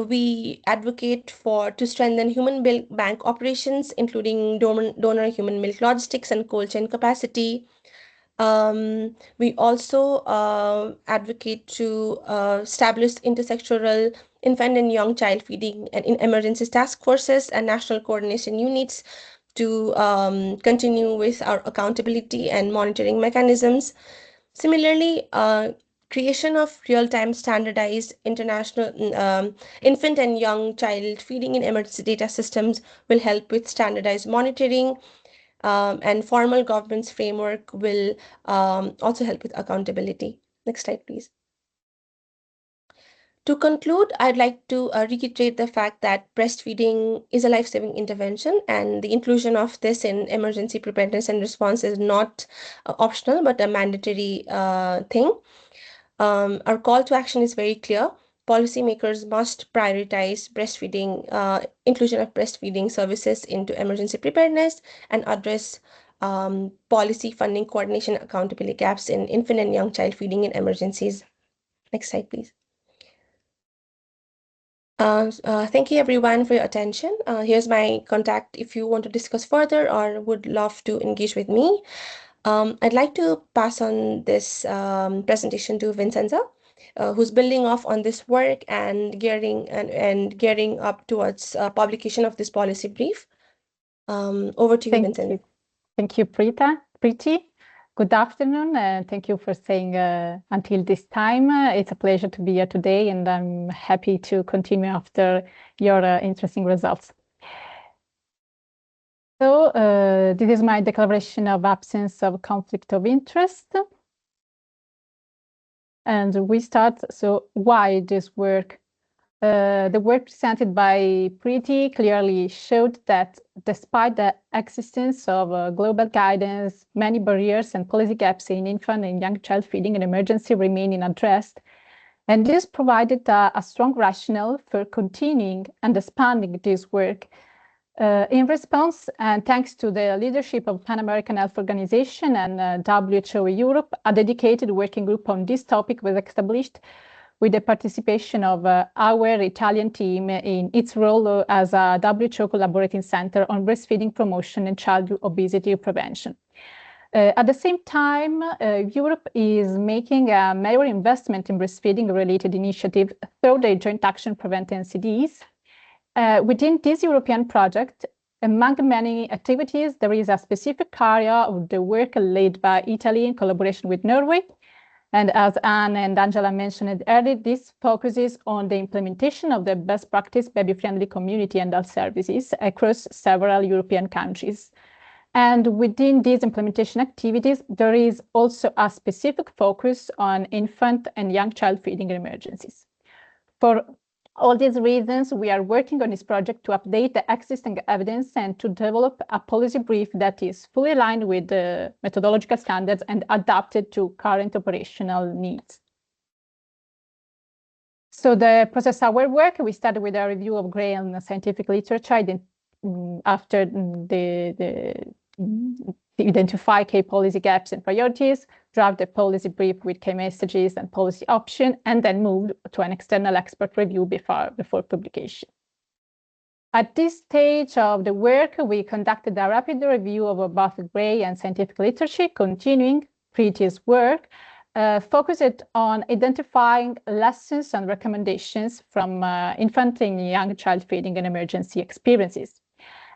we advocate to strengthen human milk bank operations, including donor human milk logistics and cold chain capacity. We also advocate to establish intersectoral infant and young child feeding and in emergencies task forces and national coordination units to continue with our accountability and monitoring mechanisms. Similarly, creation of real-time standardized international infant and young child feeding in emergency data systems will help with standardized monitoring. And formal governance framework will also help with accountability. Next slide, please. To conclude, I'd like to reiterate the fact that breastfeeding is a life-saving intervention, and the inclusion of this in emergency preparedness and response is not optional, but a mandatory thing. Our call to action is very clear. policymakers must prioritize breastfeeding, inclusion of breastfeeding services into emergency preparedness, and address policy funding coordination accountability gaps in infant and young child feeding in emergencies. Next slide, please. Thank you everyone for your attention. Here's my contact if you want to discuss further or would love to engage with me. I'd like to pass on this presentation to Vincenza, who's building off on this work and gearing up towards publication of this policy brief. Over to you, Vincenza. Thank you, Preeti. Good afternoon, and thank you for staying until this time. It's a pleasure to be here today, and I'm happy to continue after your interesting results. So this is my declaration of absence of conflict of interest. And we start, so why this work? The work presented by Preeti clearly showed that despite the existence of global guidance, many barriers and policy gaps in infant and young child feeding and emergency remain unaddressed. And this provided a strong rationale for continuing and expanding this work. In response, and thanks to the leadership of Pan American Health Organization and WHO Europe, a dedicated working group on this topic was established with the participation of our Italian team in its role as a WHO collaborating center on breastfeeding promotion and child obesity prevention. At the same time, Europe is making a major investment in breastfeeding-related initiatives through the joint action PreventNCDs. Within this European project, among many activities, there is a specific area of the work led by Italy in collaboration with Norway. And as Anne and Angela mentioned earlier, this focuses on the implementation of the best practice baby-friendly community and health services across several European countries. And within these implementation activities, there is also a specific focus on infant and young child feeding in emergencies. For all these reasons, we are working on this project to update the existing evidence and to develop a policy brief that is fully aligned with the methodological standards and adapted to current operational needs. So the process of our work, we started with a review of gray and scientific literature after identify key policy gaps and priorities, draft the policy brief with key messages and policy option, and then moved to an external expert review before publication. At this stage of the work, we conducted a rapid review of both gray and scientific literature, continuing previous work, focused on identifying lessons and recommendations from infant and young child feeding and emergency experiences.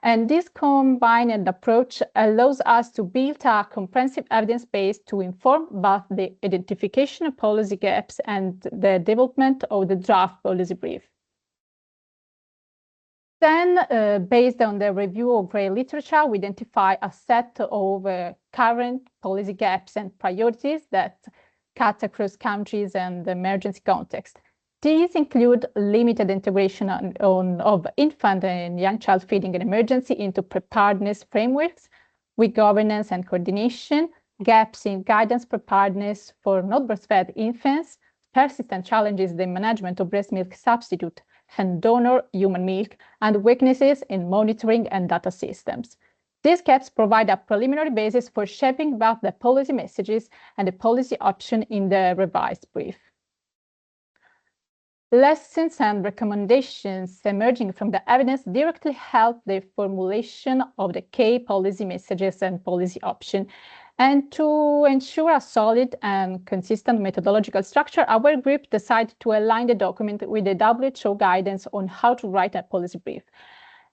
And this combined approach allows us to build a comprehensive evidence base to inform both the identification of policy gaps and the development of the draft policy brief. Then, based on the review of gray literature, we identify a set of current policy gaps and priorities that cut across countries and the emergency context. These include limited integration of infant and young child feeding and emergency into preparedness frameworks with governance and coordination, gaps in guidance preparedness for not breastfed infants, persistent challenges in the management of breast milk substitute and donor human milk, and weaknesses in monitoring and data systems. These gaps provide a preliminary basis for shaping both the policy messages and the policy option in the revised brief. Lessons and recommendations emerging from the evidence directly help the formulation of the key policy messages and policy option. And to ensure a solid and consistent methodological structure, our group decided to align the document with the WHO guidance on how to write a policy brief.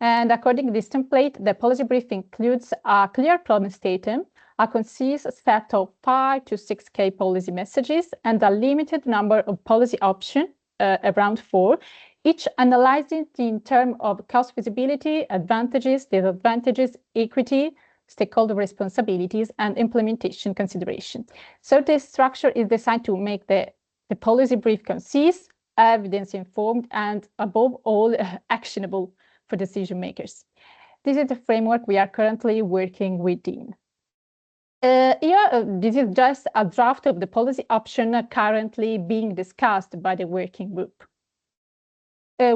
And according to this template, the policy brief includes a clear problem statement, a concise set of 5 to 6 key policy messages, and a limited number of policy options, around 4, each analyzing in terms of cost feasibility, advantages, disadvantages, equity, stakeholder responsibilities, and implementation consideration. So this structure is designed to make the policy brief concise, evidence-informed, and above all, actionable for decision makers. This is the framework we are currently working within. This is just a draft of the policy option currently being discussed by the working group.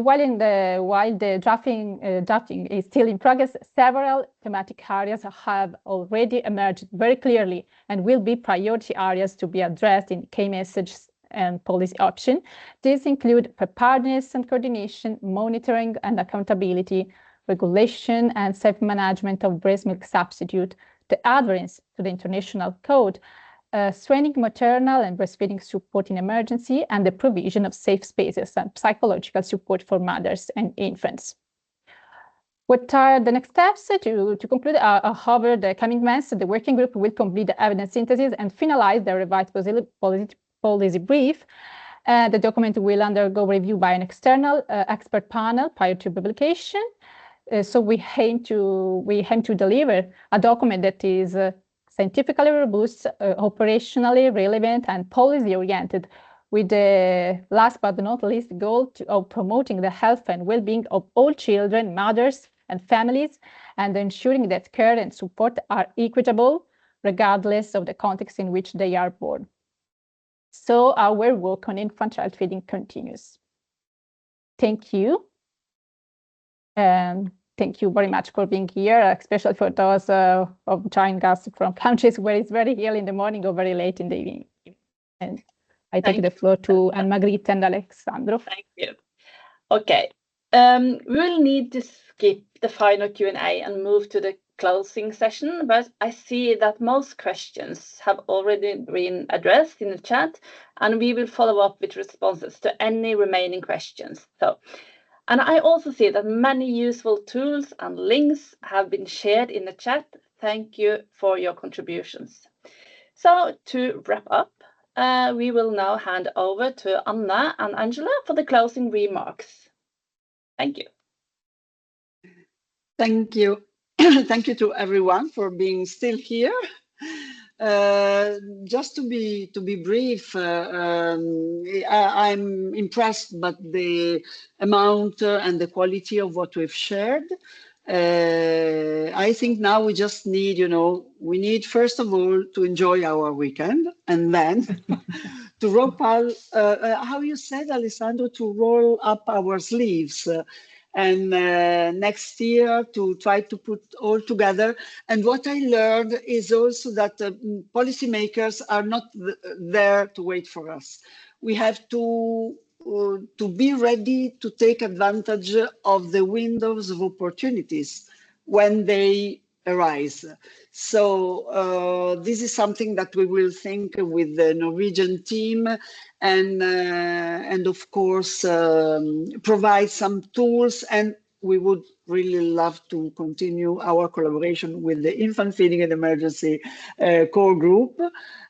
while the drafting is still in progress, several thematic areas have already emerged very clearly and will be priority areas to be addressed in key messages and policy option. These include preparedness and coordination, monitoring and accountability, regulation and safe management of breast milk substitute, the adherence to the international code, strengthening maternal and breastfeeding support in emergency, and the provision of safe spaces and psychological support for mothers and infants. What are the next steps? To conclude, over the coming months, the working group will complete the evidence synthesis and finalize the revised policy brief. The document will undergo review by an external expert panel prior to publication. So we aim to deliver a document that is scientifically robust, operationally relevant, and policy-oriented, with the last but not least goal of promoting the health and well-being of all children, mothers, and families, and ensuring that care and support are equitable, regardless of the context in which they are born. So our work on infant child feeding continues. Thank you. Thank you very much for being here, especially for those of joining us from countries where it's very early in the morning or very late in the evening. And I take the floor to Anne-Margrethe and Alessandro. Thank you. Okay. We will need to skip the final Q&A and move to the closing session, but I see that most questions have already been addressed in the chat, and we will follow up with responses to any remaining questions. And I also see that many useful tools and links have been shared in the chat. Thank you for your contributions. So to wrap up, we will now hand over to Anna and Angela for the closing remarks. Thank you. Thank you. Thank you to everyone for being still here. Just to be brief, I'm impressed by the amount and the quality of what we've shared. I think now we just need, we need first of all to enjoy our weekend, and then to roll up, how you said, Alessandro, to roll up our sleeves. And next year to try to put all together. And what I learned is also that policymakers are not there to wait for us. We have to be ready to take advantage of the windows of opportunities when they arise. So this is something that we will think with the Norwegian team, and of course provide some tools, and we would really love to continue our collaboration with the Infant Feeding and Emergency Core Group.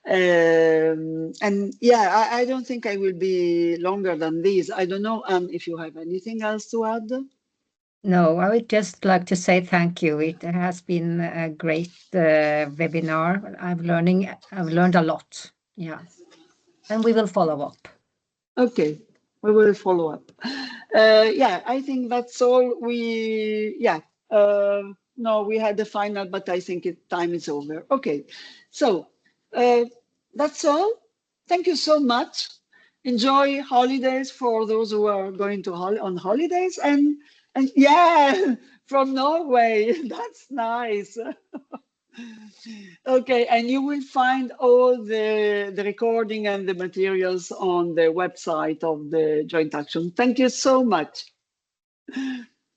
And yeah, I don't think I will be longer than this. I don't know, if you have anything else to add? No, I would just like to say thank you. It has been a great webinar. I've learned a lot. Yeah, and we will follow up. Okay, we will follow up. Yeah, I think that's all. No, we had the final, but I think time is over. Okay, so that's all. Thank you so much. Enjoy holidays for those who are going to on holidays, and yeah, from Norway. That's nice. Okay, and you will find all the recording and the materials on the website of the Joint Action. Thank you so much.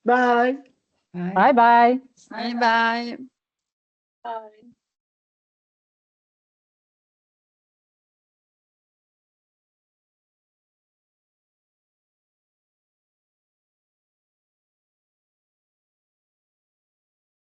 Bye. Bye-bye. Bye-bye. Bye.